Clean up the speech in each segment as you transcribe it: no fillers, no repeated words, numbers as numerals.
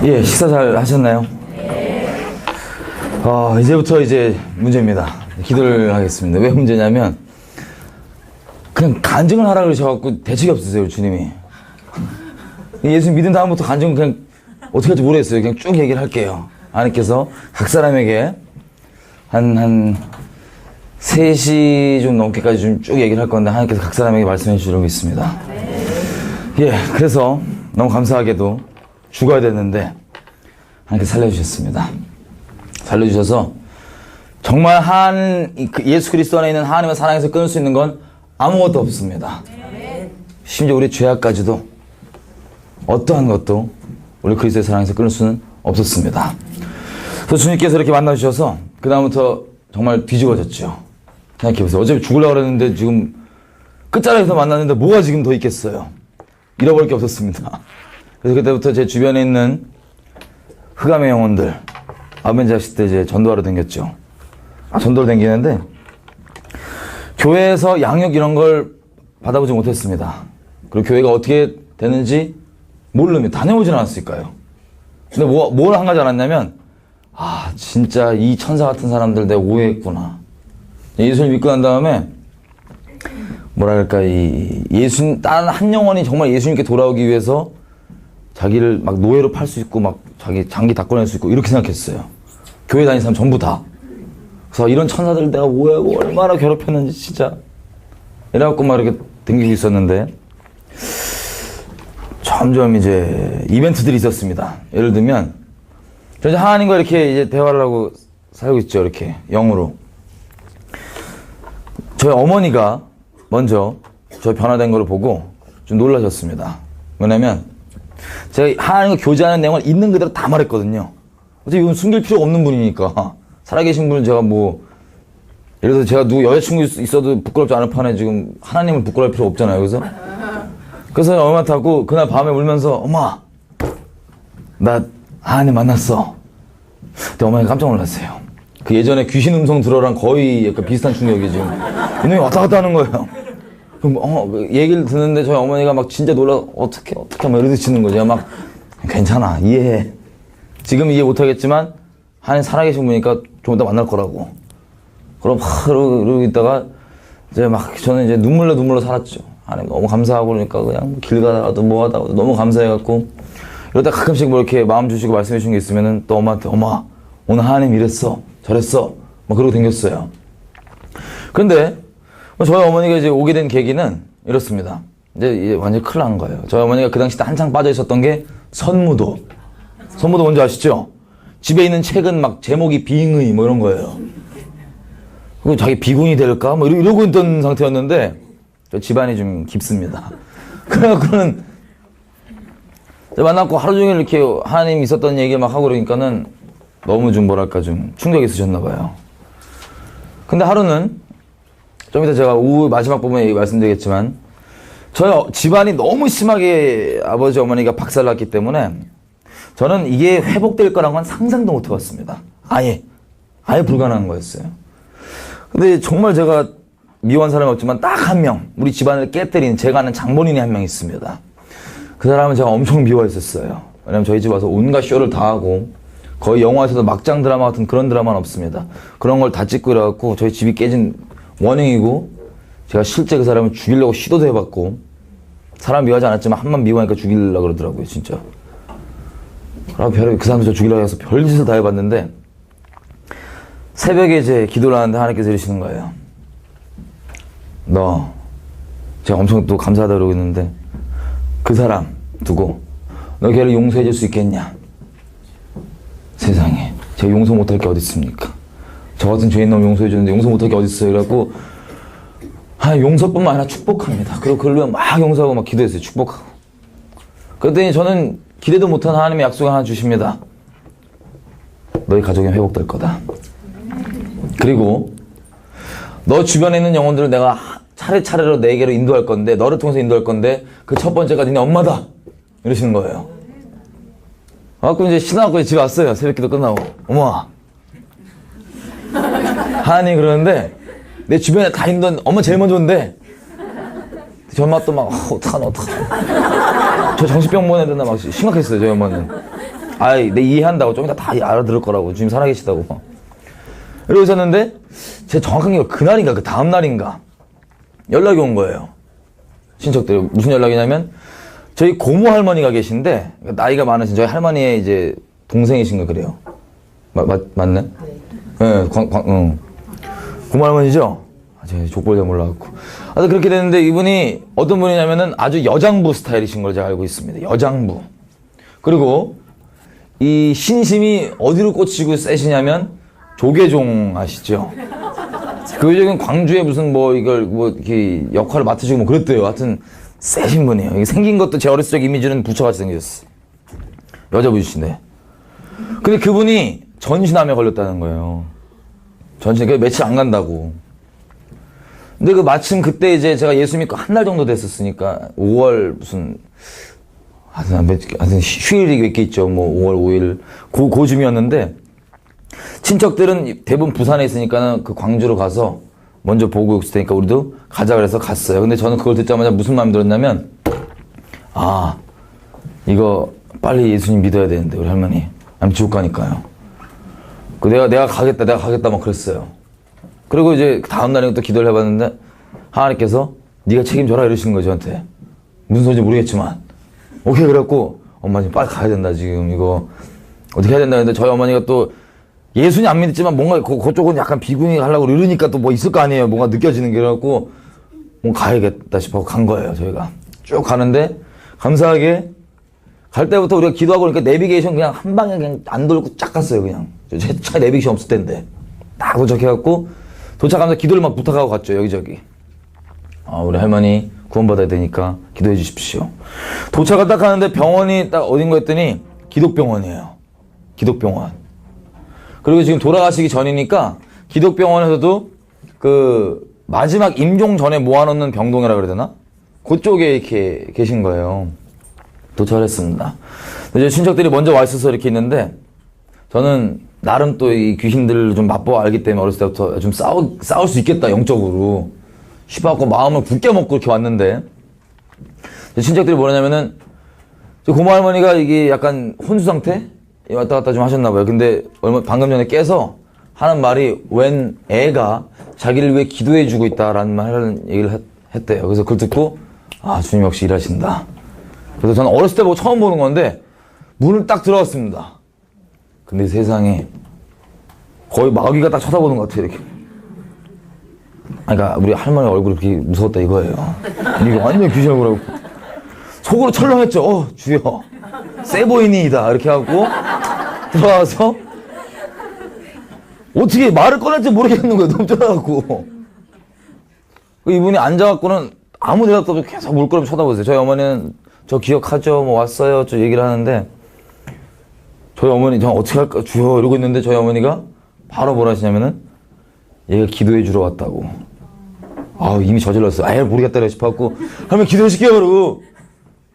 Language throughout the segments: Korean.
예, 식사 잘 하셨나요? 이제부터 이제 문제입니다. 기도를 하겠습니다. 왜 문제냐면, 그냥 간증을 하라 그러셔갖고 대책이 없으세요, 주님이. 예수 믿은 다음부터 간증은 그냥 어떻게 할지 모르겠어요. 그냥 쭉 얘기를 할게요. 하나님께서 각 사람에게 한 3시 좀 넘게까지 좀 쭉 얘기를 할 건데, 하나님께서 각 사람에게 말씀해 주시려고 있습니다. 예, 그래서 너무 감사하게도 죽어야 됐는데, 하나님께서 살려주셨습니다. 살려주셔서, 정말 예수 그리스도 안에 있는 하나님의 사랑에서 끊을 수 있는 건 아무것도 없습니다. 심지어 우리 죄악까지도 어떠한 것도 우리 그리스도의 사랑에서 끊을 수는 없었습니다. 그래서 주님께서 이렇게 만나주셔서 그 다음부터 정말 뒤집어졌죠. 생각해보세요. 어차피 죽으려고 그랬는데 지금 끝자락에서 만났는데 뭐가 지금 더 있겠어요. 잃어버릴 게 없었습니다. 그래서 그때부터 제 주변에 있는 흑암의 영혼들, 아벤자식 때 이제 전도하러 다녔죠. 전도를 다니는데 교회에서 양육 이런 걸 받아보지 못했습니다. 그리고 교회가 어떻게 되는지 모릅니다. 다녀오진 않았을까요? 근데 뭘 한 가지 알았냐면, 진짜 이 천사 같은 사람들 내가 오해했구나. 예수를 믿고 난 다음에 뭐랄까, 단 한 영혼이 정말 예수님께 돌아오기 위해서 자기를 막 노예로 팔 수 있고 막 자기 장기 다 꺼낼 수 있고 이렇게 생각했어요. 교회 다니는 사람 전부 다. 그래서 이런 천사들을 내가 오해하고 얼마나 괴롭혔는지 진짜 이래갖고 막 이렇게 댕기고 있었는데, 점점 이제 이벤트들이 있었습니다. 예를 들면 저 이제 하나님과 이렇게 이제 대화를 하고 살고 있죠. 이렇게 영으로. 저희 어머니가 먼저 저 변화된 걸 보고 좀 놀라셨습니다. 뭐냐면 제가 하나님과 교제하는 내용을 있는 그대로 다 말했거든요. 어차피 이건 숨길 필요가 없는 분이니까. 살아계신 분은 제가 뭐, 예를 들어서 제가 누구 여자친구 있어도 부끄럽지 않을 판에 지금 하나님을 부끄러울 필요 없잖아요. 그래서 엄마한테 하고 그날 밤에 울면서, 엄마, 나 하나님 만났어. 근데 어머니가 깜짝 놀랐어요. 그 예전에 귀신 음성 들어랑 거의 약간 비슷한 충격이 지금. 이놈이 왔다 갔다 하는 거예요. 그럼 얘기를 듣는데 저희 어머니가 막 진짜 놀라, 어떻게 막 이러시는 거죠. 막, 괜찮아, 이해해. 지금 이해 못하겠지만, 하나님 살아계신 분이니까 좀 이따 만날 거라고. 그럼 그러고 있다가, 이제 막, 저는 이제 눈물로 살았죠. 하나님 너무 감사하고 그러니까 그냥 길 가다가도 뭐 하다가도 너무 감사해갖고, 이러다 가끔씩 뭐 이렇게 마음 주시고 말씀해 주신 게 있으면은 또 엄마한테, 엄마, 오늘 하나님 이랬어. 저랬어. 막 그러고 댕겼어요. 근데, 저희 어머니가 이제 오게 된 계기는 이렇습니다. 이제 완전 큰일 난 거예요. 저희 어머니가 그 당시 때 한창 빠져 있었던 게 선무도. 선무도 뭔지 아시죠? 집에 있는 책은 막 제목이 비잉의 뭐 이런 거예요. 그리고 자기 비군이 될까? 뭐 이러고 있던 상태였는데, 저 집안이 좀 깊습니다. 그래갖고는, 만났고 하루 종일 이렇게 하나님 있었던 얘기 막 하고 그러니까는 너무 좀 뭐랄까 좀 충격이 있으셨나봐요. 근데 하루는, 좀 이따 제가 오후 마지막 부분에 말씀드리겠지만, 저희 집안이 너무 심하게 아버지 어머니가 박살났기 때문에 저는 이게 회복될 거란 건 상상도 못 해봤습니다. 아예 불가능한 거였어요. 근데 정말 제가 미워한 사람이 없지만 딱 한 명, 우리 집안을 깨뜨린 제가 아는 장본인이 한 명 있습니다. 그 사람은 제가 엄청 미워했었어요. 왜냐면 저희 집 와서 온갖 쇼를 다 하고 거의 영화에서도 막장 드라마 같은 그런 드라마는 없습니다. 그런 걸 다 찍고 이래갖고 저희 집이 깨진 원흉이고, 제가 실제 그 사람을 죽이려고 시도도 해봤고, 사람 미워하지 않았지만 한번 미워하니까 죽이려고 그러더라고요, 진짜. 그 사람도 저 죽이려고 해서 별짓을 다 해봤는데, 새벽에 이제 기도를 하는데 하나님께서 이러시는 거예요. 제가 엄청 또 감사하다 그러고 있는데, 그 사람 두고, 너 걔를 용서해 줄 수 있겠냐? 세상에, 제가 용서 못할 게 어디 있습니까? 저 같은 죄인 놈 용서해 주는데 용서 못할 게 어디 있어요? 그래갖고, 용서뿐만 아니라 축복합니다. 그리고 그걸 막 용서하고 막 기도했어요. 축복하고. 그랬더니 저는 기대도 못한 하나님의 약속을 하나 주십니다. 너희 가족이 회복될 거다. 그리고 너 주변에 있는 영혼들을 내가 차례차례로 내게로 인도할 건데, 너를 통해서 인도할 건데, 그 첫 번째가 니네 엄마다. 이러시는 거예요. 그래갖고 이제 신나갖고 집에 왔어요. 새벽 기도 끝나고. 어머, 하나님 그러는데, 내 주변에 다 있는 엄마 제일 먼저 온대. 저희 엄마 또 막, 어떡하나. 저 정신병 보내야 되나 막 심각했어요, 저희 엄마는. 아이, 내 이해한다고. 좀 이따 다 알아들을 거라고. 주님 살아계시다고. 이러고 있었는데, 제 정확한 게 그날인가, 그 다음날인가, 연락이 온 거예요. 친척들이. 무슨 연락이냐면, 저희 고모 할머니가 계신데, 나이가 많으신 저희 할머니의 이제 동생이신가 그래요. 맞네? 네, 고모 할머니죠? 제가 족보를 잘 몰라갖고. 그렇게 됐는데, 이분이 어떤 분이냐면은 아주 여장부 스타일이신 걸로 제가 알고 있습니다. 여장부. 그리고, 이 신심이 어디로 꽂히고 세시냐면, 조계종 아시죠? 그 요즘 광주에 무슨 이렇게 역할을 맡으시고 뭐 그랬대요. 하여튼, 세신 분이에요. 이게 생긴 것도 제 어렸을 적 이미지는 부처같이 생겼어. 여자분이신데. 근데 그분이 전신암에 걸렸다는 거예요. 전신, 며칠 안 간다고. 근데 마침 그때 이제 제가 예수 믿고 한 달 정도 됐었으니까, 5월 하여튼 휴일이 몇 개 있죠. 5월 5일. 그 즈음이었는데, 친척들은 대부분 부산에 있으니까는 그 광주로 가서 먼저 보고 있을 테니까 우리도 가자 그래서 갔어요. 근데 저는 그걸 듣자마자 무슨 마음이 들었냐면, 이거 빨리 예수님 믿어야 되는데, 우리 할머니. 아니면 지옥 가니까요. 내가 가겠다 막 그랬어요. 그리고 이제 다음날에 또 기도를 해봤는데, 하나님께서 네가 책임져라 이러시는 거예요, 저한테. 무슨 소리인지 모르겠지만. 오케이, 그래갖고, 엄마 지금 빨리 가야 된다, 지금 이거. 어떻게 해야 된다 했는데, 저희 어머니가 또, 예수님 안 믿지만 뭔가 그쪽은 약간 비구니 하려고 이러니까 또 뭐 있을 거 아니에요. 뭔가 느껴지는 게. 그래갖고, 가야겠다 싶어 간 거예요, 저희가. 쭉 가는데, 감사하게, 갈 때부터 우리가 기도하고 그러니까 내비게이션 그냥 한 방에 그냥 안 돌고 쫙 갔어요, 그냥. 차에 내비게이션 없을 텐데. 딱 도착해갖고, 도착하면서 기도를 막 부탁하고 갔죠, 여기저기. 우리 할머니 구원받아야 되니까 기도해 주십시오. 도착을 딱 하는데 병원이 딱 어딘가 했더니 기독병원이에요. 기독병원. 그리고 지금 돌아가시기 전이니까 기독병원에서도 그 마지막 임종 전에 모아놓는 병동이라 그래야 되나? 그쪽에 이렇게 계신 거예요. 도착을 했습니다. 이제 친척들이 먼저 와 있어서 이렇게 있는데 저는 나름 또 이 귀신들을 좀 맛보아 알기 때문에 어렸을 때부터 좀 싸울 수 있겠다, 영적으로. 싶어갖고 마음을 굳게 먹고 이렇게 왔는데 친척들이 뭐냐면은 고모 할머니가 이게 약간 혼수 상태? 왔다 갔다 좀 하셨나봐요. 근데 방금 전에 깨서 하는 말이 웬 애가 자기를 위해 기도해주고 있다라는 말을 얘기를 했대요. 그래서 그걸 듣고 주님 역시 일하신다. 그래서 저는 어렸을 때 보고 처음 보는 건데 문을 딱 들어갔습니다. 근데 세상에 거의 마귀가 딱 쳐다보는 것 같아요, 이렇게. 그러니까 우리 할머니 얼굴이 그렇게 무서웠다 이거예요. 이게 완전 귀신 얼굴하고 속으로 철렁했죠. 주여 세 보이니이다 이렇게 하고 들어와서 어떻게 말을 꺼낼지 모르겠는 거예요. 너무 쫄아갖고. 이분이 앉아갖고는 아무 대답도 없이 계속 물끄러미 쳐다보세요. 저희 어머니는 저 기억하죠, 뭐 왔어요, 저 얘기를 하는데 저희 어머니 저 어떻게 할까 주여 이러고 있는데 저희 어머니가 바로 뭐라 하시냐면은 얘가 기도해 주러 왔다고. 이미 저질렀어. 모르겠다 싶어갖고 하면 기도해줄게요 그러고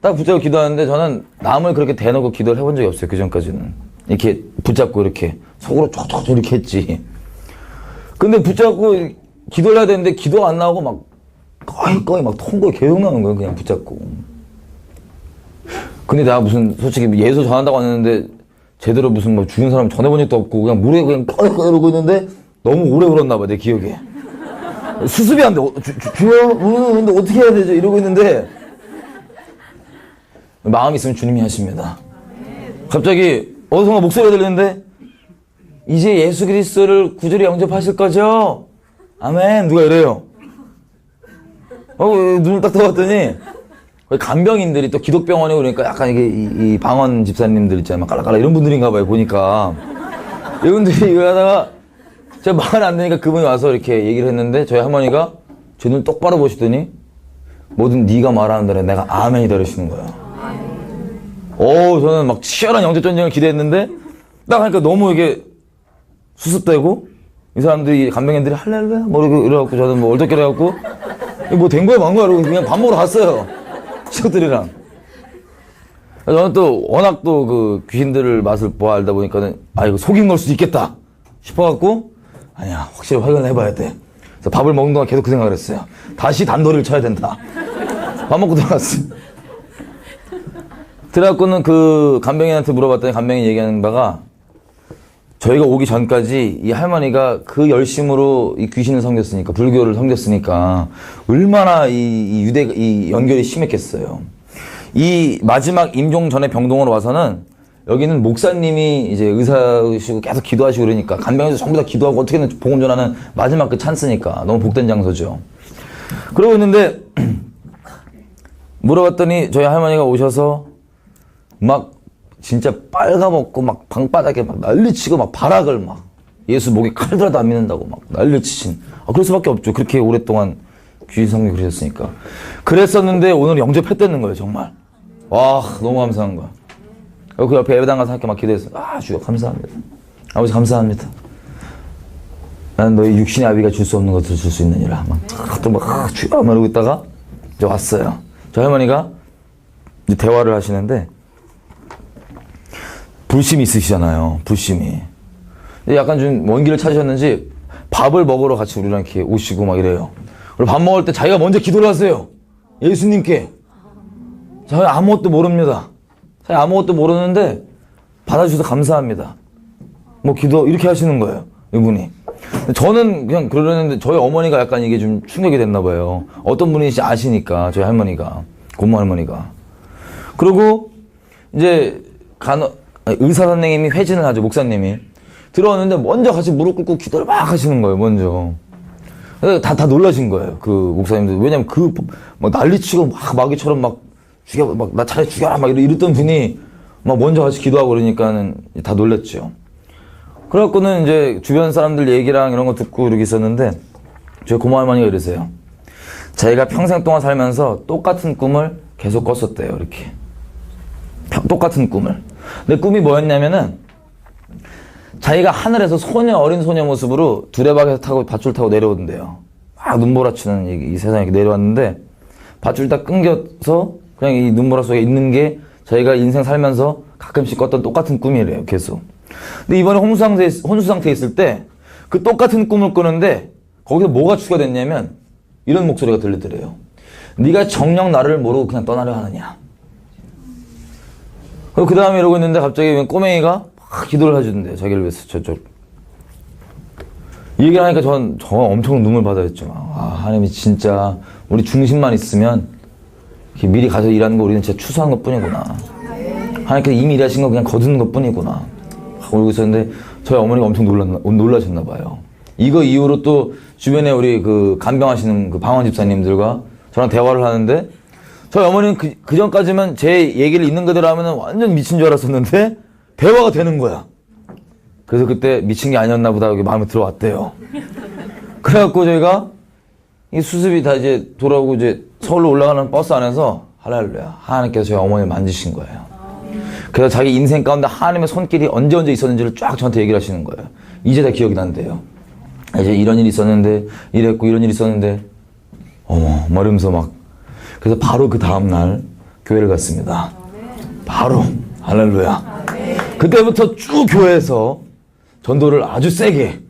딱 붙잡고 기도하는데 저는 남을 그렇게 대놓고 기도를 해본 적이 없어요. 그 전까지는 이렇게 붙잡고 이렇게 속으로 촉촉 이렇게 했지. 근데 붙잡고 기도를 해야 되는데 기도가 안 나오고 막 거의 막 통곡이 계속 나오는 거예요. 그냥 붙잡고. 근데 내가 무슨 솔직히 예수 전한다고 왔는데 제대로 무슨 뭐 죽은 사람 전해본 적도 없고 그냥 물에 그냥 꺼내꺼내 이러고 있는데 너무 오래 울었나 봐, 내 기억에. 수습이 안 돼. 주여? 근데 어떻게 해야 되죠? 이러고 있는데 마음이 있으면 주님이 하십니다. 갑자기 어디선가 목소리가 들리는데 이제 예수 그리스도를 구주로 영접하실 거죠? 아멘. 누가 이래요. 눈을 딱 떠봤더니 간병인들이 또 기독병원에 오니까 약간 이게 이 방언 집사님들 있잖아요. 깔라깔라 이런 분들인가 봐요, 보니까. 이분들이 이거 하다가 제가 말 안 되니까 그분이 와서 이렇게 얘기를 했는데 저희 할머니가 제 눈 똑바로 보시더니 뭐든 네가 말하는 대로 내가 아멘이다 이러시는 거예요. 저는 막 치열한 영적 전쟁을 기대했는데 딱 하니까 너무 이게 수습되고 이 사람들이 간병인들이 할렐루야 뭐 이러고 저는 뭐 얼떨결에 해갖고 뭐 된 거야 만 거야 이러고 그냥 밥 먹으러 갔어요. 친구들이랑. 저는 또 워낙 또 그 귀신들을 맛을 보아 알다 보니까는 이거 속인 걸 수도 있겠다 싶어갖고 아니야, 확실히 확인을 해봐야 돼. 그래서 밥을 먹는 동안 계속 그 생각을 했어요. 다시 단도리를 쳐야 된다. 밥 먹고 들어갔어. 그래갖고는 그 간병인한테 물어봤더니 간병인이 얘기하는 바가 저희가 오기 전까지 이 할머니가 그 열심으로 이 귀신을 섬겼으니까, 불교를 섬겼으니까 얼마나 이 연결이 심했겠어요. 이 마지막 임종 전에 병동으로 와서는 여기는 목사님이 이제 의사시고 계속 기도하시고 그러니까 간병인도 전부 다 기도하고 어떻게든 복음 전하는 마지막 그 찬스니까 너무 복된 장소죠. 그러고 있는데 물어봤더니 저희 할머니가 오셔서 막 진짜 빨가먹고 막 방바닥에 막 난리치고 막 발악을 막 예수 목에 칼 들어도 안 믿는다고 막 난리치신. 그럴 수밖에 없죠. 그렇게 오랫동안 귀신 섬기 그러셨으니까. 그랬었는데 오늘 영접했다는 거예요, 정말. 와, 너무 감사한 거야. 그 옆에 예배당 가서 함께 막 기도했어요. 주여 감사합니다. 아버지 감사합니다. 나는 너희 육신의 아비가 줄 수 없는 것들을 줄 수 있느니라. 주여 말하고 있다가 이제 왔어요. 저 할머니가 이제 대화를 하시는데 불심이 있으시잖아요. 불심이. 약간 좀 먼 길을 찾으셨는지 밥을 먹으러 같이 우리랑 이렇게 오시고 막 이래요. 그리고 밥 먹을 때 자기가 먼저 기도를 하세요. 예수님께. 자기 아무것도 모릅니다. 자기 아무것도 모르는데 받아주셔서 감사합니다. 뭐 기도 이렇게 하시는 거예요. 이분이. 저는 그냥 그러는데 저희 어머니가 약간 이게 좀 충격이 됐나 봐요. 어떤 분인지 아시니까 저희 할머니가. 고모 할머니가. 그리고 이제 의사 선생님이 회진을 하죠. 목사님이 들어왔는데 먼저 같이 무릎 꿇고 기도를 막 하시는 거예요. 먼저 다 놀라신 거예요. 그 목사님들. 왜냐면 막 난리치고 막 마귀처럼 막 죽여 막 나 차라리 죽여라 막 이랬던 분이 막 먼저 같이 기도하고 그러니까는 다 놀랐죠. 그래갖고는 이제 주변 사람들 얘기랑 이런 거 듣고 이러고 있었는데 저희 고모 할머니가 이러세요. 자기가 평생 동안 살면서 똑같은 꿈을 계속 꿨었대요. 이렇게 똑같은 꿈을. 근데 꿈이 뭐였냐면은 자기가 하늘에서 어린 소녀 모습으로 두레박에서 타고 밧줄 타고 내려오던데요. 막 눈보라치는 이 세상에 내려왔는데 밧줄 딱 끊겨서 그냥 이 눈보라 속에 있는 게 자기가 인생 살면서 가끔씩 꿨던 똑같은 꿈이래요. 계속. 근데 이번에 혼수 상태에 있을 때 그 똑같은 꿈을 꾸는데 거기서 뭐가 추가됐냐면 이런 목소리가 들리더래요. 네가 정녕 나를 모르고 그냥 떠나려 하느냐. 그 다음에 이러고 있는데 갑자기 꼬맹이가 막 기도를 해주던데요. 자기를 위해서 저쪽. 이 얘기를 하니까 전 엄청 눈물 받아였죠. 하나님이 진짜 우리 중심만 있으면 미리 가서 일하는 거 우리는 진짜 추수한 것 뿐이구나. 하나님께서 이미 일하신 거 그냥 거두는 것 뿐이구나. 하고 울고 있었는데 저희 어머니가 엄청 놀라셨나 봐요. 이거 이후로 또 주변에 우리 그 간병하시는 그 방언 집사님들과 저랑 대화를 하는데 저희 어머니는 그 전까지만 제 얘기를 있는 그대로 하면 완전 미친 줄 알았었는데 대화가 되는 거야. 그래서 그때 미친 게 아니었나 보다 여기 마음에 들어왔대요. 그래갖고 저희가 이 수습이 다 이제 돌아오고 이제 서울로 올라가는 버스 안에서 할렐루야 하나님께서 저희 어머니를 만지신 거예요. 그래서 자기 인생 가운데 하나님의 손길이 언제 있었는지를 쫙 저한테 얘기를 하시는 거예요. 이제 다 기억이 난대요. 이제 이런 일이 있었는데 이랬고 이런 일이 있었는데 말하면서 막 그래서 바로 그 다음날 교회를 갔습니다. 바로 할렐루야. 그때부터 쭉 교회에서 전도를 아주 세게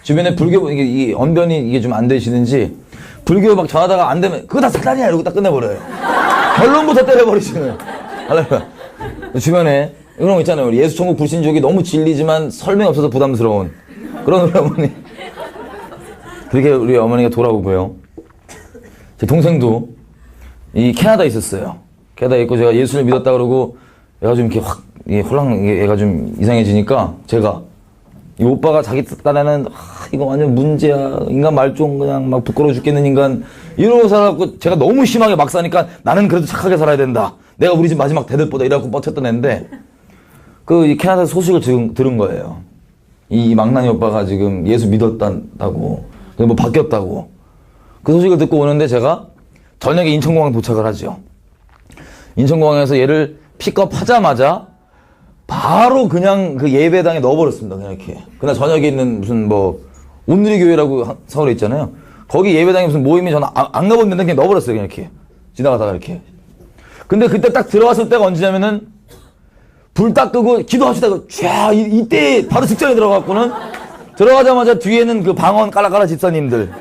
주변에 불교 이 언변이 이게 좀 안 되시는지 불교 막 전하다가 안 되면 그거 다 사단이야 이러고 딱 끝내버려요. 결론부터 때려버리시는. 할렐루야. 주변에 이런 거 있잖아요. 우리 예수 천국 불신족이 너무 진리지만 설명이 없어서 부담스러운 그런 우리 어머니. 그렇게 우리 어머니가 돌아오고요. 제 동생도 이 캐나다에 있었어요. 캐나다에 있고 제가 예수를 믿었다 그러고 얘가 좀 이렇게 얘가 좀 이상해지니까 제가 이 오빠가 자기 딴에는 이거 완전 문제야. 인간 말종 그냥 막 부끄러워 죽겠는 인간 이러고 살아갖고 제가 너무 심하게 막 사니까 나는 그래도 착하게 살아야 된다. 내가 우리 집 마지막 대들보다 이래갖고 뻗쳤던 애인데 이 캐나다 소식을 들은 거예요. 이 망나니 오빠가 지금 예수 믿었다고 뭐 바뀌었다고 그 소식을 듣고 오는데 제가 저녁에 인천공항 도착을 하죠. 인천공항에서 얘를 픽업하자마자 바로 그냥 그 예배당에 넣어버렸습니다. 그냥 이렇게. 그날 저녁에 있는 무슨 온누리교회라고 서울에 있잖아요. 거기 예배당에 무슨 모임이 저는 안 가본 데는 그냥 넣어버렸어요. 그냥 이렇게. 지나가다가 이렇게. 근데 그때 딱 들어갔을 때가 언제냐면은 불 딱 끄고 기도합시다. 쫙 이때 바로 직전에 들어갔고는 들어가자마자 뒤에는 그 방언 까라까라 집사님들.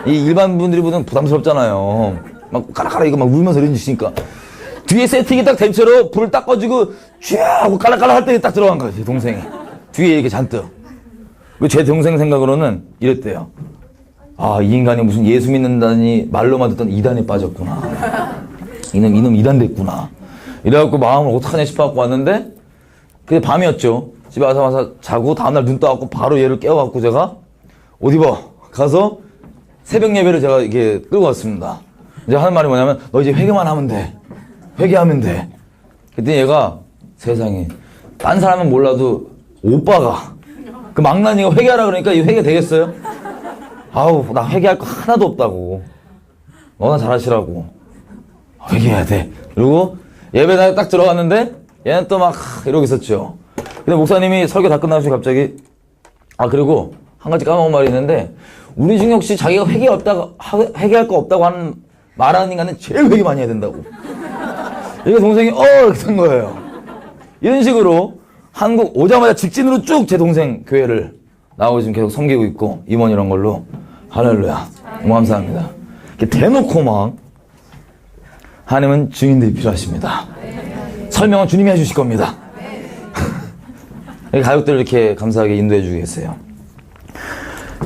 이 일반 분들이 보면 부담스럽잖아요. 막 까라까라 이거 막 울면서 이런 짓이니까. 뒤에 세팅이 딱 된 채로 불을 딱 꺼지고 쥐 하고 깔락깔락 할 때 딱 들어간 거예요. 제 동생이. 뒤에 이렇게 잔뜩. 제 동생 생각으로는 이랬대요. 아, 이 인간이 무슨 예수 믿는다니 말로만 듣던 이단에 빠졌구나. 이놈 이단 됐구나. 이래갖고 마음을 어떡하냐 싶어갖고 왔는데, 그게 밤이었죠. 집에 와서 자고 다음날 눈 떠갖고 바로 얘를 깨워갖고 제가 옷 입어 가서 새벽 예배를 제가 이렇게 끌고 왔습니다. 이제 하는 말이 뭐냐면, 너 이제 회개만 하면 돼. 회개하면 돼. 그랬더니 얘가 세상에 딴 사람은 몰라도 오빠가 그 망나니가 회개하라 그러니까 이 회개 되겠어요? 아우, 나 회개할 거 하나도 없다고. 너나 잘하시라고. 회개해야 돼. 그리고 예배당에 딱 들어갔는데 얘는 또 막 이러고 있었죠. 근데 목사님이 설교 다 끝나시고 갑자기, 아, 그리고 한 가지 까먹은 말이 있는데, 우리 중에 혹시 자기가 회개할 거 없다고 하는 말하는 인간은 제일 회개 많이 해야 된다고. 이게 동생이 이렇게 된 거예요. 이런 식으로 한국 오자마자 직진으로 쭉 제 동생 교회를 나오고 지금 계속 섬기고 있고, 임원 이런 걸로. 할렐루야. 너무 감사합니다. 이렇게 대놓고 막 하나님은 증인들이 필요하십니다. 설명은 주님이 해주실 겁니다. 가족들 이렇게 감사하게 인도해 주고 계세요.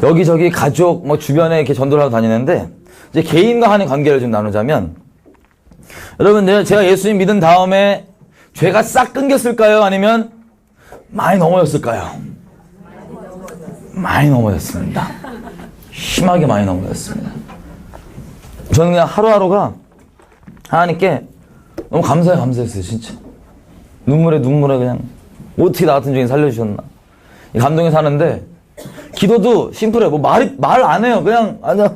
여기저기 가족, 주변에 이렇게 전도를 하고 다니는데, 이제 개인과 하나님 관계를 좀 나누자면, 여러분, 제가 예수님 믿은 다음에 죄가 싹 끊겼을까요? 아니면 많이 넘어졌을까요? 많이 넘어졌습니다. 심하게 많이 넘어졌습니다. 저는 그냥 하루하루가 하나님께 너무 감사했어요, 진짜. 눈물에 그냥 어떻게 나 같은 죄인 살려주셨나. 이 감동에 사는데, 기도도 심플해. 말 안 해요. 그냥, 아니야,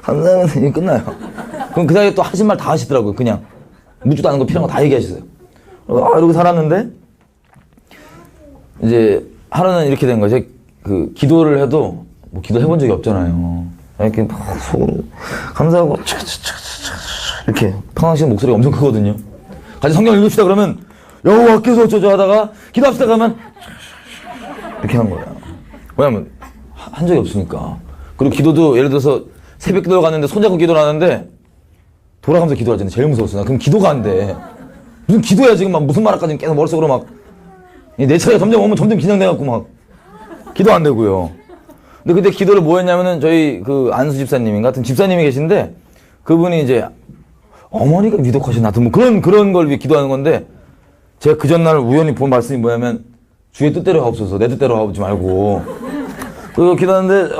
감사합니다. 이게 끝나요. 그럼 그 사이에 또 하신 말 다 하시더라고요. 그냥. 묻지도 않은 거 필요한 거 다 얘기하시어요. 이러고 살았는데, 이제, 하루는 이렇게 된 거죠. 기도를 해도, 기도해본 적이 없잖아요. 이렇게 막 속으로, 감사하고, 이렇게, 평상시에 목소리가 엄청 크거든요. 같이 성경 읽읍시다 그러면, 여호와께서 어쩌죠 하다가, 기도합시다 그러면, 이렇게 한 거예요. 왜냐면, 한 적이 없으니까. 그리고 기도도, 예를 들어서, 새벽 기도를 갔는데, 손잡고 기도를 하는데, 돌아가면서 기도하잖아요. 제일 무서웠어. 나 그럼 기도가 안 돼. 무슨 기도야, 지금 막 무슨 말 할까 지금 계속 머릿속으로 막. 내 차례가 점점 오면 점점 긴장돼갖고 막. 기도 안 되고요. 근데 그때 기도를 뭐 했냐면은 저희 안수 집사님 같은 집사님이 계신데, 그분이 이제, 어머니가 위독하신 하여튼 그런 걸 위해 기도하는 건데, 제가 그 전날 우연히 본 말씀이 뭐냐면, 주의 뜻대로 하옵소서. 내 뜻대로 하지 말고. 그리고 기도하는데,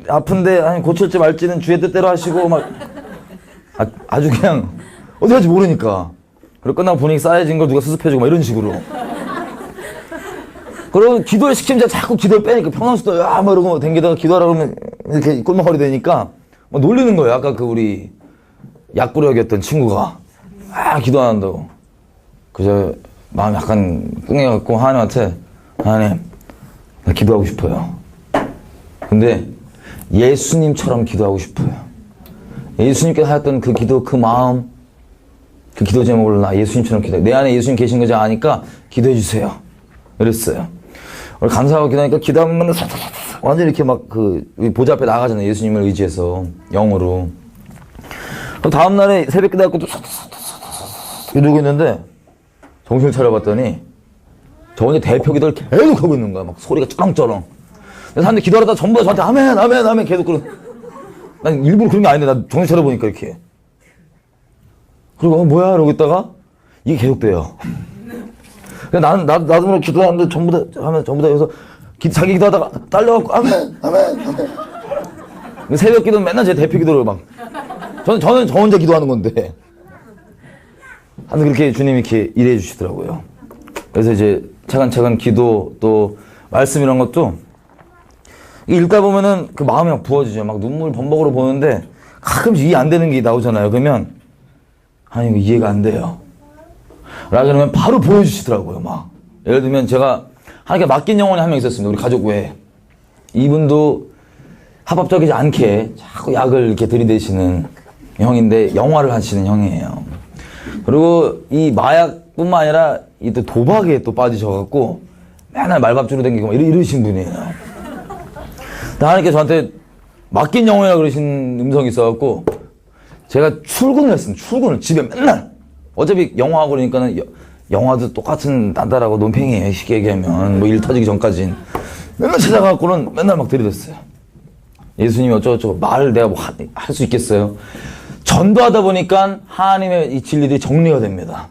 아픈데, 아니, 고칠지 말지는 주의 뜻대로 하시고, 막. 아주 그냥 어디 갈지 모르니까. 그리고 끝나고 분위기 쌓여진 걸 누가 수습해주고 막 이런 식으로. 그리고 기도를 시키면 제가 자꾸 기도를 빼니까 평상시도 막 이러고 댕기다가 기도하라 그러면 이렇게 꼴목허리 되니까 막 놀리는 거예요. 아까 우리 약구력이었던 친구가 기도 안 한다고. 그저 마음이 약간 꿍해갖고 하나님한테, 하나님, 나 기도하고 싶어요. 근데 예수님처럼 기도하고 싶어요. 예수님께서 하였던 그 기도, 그 마음, 그 기도 제목을 나 예수님처럼 기도해. 내 안에 예수님 계신 거지 아니까 기도해 주세요. 이랬어요. 오늘 감사하고 기도하니까 기도하면 완전 이렇게 막 보좌 앞에 나가잖아요. 예수님을 의지해서. 영으로. 그럼 다음날에 새벽 기도하고 또 이러고 있는데 정신을 차려봤더니 저 혼자 대표 기도를 계속 하고 있는 거야. 막 소리가 쩌렁쩌렁. 그래서 사람들이 기도하다 전부 다 저한테 아멘, 아멘, 아멘 계속 난 일부러 그런 게 아닌데, 나 정신 차려보니까 이렇게. 그리고, 뭐야? 이러고 있다가, 이게 계속돼요. 나도 모르게 기도하는데 전부 다 여기서, 자기 기도하다가 딸려갖고, 아멘, 아멘, 아멘. 새벽 기도는 맨날 제 대표 기도를 막. 저는 저 혼자 기도하는 건데. 하여튼 그렇게 주님이 이렇게 일해 주시더라고요. 그래서 이제 차근차근 기도, 또, 말씀 이런 것도, 읽다 보면은 그 마음이 막 부어지죠. 막 눈물 범벅으로 보는데 가끔씩 이해 안 되는 게 나오잖아요. 그러면 아니 이거 이해가 안 돼요. 라고 그러면 바로 보여주시더라고요. 막 예를 들면 제가 하나님께 맡긴 영혼이 한 명 있었습니다. 우리 가족 외에. 이분도 합법적이지 않게 자꾸 약을 이렇게 들이대시는 형인데 영화를 하시는 형이에요. 그리고 이 마약뿐만 아니라 이 또 도박에 또 빠지셔갖고 맨날 말밥주로 댕기고 막 이러신 분이에요. 하나님께 저한테 맡긴 영혼이라 그러신 음성이 있어갖고 제가 출근을 했습니다. 출근을 집에 맨날. 어차피 영화하고 그러니까는 영화도 똑같은 단단하고 논팽이에요. 쉽게 얘기하면 뭐 일 터지기 전까진 맨날 찾아가고는 맨날 막 들이댔어요. 예수님이 어쩌고저쩌고 말을 내가 뭐 할 수 있겠어요? 전도하다 보니까 하나님의 이 진리들이 정리가 됩니다.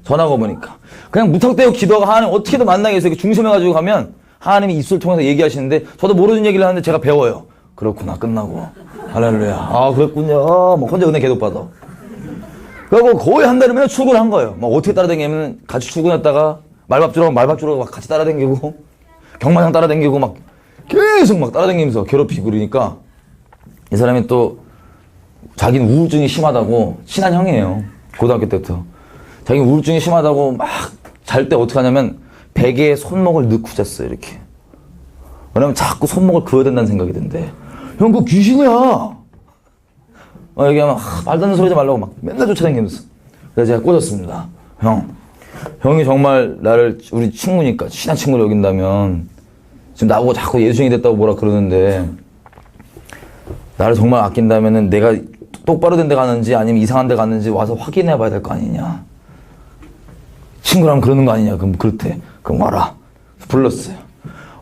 전하고 보니까 그냥 무턱대고 기도하고 하나님 어떻게든 만나게 해서 중심해가지고 가면 하나님이 입술을 통해서 얘기하시는데 저도 모르는 얘기를 하는데 제가 배워요. 그렇구나. 끝나고 할렐루야. 아 그랬군요. 뭐 혼자 은혜 계속받아. 그리고 거의 한 달에 맨날 출근한 거예요. 막 어떻게 따라다니냐면 같이 출근했다가 말밥 주러 막 같이 따라다니고 경마장 따라다니고 막 계속 막 따라다니면서 괴롭히고 그러니까 이 사람이 또 자기는 우울증이 심하다고 친한 형이에요. 고등학교 때부터. 자기는 우울증이 심하다고 막 잘 때 어떻게 하냐면 베개에 손목을 넣고 잤어요. 이렇게. 왜냐면 자꾸 손목을 그어야 된다는 생각이 든대. 형 그거 귀신이야. 얘기하면 말도 안 되는 소리 하지 말라고 막 맨날 쫓아다니면서. 그래서 제가 꽂았습니다. 형이 정말 나를 우리 친구니까 친한 친구를 여긴다면 지금 나보고 자꾸 예수님이 됐다고 뭐라 그러는데 나를 정말 아낀다면은 내가 똑바로 된 데 가는지 아니면 이상한 데 가는지 와서 확인해 봐야 될 거 아니냐. 친구라면 그러는 거 아니냐. 그럼 그렇대. 그럼 와라. 불렀어요.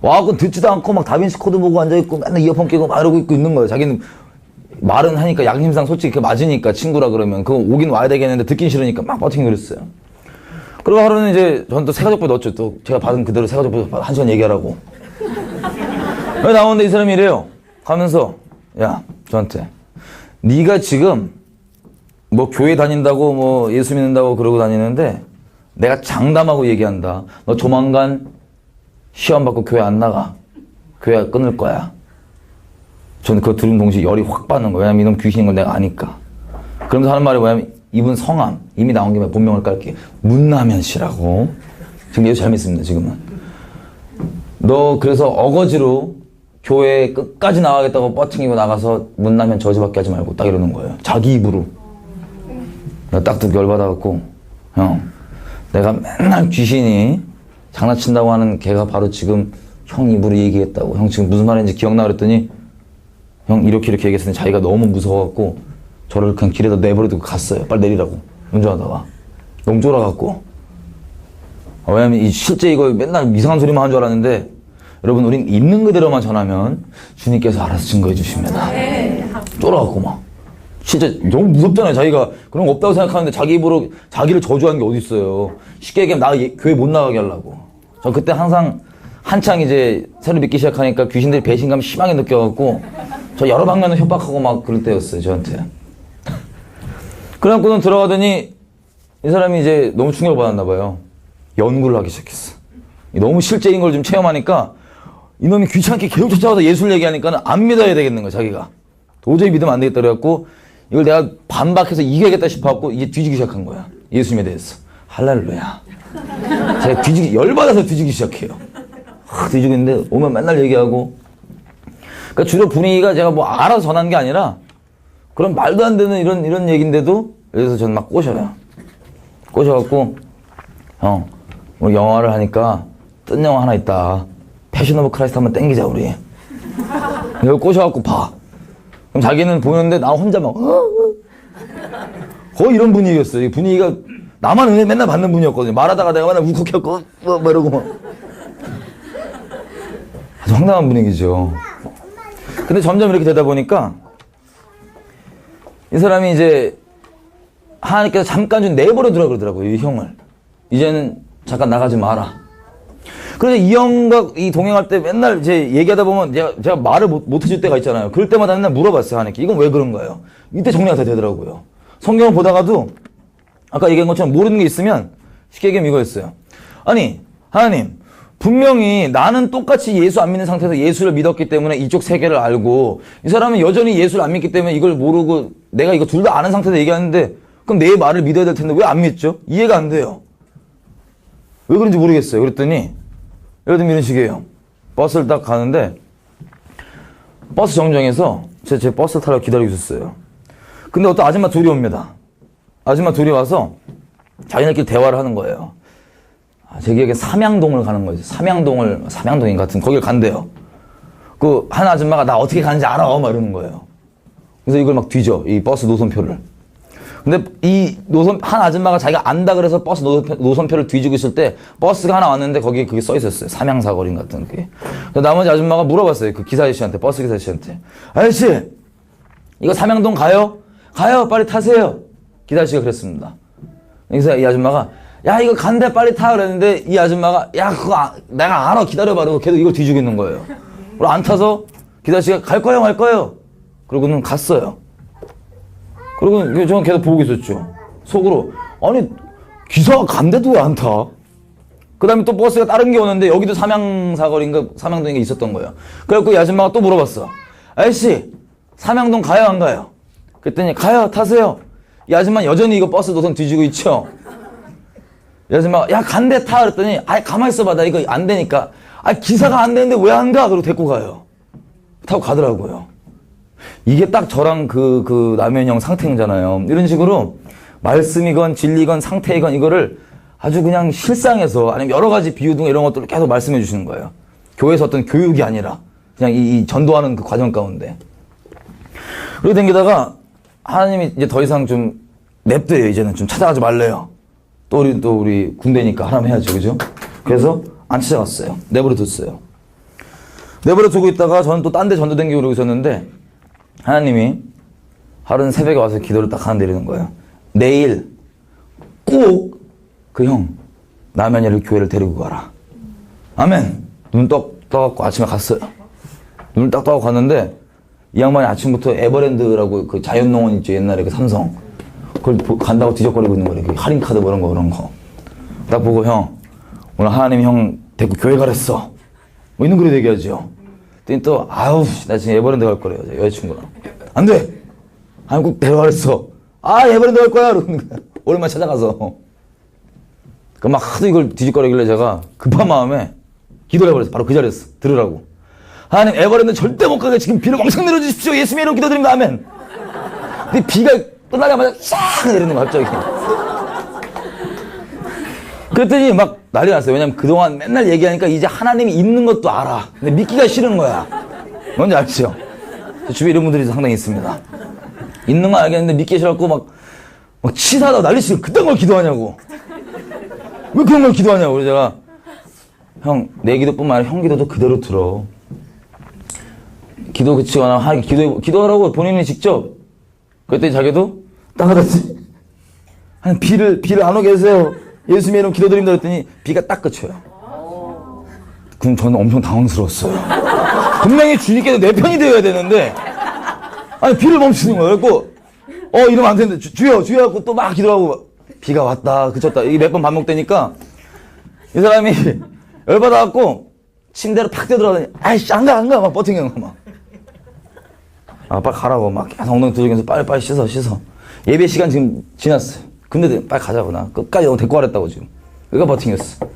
와갖고 듣지도 않고 막 다빈치 코드 보고 앉아있고 맨날 이어폰 끼고 막 이러고 있고 있는 거예요. 자기는 말은 하니까 양심상 솔직히 그 맞으니까 친구라 그러면 그거 오긴 와야 되겠는데 듣긴 싫으니까 막 버티고 그랬어요. 그리고 하루는 이제 저는 또 새가족부 넣었죠. 또 제가 받은 그대로 새가족부 1시간 얘기하라고. 나오는데 이 사람이 이래요. 가면서 야 저한테 네가 지금 뭐 교회 다닌다고 뭐 예수 믿는다고 그러고 다니는데 내가 장담하고 얘기한다. 너 조만간 시험 받고 교회 안 나가. 교회 끊을 거야. 저는 그거 들은 동시에 열이 확 받는 거예요. 왜냐면 이놈 귀신인 걸 내가 아니까. 그러면서 하는 말이 뭐냐면 이분 성함 이미 나온 김에 본명을 깔게. 문남현 씨라고. 지금 예수 잘 믿습니다. 지금은. 너 그래서 어거지로 교회 끝까지 나가겠다고 뻗팅이고 나가서 문남현 저지밖에 하지 말고 딱 이러는 거예요. 자기 입으로. 내가 딱딱 열받아갖고 형 내가 맨날 귀신이 장난친다고 하는 걔가 바로 지금 형 입으로 얘기했다고. 형 지금 무슨 말인지 기억나 그랬더니 형 이렇게 얘기했으니 자기가 너무 무서워갖고 저를 그냥 길에다 내버려두고 갔어요. 빨리 내리라고. 운전하다가. 너무 쫄아갖고. 왜냐면 실제 이거 맨날 이상한 소리만 한 줄 알았는데 여러분 우린 있는 그대로만 전하면 주님께서 알아서 증거해 주십니다. 쫄아갖고 막. 진짜 너무 무섭잖아요. 자기가 그런 거 없다고 생각하는데 자기 입으로 자기를 저주하는 게 어디 있어요. 쉽게 얘기하면 나 교회 못 나가게 하려고. 저 그때 항상 한창 이제 새로 믿기 시작하니까 귀신들이 배신감 심하게 느껴갖고 저 여러 방면으로 협박하고 막 그럴 때였어요. 저한테. 그래갖고는 들어가더니 이 사람이 이제 너무 충격을 받았나 봐요. 연구를 하기 시작했어. 너무 실제인 걸 좀 체험하니까 이놈이 귀찮게 계속 쫓아와서 예술 얘기하니까는 안 믿어야 되겠는 거야. 자기가. 도저히 믿으면 안 되겠다 그래갖고 이걸 내가 반박해서 이겨야겠다 싶어갖고 이제 뒤지기 시작한 거야. 예수님에 대해서. 할렐루야. 제가 열받아서 뒤지기 시작해요. 뒤지고 있는데 오면 맨날 얘기하고. 그러니까 주로 분위기가 제가 뭐 알아서 전한 게 아니라 그런 말도 안 되는 이런 얘기인데도 그래서 저는 막 꼬셔요. 꼬셔갖고 형, 우리 영화를 하니까 뜬 영화 하나 있다. 패션 오브 크라이스트 한번 땡기자 우리. 이걸 꼬셔갖고 봐. 그럼 자기는 보는데 나 혼자 막 거의 이런 분위기였어요. 이 분위기가 나만 은혜 맨날 받는 분이었거든요. 말하다가 내가 맨날 울컥해갖고 뭐 이러고 막 아주 황당한 분위기죠. 근데 점점 이렇게 되다 보니까 이 사람이 이제 하나님께서 잠깐 좀 내버려 두라 그러더라고요. 이 형을. 이제는 잠깐 나가지 마라. 그래서 이 형과 이 동행할 때 맨날 이제 얘기하다 보면 제가 말을 못 해줄 때가 있잖아요. 그럴 때마다 맨날 물어봤어요. 하나님께. 이건 왜 그런가요? 이때 정리가 다 되더라고요. 성경을 보다가도 아까 얘기한 것처럼 모르는 게 있으면 쉽게 얘기하면 이거였어요. 아니 하나님 분명히 나는 똑같이 예수 안 믿는 상태에서 예수를 믿었기 때문에 이쪽 세계를 알고 이 사람은 여전히 예수를 안 믿기 때문에 이걸 모르고 내가 이거 둘 다 아는 상태에서 얘기하는데 그럼 내 말을 믿어야 될 텐데 왜 안 믿죠? 이해가 안 돼요. 왜 그런지 모르겠어요. 그랬더니 예를 들면 이런 식이에요. 버스를 딱 가는데 버스 정류장에서 제 버스를 타려고 기다리고 있었어요. 근데 어떤 아줌마 둘이 옵니다. 아줌마 둘이 와서 자기네끼리 대화를 하는 거예요. 제 기억에 삼양동을 가는 거죠. 삼양동인 같은 거길 간대요. 그 한 아줌마가 나 어떻게 가는지 알아? 막 이러는 거예요. 그래서 이걸 막 뒤져. 이 버스 노선표를. 근데 이 한 아줌마가 자기가 안다 그래서 버스 노선표를 뒤지고 있을 때 버스가 하나 왔는데 거기에 그게 써 있었어요. 삼양사거리 같은 게. 나머지 아줌마가 물어봤어요. 그 기사 아저씨한테, 버스 기사 아저씨한테. 아저씨, 이거 삼양동 가요? 가요, 빨리 타세요. 기사 아저씨가 그랬습니다. 그래서 이 아줌마가, 야, 이거 간대, 빨리 타. 그랬는데 이 아줌마가, 야, 그거 내가 알아. 기다려봐. 그러고 계속 이걸 뒤지고 있는 거예요. 그리고 안 타서 기사 아저씨가 갈 거예요, 말 거예요. 그러고는 갔어요. 그리고 저는 계속 보고 있었죠. 속으로. 아니, 기사가 간대도 왜 안 타? 그 다음에 또 버스가 다른 게 오는데 여기도 삼양사거리인가 삼양동인가 있었던 거예요. 그래갖고 이 아줌마가 또 물어봤어. 아저씨, 삼양동 가요, 안 가요? 그랬더니 가요, 타세요. 이 아줌마 여전히 이거 버스 노선 뒤지고 있죠. 이 아줌마가 야, 간대 타. 그랬더니 아이, 가만히 있어봐. 나 이거 안 되니까. 아, 기사가 안 되는데 왜 안 가? 그러고 데리고 가요. 타고 가더라고요. 이게 딱 저랑 그 남현형 상태형잖아요. 이런 식으로 말씀이건 진리건 상태이건 이거를 아주 그냥 실상에서 아니면 여러 가지 비유 등 이런 것들을 계속 말씀해 주시는 거예요. 교회에서 어떤 교육이 아니라 그냥 이 전도하는 그 과정 가운데. 그러고 댕기다가 하나님이 이제 더 이상 좀 냅둬요. 이제는 좀 찾아가지 말래요. 또 우리 군대니까 하라면 해야죠. 그죠? 그래서 안 찾아갔어요. 내버려 뒀어요. 내버려 두고 있다가 저는 또 딴 데 전도 댕기고 그러고 있었는데 하나님이 하루는 새벽에 와서 기도를 딱 하나 내리는 거예요. 내일 꼭 그 형 남현이를 교회를 데리고 가라. 아멘. 눈 떠갖고 아침에 갔어요. 눈을 딱 떠갖고 갔는데 이 양반이 아침부터 에버랜드라고 그 자연농원 있죠. 옛날에 그 삼성. 그걸 간다고 뒤적거리고 있는 거예요. 할인카드 뭐 그런 거. 딱 보고 형 오늘 하나님이 형 데리고 교회 가랬어. 뭐 있는 그릇 얘기하죠. 그랬더니 또 아우 나 지금 에버랜드 갈 거래요. 여자친구랑. 안 돼. 한국 데려가랬어. 아 에버랜드 갈 거야. 그러는 거야. 오랜만에 찾아가서. 그 막 하도 이걸 뒤집거리길래 제가 급한 마음에 기도를 해버렸어. 바로 그 자리에서 들으라고. 하나님 에버랜드 절대 못 가게 지금 비를 엄청 내려주십시오. 예수님의 이름으로 기도드립니다. 아멘. 근데 비가 끝나자마자 싹 내리는 거야 갑자기. 그랬더니 막 난리 났어요. 왜냐면 그동안 맨날 얘기하니까 이제 하나님이 있는 것도 알아. 근데 믿기가 싫은 거야. 뭔지 알죠? 주변에 이런 분들이 상당히 있습니다. 있는 건 알겠는데 믿기 싫어갖고 막 치사하다고 난리치고 그딴 걸 기도하냐고. 왜 그런 걸 기도하냐고. 그래서 제가 형, 내 기도뿐만 아니라 형 기도도 그대로 들어. 기도 그치거나 기도하라고 본인이 직접. 그랬더니 자기도 따라다지. 아니 비를 안 오게 해주세요. 예수님의 이름 기도드립니다. 그랬더니 비가 딱 그쳐요. 그럼 저는 엄청 당황스러웠어요. 분명히 주님께서 내 편이 되어야 되는데 아니 비를 멈추는 거예요. 그래갖고 이러면 안 되는데 주여 하고 또 막 기도하고 비가 왔다 그쳤다 이게 몇 번 반복되니까 이 사람이 열받아갖고 침대로 팍 뛰어들어가더니 아이씨 안 가 막 버팅기는 거 막. 아 빨리 가라고 막 계속 엉덩이 두들기면서 빨리 씻어 예배 시간 지금 지났어요. 근데 빨리 가자고. 나 끝까지 너무 데리고 가랬다고 지금. 그러니까 버팅겼어.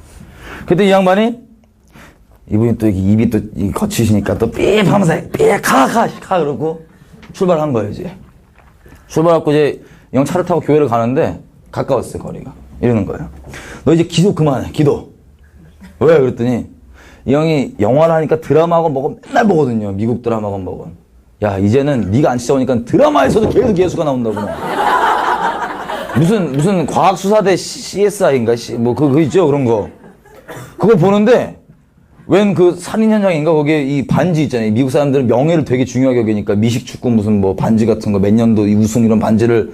그때 이 양반이 이분이 또 입이 또 거치시니까 또 삐 하면서 가 그러고 출발한 거예요. 이제 출발하고 이제 형 차를 타고 교회를 가는데 가까웠어요. 거리가. 이러는 거예요. 너 이제 기도 그만해. 기도. 왜? 그랬더니 이 형이 영화를 하니까 드라마건 뭐건 맨날 보거든요. 미국 드라마건 뭐건. 야 이제는 네가 안 찾아오니까 드라마에서도 계속 예수가 나온다고. 무슨 과학수사대 CSI인가 뭐 그거 있죠. 그런 거. 그걸 보는데 웬 그 살인 현장인가 거기에 이 반지 있잖아요. 미국 사람들은 명예를 되게 중요하게 여기니까 미식축구 무슨 뭐 반지 같은 거 몇 년도 우승 이런 반지를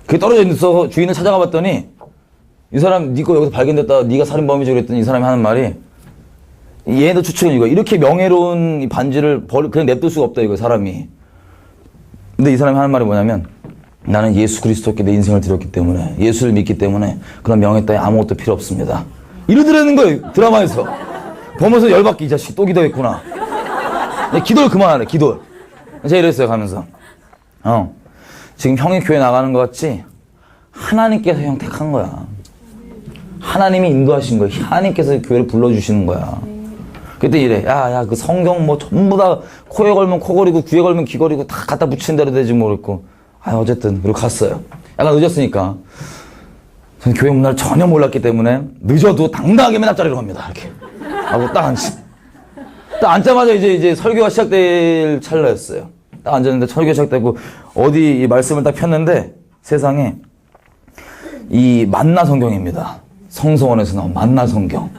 그게 떨어져 있어서 주인을 찾아가 봤더니 이 사람 네 거 여기서 발견됐다. 네가 살인범이지 그랬더니 이 사람이 하는 말이 얘도 추측은 이거 이렇게 명예로운 이 반지를 그냥 냅둘 수가 없다 이거 사람이. 근데 이 사람이 하는 말이 뭐냐면 나는 예수 그리스도께 내 인생을 드렸기 때문에 예수를 믿기 때문에 그런 명예 따위 아무것도 필요 없습니다. 이러더라는 거예요. 드라마에서. 보면서 열받게 이 자식 또 기도했구나. 기도를 그만하래. 기도. 제가 이랬어요 가면서. 지금 형이 교회 나가는 것 같지? 하나님께서 형 택한 거야. 하나님이 인도하신 거야. 하나님께서 교회를 불러주시는 거야. 그때 이래. 야, 그 성경 뭐 전부 다 코에 걸면 코 거리고 귀에 걸면 귀 거리고 다 갖다 붙이는 대로 되지 모르겠고. 어쨌든. 그리고 갔어요. 약간 늦었으니까. 저는 교회 문화를 전혀 몰랐기 때문에 늦어도 당당하게 맨 앞자리로 갑니다. 이렇게. 하고 딱 앉자마자 이제 설교가 시작될 찰나였어요. 딱 앉았는데 설교 시작되고 어디 이 말씀을 딱 폈는데 세상에 이 만나 성경입니다. 성서원에서 나온 만나 성경.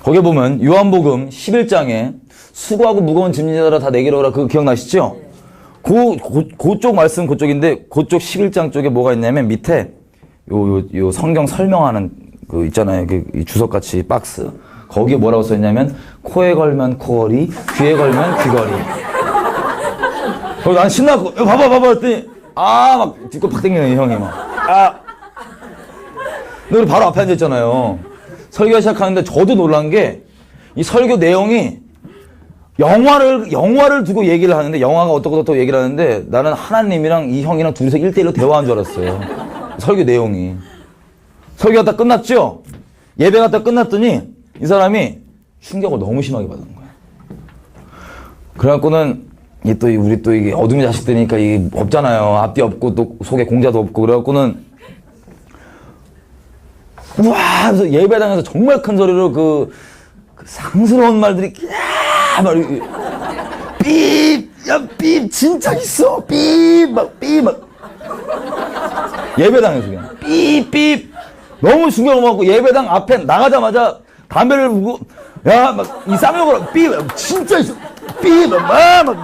거기에 보면 요한복음 11장에 수고하고 무거운 짐진자들아 다 내게로 오라. 그거 기억나시죠? 그쪽 말씀 그쪽인데 그쪽 11장 쪽에 뭐가 있냐면 밑에 요 성경 설명하는 그 있잖아요. 그 주석같이 박스. 거기에 뭐라고 써있냐면 코에 걸면 코걸이, 귀에 걸면 귀걸이. 난 신나고 봐봐 했더니 막 뒷골 팍 당기네 이 형이 막. 근데 바로 앞에 앉아있잖아요. 설교 시작하는데 저도 놀란 게 이 설교 내용이 영화를 두고 얘기를 하는데 영화가 어떻고 얘기를 하는데 나는 하나님이랑 이 형이랑 둘이서 1대1로 대화한 줄 알았어요. 설교 내용이. 설교가 다 끝났죠? 예배가 다 끝났더니 이 사람이 충격을 너무 심하게 받은 거야. 그래갖고는 우리 또 이게 어둠의 자식들이니까 이게 없잖아요. 앞뒤 없고 또 속에 공자도 없고 그래갖고는 우와! 그래서 예배당에서 정말 큰 소리로 그 상스러운 말들이 막 삐 진짜 있어 삐 막 예배당에서 그냥 삐 너무 충격을 먹고 예배당 앞에 나가자마자 담배를 불고 막 이 쌍욕으로 삐 진짜 있어 삐 막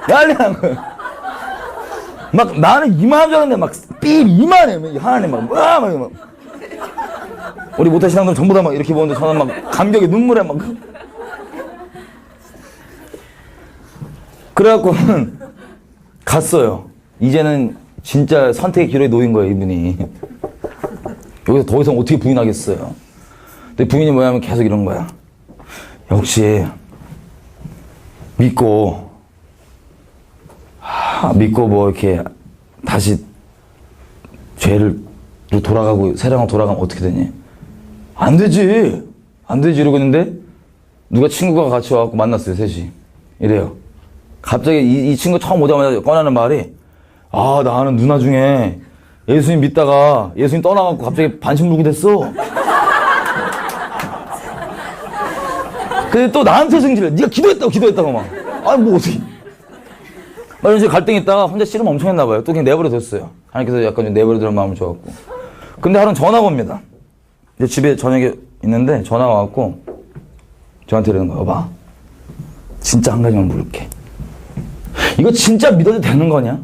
난리 난 거야. 막 나는 이만한 줄 알았는데 막 삐 이만해 하나님 막 우리 모태 신앙들 전부 다 막 이렇게 보는데 저는 막 감격에 눈물에 막 그래갖고 갔어요. 이제는 진짜 선택의 기로에 놓인 거예요 이분이. 여기서 더 이상 어떻게 부인하겠어요. 근데 부인이 뭐냐면 계속 이런 거야. 역시 믿고 뭐 이렇게 다시 죄를 돌아가고 세상으로 돌아가면 어떻게 되니? 안 되지 이러고 있는데 누가 친구가 같이 와갖고 만났어요. 셋이 이래요. 갑자기 이 친구 처음 오자마자 꺼내는 말이 나는 누나 중에 예수님 믿다가 예수님 떠나갖고 갑자기 반신불기 됐어. 근데 또 나한테 승질을 네가 기도했다고 막 뭐 어떻게 막 이런 식으로 갈등이 있다가 혼자 씨름 엄청 했나봐요. 또 그냥 내버려뒀어요. 하나님께서 약간 좀 내버려두는 마음을 줘갖고. 근데 하루는 전화가 옵니다. 이제 집에 저녁에 있는데 전화가 와갖고 저한테 이러는 거야. 여봐, 진짜 한 가지만 물을게. 이거 진짜 믿어도 되는 거냐?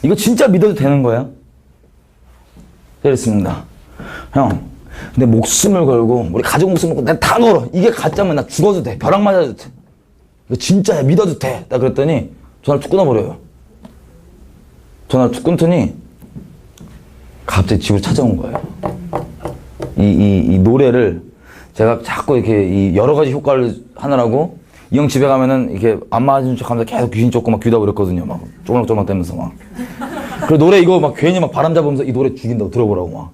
이거 진짜 믿어도 되는 거야? 그랬습니다. 형, 내 목숨을 걸고 우리 가족 목숨을 걸고 내가 다 걸어. 이게 가짜면 나 죽어도 돼. 벼락 맞아도 돼. 이거 진짜야. 믿어도 돼. 나 그랬더니 전화를 툭 끊어버려요. 전화를 툭 끊더니 갑자기 집으로 찾아온 거예요. 이 노래를 제가 자꾸 이렇게 이 여러 가지 효과를 하느라고 이 형 집에 가면은 이렇게 안 맞은 척 하면서 계속 귀신 쫓고 막 귀다 그랬거든요. 막 쪼글락쪼글락 대면서 막. 그리고 노래 이거 막 괜히 막 바람 잡으면서 이 노래 죽인다고 들어보라고 막.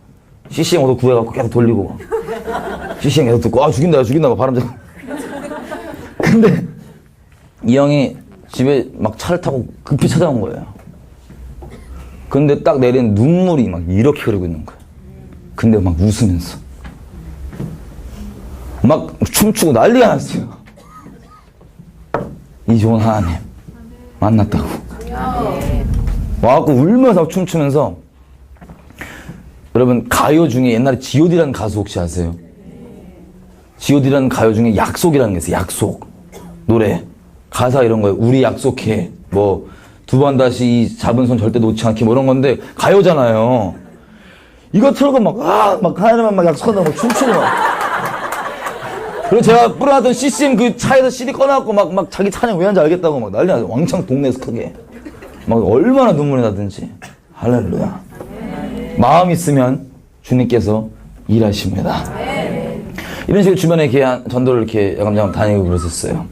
CCM 얻어 구해갖고 계속 돌리고 막. CCM 계속 듣고 죽인다 막 바람 잡고. 근데 이 형이 집에 막 차를 타고 급히 찾아온 거예요. 근데 딱 내린 눈물이 막 이렇게 흐르고 있는 거예요. 근데 막 웃으면서 막 춤추고 난리가 났어요. 이 좋은 하나님 만났다고 와갖고 울면서 춤추면서. 여러분 가요 중에 옛날에 G.O.D라는 가수 혹시 아세요? G.O.D라는 가요 중에 약속이라는 게 있어요. 약속 노래 가사 이런 거예요. 우리 약속해 뭐 두 번 다시 이 잡은 손 절대 놓지 않기 뭐 이런 건데 가요잖아요. 이거 틀고 막 하나님만 막 약속한다고 막 춤추고 막. 그리고 제가 뿌려놨던 CCM 그 차에서 CD 꺼내갖고 막 자기 찬양 왜 하는지 알겠다고 막 난리 나서 왕창 동네에서 크게 막 얼마나 눈물이 나든지. 할렐루야. 마음 있으면 주님께서 일하십니다. 이런 식으로 주변에 이렇게 전도를 이렇게 야금야금 다니고 그랬었어요.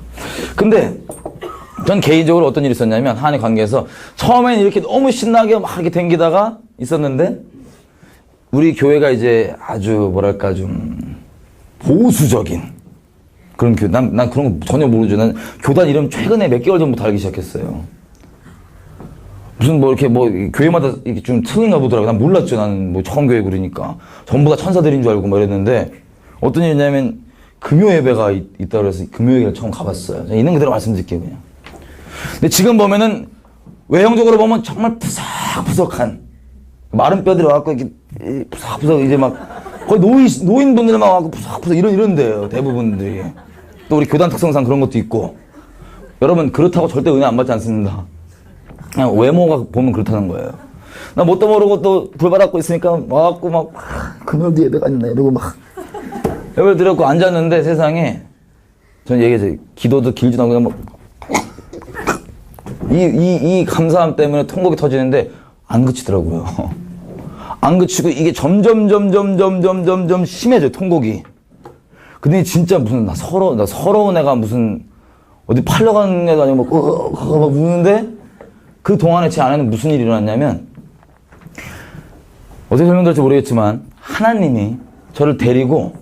근데 전 개인적으로 어떤 일이 있었냐면 하나님 관계에서 처음에는 이렇게 너무 신나게 막 이렇게 댕기다가 있었는데 우리 교회가 이제 아주 뭐랄까 좀 보수적인 그런 교회. 난 그런 거 전혀 모르죠. 난 교단 이름 최근에 몇 개월 전부터 알기 시작했어요. 무슨 뭐 이렇게 뭐 교회마다 이렇게 좀 특인가 보더라고요. 난 몰랐죠. 나는 뭐 처음 교회 그러니까 전부 다 천사들인 줄 알고 뭐 이랬는데 어떤 일이냐면 금요 예배가 있다 그래서 금요 예배를 처음 가봤어요. 있는 그대로 말씀드릴게요 그냥. 근데 지금 보면은 외형적으로 보면 정말 푸석푸석한 마른 뼈들이 와갖고 이렇게 푸석푸석 이제 막 거의 노인분들만 와갖고 푸석푸석 이런데요. 대부분들이. 또 우리 교단 특성상 그런 것도 있고. 여러분 그렇다고 절대 은혜 안 받지 않습니다. 그냥 외모가 보면 그렇다는 거예요. 나 뭣도 모르고 또 불받았고 있으니까 와갖고 막 그놈도 예배가 있나 이러고 막 예배를 드렸고 앉았는데 세상에 전 얘기했죠. 기도도 길지도 않고 그냥 막 이 감사함 때문에 통곡이 터지는데 안 그치더라고요. 안 그치고 이게 점점 심해져요, 통곡이. 근데 진짜 무슨, 나 서러운 애가 무슨, 어디 팔려가는 애도 아니고 막 우는데, 그 동안에 제 안에는 무슨 일이 일어났냐면, 어떻게 설명드릴지 모르겠지만, 하나님이 저를 데리고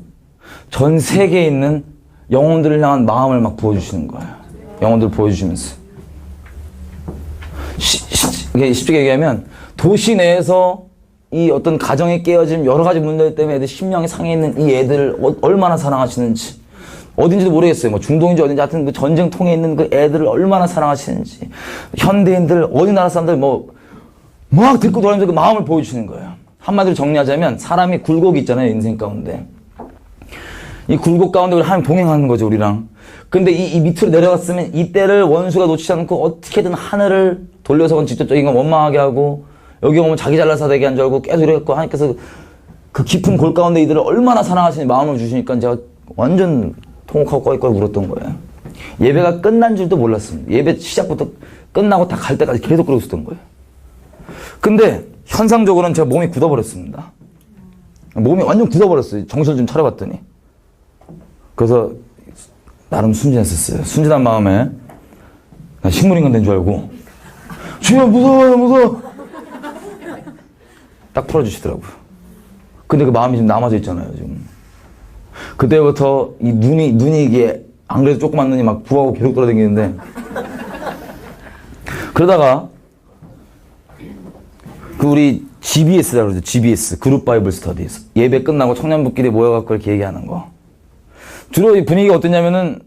전 세계에 있는 영혼들을 향한 마음을 막 부어주시는 거예요. 영혼들을 보여주시면서. 쉽게 얘기하면, 도시 내에서 이 어떤 가정에 깨어진 여러 가지 문제들 때문에 애들 심령이 상해 있는 이 애들을 얼마나 사랑하시는지, 어딘지도 모르겠어요. 뭐 중동인지 어딘지 하여튼 그 전쟁통에 있는 그 애들을 얼마나 사랑하시는지, 현대인들, 어디 나라 사람들 막 듣고 돌아오면서 그 마음을 보여주시는 거예요. 한마디로 정리하자면 사람이 굴곡이 있잖아요, 인생 가운데. 이 굴곡 가운데 우리 하나님 동행하는 거죠, 우리랑. 근데 이 밑으로 내려갔으면 이때를 원수가 놓치지 않고 어떻게든 하늘을 돌려서 직접적인 건 원망하게 하고, 여기 오면 자기 잘나서 되게 한 줄 알고 계속 이래갖고 하나님께서 그 깊은 골 가운데 이들을 얼마나 사랑하시는 마음을 주시니까 제가 완전 통곡하고 꺼이꺼이 울었던 거예요. 예배가 끝난 줄도 몰랐습니다. 예배 시작부터 끝나고 다 갈 때까지 계속 그러고 있었던 거예요. 근데 현상적으로는 제가 몸이 굳어버렸습니다. 몸이 완전 굳어버렸어요. 정신을 좀 차려봤더니. 그래서 나름 순진했었어요. 순진한 마음에 나 식물인간 된 줄 알고 주여 무서워 딱 풀어주시더라고요. 근데 그 마음이 지금 남아져 있잖아요, 지금. 그때부터 이 눈이 이게, 안 그래도 조그만 눈이 막 부하고 계속 돌아다니는데. 그러다가, 그 우리 GBS라고 그러죠, GBS. 그룹 바이블 스터디. 예배 끝나고 청년부끼리 모여갖고 이렇게 얘기하는 거. 주로 이 분위기가 어땠냐면은,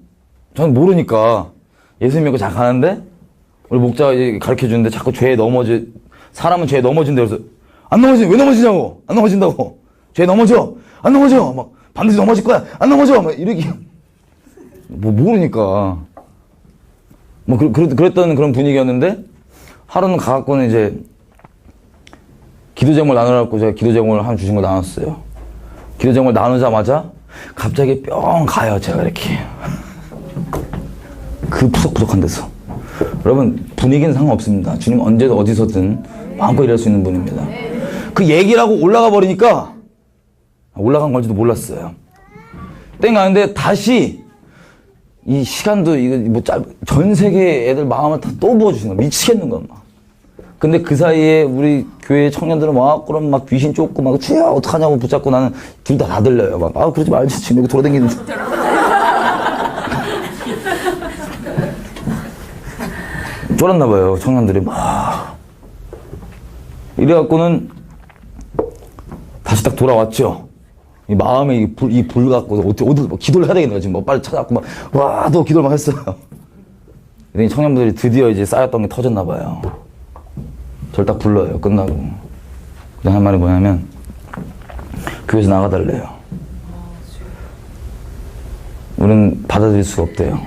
저는 모르니까 예수님 믿고 잘 가는데, 우리 목자가 이제 가르쳐 주는데 자꾸 사람은 죄에 넘어진다 그래서, 안 넘어지냐? 왜 넘어지냐고? 안 넘어진다고. 죄 넘어져? 안 넘어져? 막, 반드시 넘어질 거야? 안 넘어져? 막, 이렇게. 모르니까. 그랬던 그런 분위기였는데, 하루는 가갖고는 이제, 기도 제목을 나누라고 제가 기도 제목을 하나 주신 걸 나눴어요. 기도 제목을 나누자마자, 갑자기 뿅 가요, 제가 이렇게. 그 푸석푸석한 데서. 여러분, 분위기는 상관없습니다. 주님 언제든 어디서든 마음껏 일할 수 있는 분입니다. 그 얘기를 하고 올라가 버리니까 올라간 건지도 몰랐어요. 땡 가는데 다시 이 시간도 이거 전 세계 애들 마음을 다 또 부어주시는 거야. 미치겠는 거야 막. 근데 그 사이에 우리 교회 청년들은 그럼 막 귀신 쫓고 막 주야 어떡하냐고 붙잡고 나는 둘 다 들려요. 막 그러지 말지 지금 여기 돌아다니는 쫄았나 봐요 청년들이 막. 이래갖고는 다시 딱 돌아왔죠. 이 마음에 이 불 갖고 어디 기도를 해야 되겠네. 지금 뭐 빨리 찾아갖고 또 기도를 막 했어요. 그랬더니 청년분들이 드디어 이제 쌓였던 게 터졌나 봐요. 저를 딱 불러요. 끝나고. 그냥 한 말이 뭐냐면 교회에서 나가달래요. 우리는 받아들일 수가 없대요.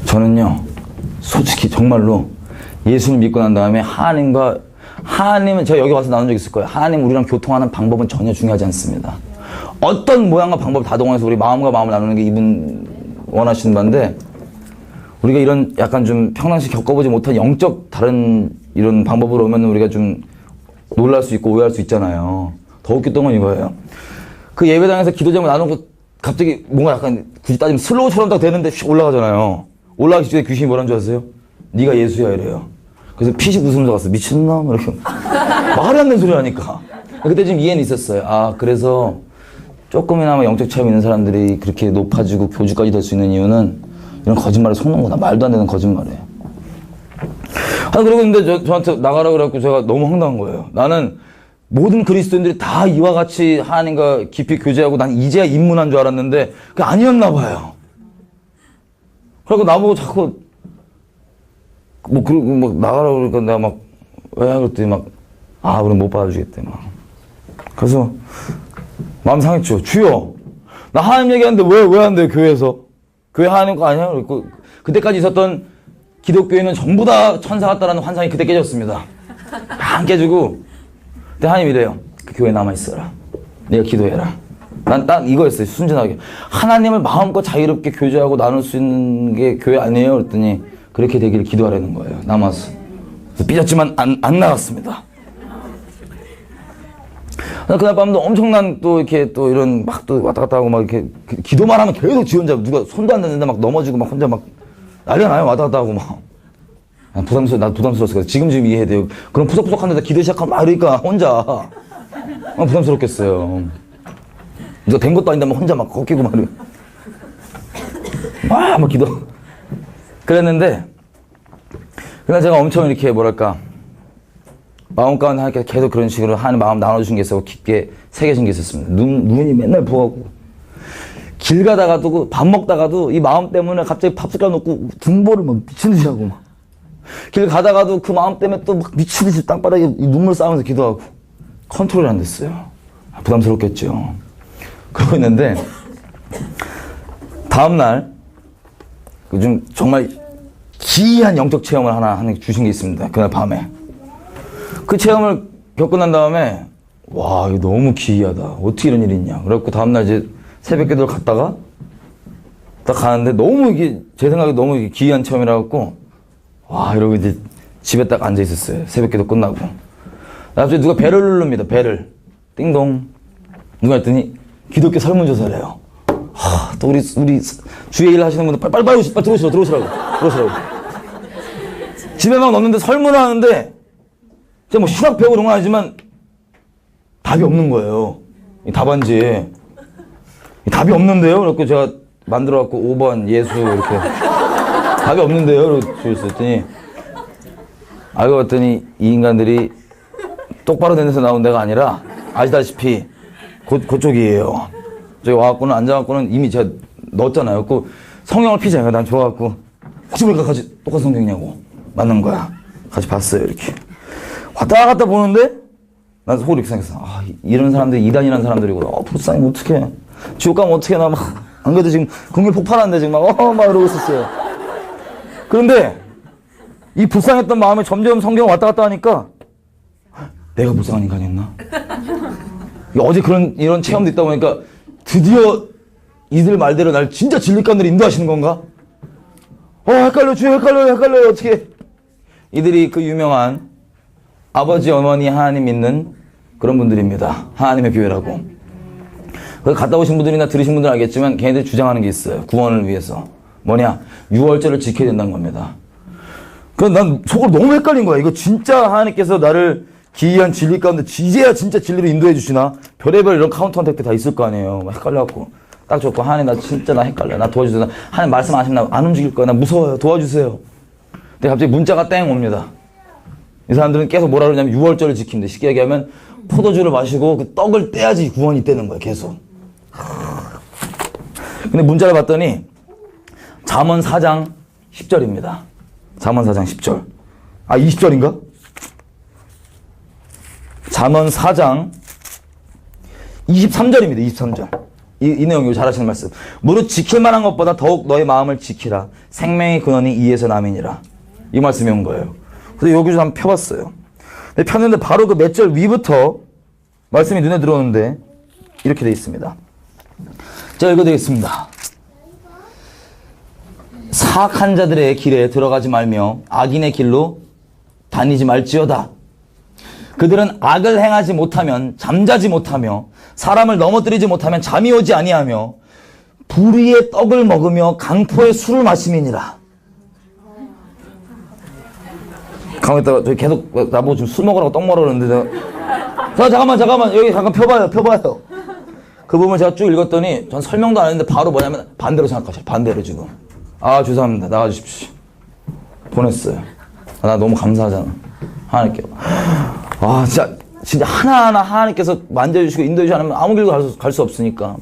저는요, 솔직히 정말로 예수를 믿고 난 다음에 하나님은 제가 여기 와서 나눈 적 있을 거예요. 하나님 우리랑 교통하는 방법은 전혀 중요하지 않습니다. 어떤 모양과 방법을 다 동원해서 우리 마음과 마음을 나누는 게 이분 원하시는 바인데, 우리가 이런 약간 좀 평상시 겪어보지 못한 영적 다른 이런 방법으로 오면 우리가 좀 놀랄 수 있고 오해할 수 있잖아요. 더 웃겼던 건 이거예요. 그 예배당에서 기도 제목 나누고 갑자기 뭔가 약간 굳이 따지면 슬로우처럼 딱 되는데 휙 올라가잖아요. 올라가기 전에 귀신이 뭐라는 줄 아세요? 네가 예수야 이래요. 그래서 피식 웃으면서 갔어. 미친놈 이렇게 말이 안 되는 소리 하니까. 그때 좀 이해는 있었어요. 그래서 조금이나마 영적 체험 있는 사람들이 그렇게 높아지고 교주까지 될 수 있는 이유는 이런 거짓말에 속는구나. 말도 안 되는 거짓말이에요. 그러고 있는데 저한테 나가라 그래갖고 제가 너무 황당한 거예요. 나는 모든 그리스도인들이 다 이와 같이 하나님과 깊이 교제하고 난 이제야 입문한 줄 알았는데 그게 아니었나 봐요. 그래서 나보고 자꾸 그리고 나가라고 그러니까 내가 막, 왜? 그랬더니 우리 못 받아주겠대, 그래서, 마음 상했죠. 주여! 나 하나님 얘기하는데 왜 안 돼, 교회에서? 교회 하나님 거 아니야? 그리고 그때까지 있었던 기독교회는 전부 다 천사 같다라는 환상이 그때 깨졌습니다. 안 깨지고, 그때 하나님 이래요. 그 교회에 남아있어라. 네가 기도해라. 난 딱 이거였어요. 순진하게. 하나님을 마음껏 자유롭게 교제하고 나눌 수 있는 게 교회 아니에요? 그랬더니, 그렇게 되기를 기도하라는 거예요. 남아서. 그래서 삐졌지만 안 나갔습니다. 그날 밤도 엄청난 또 이렇게 또 이런 또 왔다 갔다 하고 이렇게 기도만 하면 계속 지 혼자 누가 손도 안 댔는데 넘어지고 혼자 난리가 나요. 왔다 갔다 하고 나 부담스러웠어. 그래서 지금 이해해야 돼요. 그럼 푸석푸석한 데다 기도 시작하면 이러니까 혼자 부담스럽겠어요. 누가 된 것도 아닌데 혼자 꺾이고 기도. 그랬는데 그날 제가 엄청 이렇게 마음 가운데 하나님께서 계속 그런 식으로 하나님 마음 나눠주신 게 있었고 깊게 새겨진 게 있었습니다. 눈이 맨날 부어가고 길 가다가도 밥 먹다가도 이 마음 때문에 갑자기 밥 숟갈 놓고 분보를 미친 듯이 하고 길 가다가도 그 마음 때문에 또 미친 듯이 땅바닥에 눈물 싸면서 기도하고 컨트롤이 안 됐어요. 부담스럽겠죠. 그러고 있는데 다음날 좀 정말 기이한 영적 체험을 하나 주신 게 있습니다. 그날 밤에. 그 체험을 겪고 난 다음에 와 이거 너무 기이하다. 어떻게 이런 일이 있냐. 그래갖고 다음날 이제 새벽 기도를 갔다가 딱 가는데 너무 이게 제 생각에 너무 기이한 체험이라 갖고 와 이러고 이제 집에 딱 앉아 있었어요. 새벽 기도 끝나고 갑자기 누가 배를 누릅니다. 배를 띵동 누가 했더니 기독교 설문조사래요. 또 우리 주의 일 하시는 분들 빨리 들어오시라고 집에 막 넣는데 설문을 하는데 제가 신학 배우고 그런 건 아니지만 답이 없는 거예요. 이 답안지에 답이 없는데요. 그래서 제가 만들어갖고 5번 예수 이렇게 답이 없는데요. 그러고 주셨더니 알고 봤더니 이 인간들이 똑바로 된 데서 나온 데가 아니라 아시다시피 그쪽이에요. 저기 와갖고는 앉아갖고는 이미 제가 넣었잖아요. 그 성경을 피자니까 난 좋아갖고 혹시 우리가 같이 똑같은 성경이냐고 맞는 거야. 같이 봤어요. 이렇게 왔다 갔다 보는데 난 속으로 이렇게 생각했어. 이런 사람들이 이단이라는 사람들이고 불쌍해 어떡해. 지옥 가면 어떡해. 나 안 그래도 지금 국민 폭발하는데 지금 이러고 있었어요. 그런데 이 불쌍했던 마음에 점점 성경 왔다 갔다 하니까 내가 불쌍한 인간이었나? 어제 이런 체험도 있다 보니까 드디어 이들 말대로 날 진짜 진리감으로 인도하시는 건가? 헷갈려 주여 헷갈려요 어떻게. 이들이 그 유명한 아버지 어머니 하나님 믿는 그런 분들입니다. 하나님의 교회라고. 거기 갔다 오신 분들이나 들으신 분들은 알겠지만 걔네들이 주장하는 게 있어요. 구원을 위해서. 뭐냐? 6월절을 지켜야 된다는 겁니다. 그래서 난 속으로 너무 헷갈린 거야. 이거 진짜 하나님께서 나를 기이한 진리 가운데 이제야 진짜 진리로 인도해 주시나? 별의별 이런 카운터 컨택트 다 있을 거 아니에요. 헷갈려갖고 딱 좋고 하나님 나 진짜 헷갈려. 나 도와주세요. 하나님 말씀 안 하시면 안 움직일 거야. 나 무서워요. 도와주세요. 근데 갑자기 문자가 땡 옵니다. 이 사람들은 계속 뭐라 그러냐면 6월절을 지킨대. 쉽게 얘기하면 포도주를 마시고 그 떡을 떼야지 구원이 되는 거야. 계속. 근데 문자를 봤더니 잠언 4장 10절입니다. 잠언 4장 10절. 20절인가? 잠언 4장 23절입니다. 23절. 이 내용 이거 잘하시는 말씀. 무릇 지킬 만한 것보다 더욱 너의 마음을 지키라. 생명의 근원이 이에서 남이니라. 이 말씀이 온 거예요. 그래서 여기 좀 한번 펴봤어요. 근데 폈는데 바로 그 몇 절 위부터 말씀이 눈에 들어오는데 이렇게 되어 있습니다. 제가 읽어드리겠습니다. 사악한 자들의 길에 들어가지 말며 악인의 길로 다니지 말지어다. 그들은 악을 행하지 못하면 잠자지 못하며 사람을 넘어뜨리지 못하면 잠이 오지 아니하며 불의의 떡을 먹으며 강포의 술을 마심이니라. 가만히 있다가 저기 계속 나보고 지금 술 먹으라고 떡 먹으라고 그러는데 내가 잠깐만 여기 잠깐 펴봐요. 그 부분을 제가 쭉 읽었더니 전 설명도 안 했는데 바로 뭐냐면 반대로 생각하셔요. 반대로 지금. 죄송합니다. 나가주십시오. 보냈어요. 나 너무 감사하잖아. 하나님께. 진짜 하나하나 하나님께서 만져주시고 인도해주시지 않으면 아무 길도 갈 수 없으니까.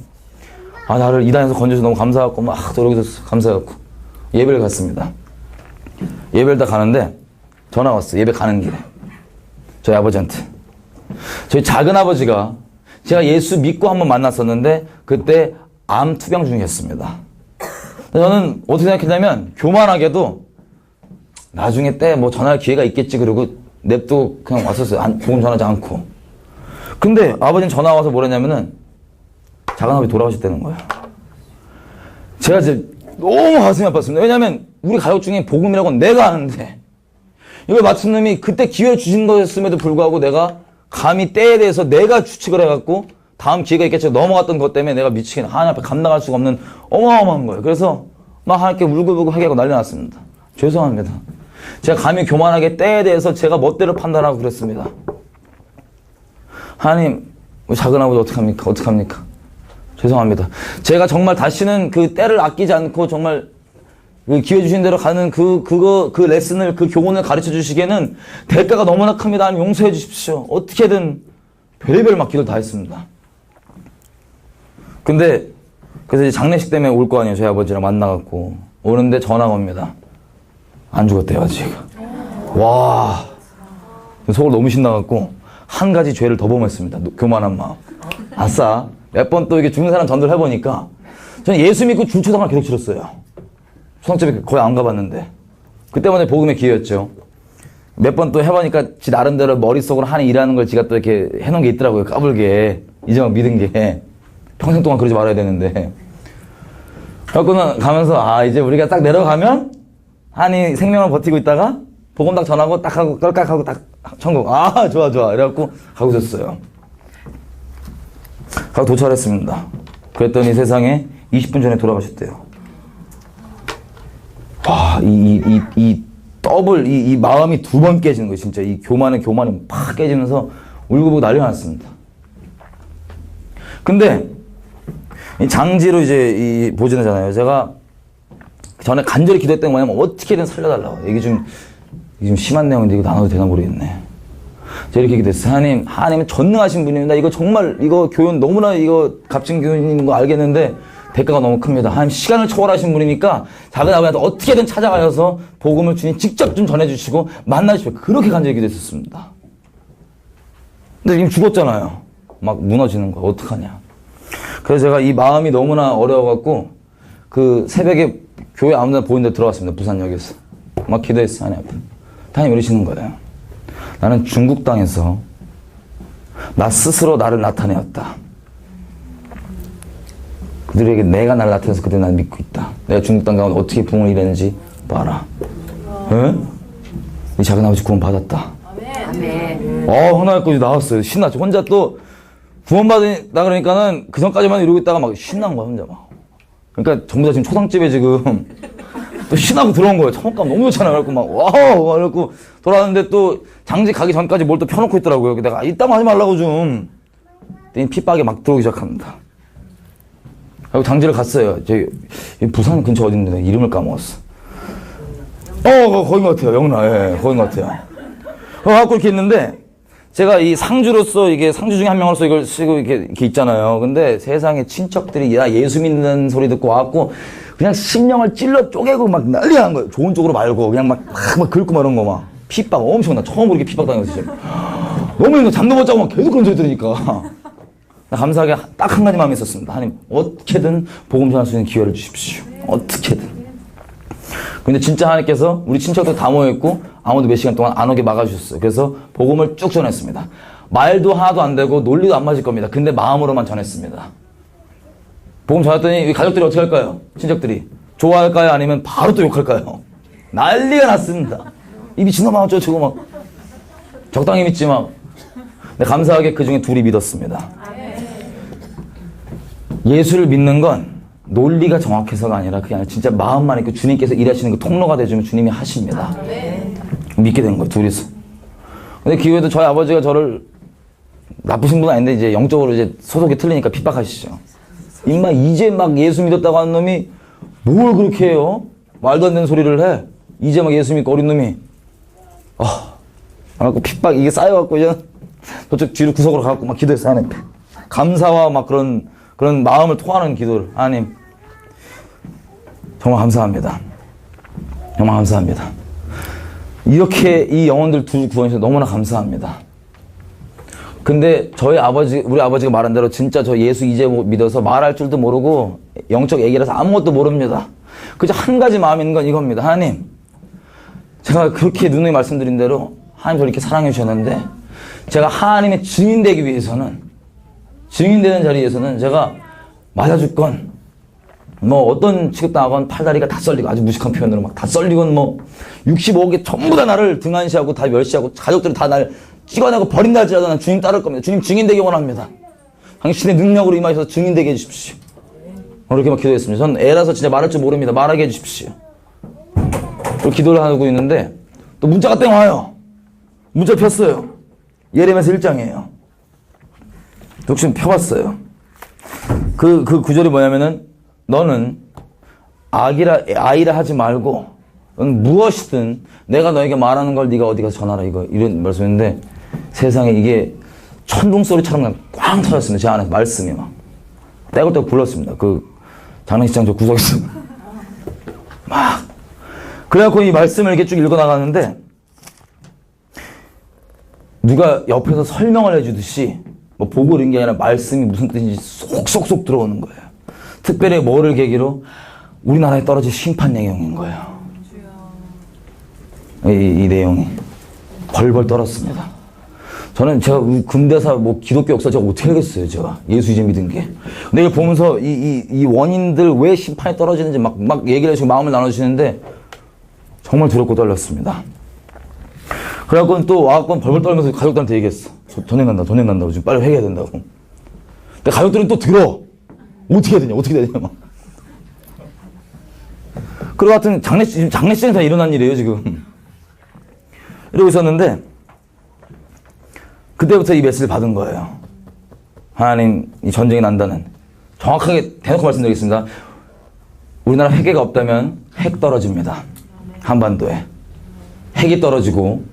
나를 이단에서 건져서 너무 감사하고 막 여기서 감사해갖고 예배를 갔습니다. 예배를 다 가는데 전화 왔어. 예배 가는 길에. 저희 아버지한테. 저희 작은 아버지가 제가 예수 믿고 한번 만났었는데 그때 암 투병 중이었습니다. 저는 어떻게 생각했냐면 교만하게도 나중에 때 뭐 전화할 기회가 있겠지 그러고 냅두고 그냥 왔었어요. 복음 전하지 않고. 근데 아버지는 전화 와서 뭐랬냐면은 작은 아버지 돌아가셨다는 거예요. 제가 이제 너무 가슴이 아팠습니다. 왜냐면 우리 가족 중에 복음이라고는 내가 아는데 이걸 맡은 놈이 그때 기회를 주신 거였음에도 불구하고 내가 감히 때에 대해서 내가 추측을 해갖고 다음 기회가 있겠지 넘어갔던 것 때문에 내가 미치겠네. 하나님 앞에 감당할 수가 없는 어마어마한 거예요. 그래서 막 하나님께 울고불고 회개하고 난리 났습니다. 죄송합니다. 제가 감히 교만하게 때에 대해서 제가 멋대로 판단하고 그랬습니다. 하나님, 우리 작은 아버지 어떡합니까? 어떡합니까? 죄송합니다. 제가 정말 다시는 그 때를 아끼지 않고 정말 그 기회 주신 대로 가는 그 레슨을, 그 교훈을 가르쳐 주시기에는 대가가 너무나 큽니다. 하나님 용서해 주십시오. 어떻게든 별의별 막 기도를 다 했습니다. 근데, 그래서 이제 장례식 때문에 올 거 아니에요. 저희 아버지랑 만나갖고. 오는데 전화가 옵니다. 안 죽었대요, 아직. 와. 속을 너무 신나갖고, 한 가지 죄를 더 범했습니다. 교만한 마음. 아싸. 몇 번 또 이게 죽는 사람 전도를 해보니까, 저는 예수 믿고 중초등학을 계속 치렀어요. 초등학교에 거의 안 가봤는데. 그때마다 복음의 기회였죠. 몇 번 또 해보니까 지 나름대로 머릿속으로 하는 일하는 걸 지가 또 이렇게 해놓은 게 있더라고요. 까불게. 이제 막 믿은 게. 평생 동안 그러지 말아야 되는데. 그래갖고는 가면서, 이제 우리가 딱 내려가면, 한이 생명을 버티고 있다가, 복음 딱 전하고, 딱 하고, 깔깍 하고, 딱, 천국. 좋아, 좋아. 이래갖고, 가고 있었어요. 가고 도착했습니다. 그랬더니 세상에 20분 전에 돌아가셨대요. 와, 이 마음이 두 번 깨지는 거예요, 진짜. 이 교만이 팍 깨지면서 울고불고 난리가 났습니다. 근데, 이 장지로 이제 보증하잖아요. 제가 전에 간절히 기도했던 게 뭐냐면 어떻게든 살려달라고. 이게 좀 심한 내용인데 이거 나눠도 되나 모르겠네. 제가 이렇게 기도했어요. 하나님은 전능하신 분입니다. 이거 정말, 이거 교훈 너무나 이거 값진 교훈인 거 알겠는데 대가가 너무 큽니다. 하나님 시간을 초월하신 분이니까 작은 아버지한테 어떻게든 찾아가셔서 복음을 주님 직접 좀 전해주시고 만나주시고 그렇게 간절히 기도했었습니다. 근데 지금 죽었잖아요. 막 무너지는 거야. 어떡하냐. 그래서 제가 이 마음이 너무나 어려워갖고 그 새벽에 교회 아무 데나 보이는 데 들어갔습니다. 부산역에서. 막 기도했어요. 하나님 앞에. 하나님 이러시는 거예요. 나는 중국 땅에서 나 스스로 나를 나타내었다. 그들에게 내가 나를 나타내서 그들이 나를 믿고 있다. 내가 중국 땅 가운데 어떻게 부흥을 이랬는지 봐라. 응? 이 작은 아버지 구원 받았다. 아멘. 하나님까지 나왔어요. 신났죠. 혼자 또 구원받으다 그러니까는 그 전까지만 이러고 있다가 막 신난 거야, 혼자 막. 그러니까 전부 다 지금 초상집에 지금 또 신나고 들어온 거예요. 청옥감 너무 좋잖아요. 그래갖고 막, 와우! 그래갖고 돌아왔는데 또 장지 가기 전까지 뭘 또 펴놓고 있더라고요. 내가 이따 하지 말라고 좀. 핍박이 막 들어오기 시작합니다. 그리고 장지를 갔어요. 부산 근처 어딘데 이름을 까먹었어. 거긴 것 같아요. 영라. 예, 거긴 것 같아요. 그래갖고 이렇게 있는데 제가 이 상주로서 이게 상주 중에 한 명으로서 이걸 쓰고 이렇게 있잖아요. 근데 세상에 친척들이 야 예수 믿는 소리 듣고 와갖고 그냥 심령을 찔러 쪼개고 막 난리 난 거예요. 좋은 쪽으로 말고 그냥 막 긁고 막 이런 거 막 핍박 엄청나. 처음으로 이렇게 핍박 당했어요. 너무 이거 잠도 못 자고 막 계속 그런 소리 들으니까 감사하게 딱 한 가지 마음이 있었습니다. 하나님 어떻게든 복음 전할 수 있는 기회를 주십시오. 어떻게든. 근데 진짜 하나님께서 우리 친척들 다 모여있고 아무도 몇 시간 동안 안 오게 막아주셨어요. 그래서 복음을 쭉 전했습니다. 말도 하나도 안 되고 논리도 안 맞을 겁니다. 근데 마음으로만 전했습니다. 복음 전했더니 우리 가족들이 어떻게 할까요? 친척들이 좋아할까요? 아니면 바로 또 욕할까요? 난리가 났습니다. 이 미친놈아 어쩌고 막 적당히 믿지 막. 근데 감사하게 그 중에 둘이 믿었습니다. 예수를 믿는 건 논리가 정확해서가 아니라 그게 아니라 진짜 마음만 있고 주님께서 일하시는 그 통로가 되주면 주님이 하십니다. 믿게 된 거예요, 둘이서. 근데 기회도 저희 아버지가 저를 나쁘신 분은 아닌데 이제 영적으로 이제 소속이 틀리니까 핍박하시죠. 임마 이제 막 예수 믿었다고 하는 놈이 뭘 그렇게 해요? 말도 안 되는 소리를 해. 이제 막 예수 믿고 어린 놈이. 그래갖고 핍박 이게 쌓여갖고 이제 저쪽 뒤로 구석으로 가갖고 막 기도했어요, 하나님. 감사와 막 그런 마음을 토하는 기도를. 하나님, 정말 감사합니다. 정말 감사합니다. 이렇게 이 영혼들 둘 구원해서 너무나 감사합니다. 근데 우리 아버지가 말한 대로 진짜 저 예수 이제 믿어서 말할 줄도 모르고 영적 얘기라서 아무것도 모릅니다. 그저 한 가지 마음이 있는 건 이겁니다. 하나님, 제가 그렇게 누누이 말씀드린 대로 하나님 저를 이렇게 사랑해 주셨는데 제가 하나님의 증인 되기 위해서는, 증인되는 자리에서는 제가 맞아줄 건 뭐 어떤 취급당하건 팔다리가 다 썰리고, 아주 무식한 표현으로 막 다 썰리건 뭐 65억에 전부 다 나를 등한시하고 다 멸시하고 가족들이 다 날 찍어내고 버린다 할지라도 난 주님 따를 겁니다. 주님 증인 되기 원합니다. 당신의 능력으로 임하셔서 증인 되게 해주십시오. 그렇게 막 기도했습니다. 전 애라서 진짜 말할 줄 모릅니다. 말하게 해주십시오. 그리고 기도를 하고 있는데 또 문자가 땡 와요. 문자 폈어요. 예레미야서 1장이에요. 욕심 펴봤어요. 그 구절이 뭐냐면은 너는 아이라 하지 말고 무엇이든 내가 너에게 말하는 걸 네가 어디 가서 전하라, 이런 말씀인데 세상에 이게 천둥 소리처럼 그냥 꽝 터졌습니다. 제 안에서 말씀이 막 떼굴떼굴 굴렀습니다. 그 장례식장 저 구석에서 막 그래갖고 이 말씀을 이렇게 쭉 읽어 나가는데 누가 옆에서 설명을 해주듯이 뭐 보고 이런 게 아니라 말씀이 무슨 뜻인지 속속속 들어오는 거예요. 특별히 뭐를 계기로 우리나라에 떨어질 심판 내용인 거예요. 이 내용이 벌벌 떨었습니다. 저는 제가 근대사 뭐 기독교 역사 제가 어떻게 알겠어요, 제가 예수 이제 믿은 게. 근데 이걸 보면서 이 원인들 왜 심판이 떨어지는지 막 얘기를 해주고 마음을 나눠주시는데 정말 두렵고 떨렸습니다. 그래갖고 또 와갖고 벌벌 떨면서 가족들한테 얘기했어. 전행 간다고 지금 빨리 회개해야 된다고. 근데 가족들은 또 들어. 어떻게 해야 되냐 막. 그리고 하여튼 장례식장에서 일어난 일이에요 지금. 이러고 있었는데 그때부터 이 메시지를 받은 거예요. 하나님, 이 전쟁이 난다는, 정확하게 대놓고 말씀드리겠습니다. 우리나라 핵이 없다면 핵 떨어집니다. 한반도에 핵이 떨어지고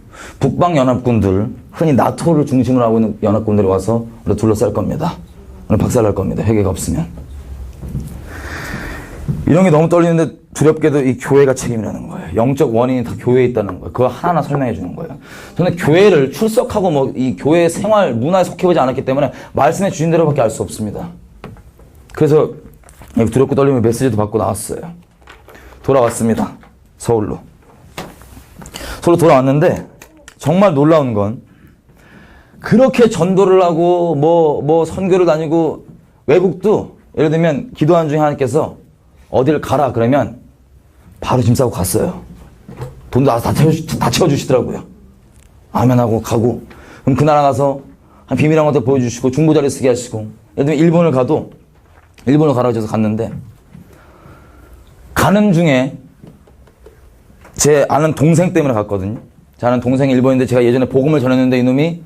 북방연합군들, 흔히 나토를 중심으로 하고 있는 연합군들이 와서 우리를 둘러쌀 겁니다. 오늘 박살날 겁니다. 핵이 없으면. 이런 게 너무 떨리는데 두렵게도 이 교회가 책임이라는 거예요. 영적 원인이 다 교회에 있다는 거예요. 그거 하나하나 설명해 주는 거예요. 저는 교회를 출석하고 뭐 이 교회 생활 문화에 속해보지 않았기 때문에 말씀해 주신 대로밖에 알 수 없습니다. 그래서 두렵고 떨리면 메시지도 받고 나왔어요. 돌아왔습니다. 서울로 돌아왔는데 정말 놀라운 건 그렇게 전도를 하고 뭐 선교를 다니고 외국도 예를 들면 기도하는 중에 하나님께서 어디를 가라 그러면 바로 짐 싸고 갔어요. 돈도 다 채워주시더라고요. 아멘하고 가고. 그럼 그 나라 가서 한 비밀한 것도 보여주시고 중보자리 쓰게 하시고. 예를 들면 일본을 가도 일본을 가라고 해서 갔는데 가는 중에 제 아는 동생 때문에 갔거든요. 제 아는 동생이 일본인데 제가 예전에 복음을 전했는데 이놈이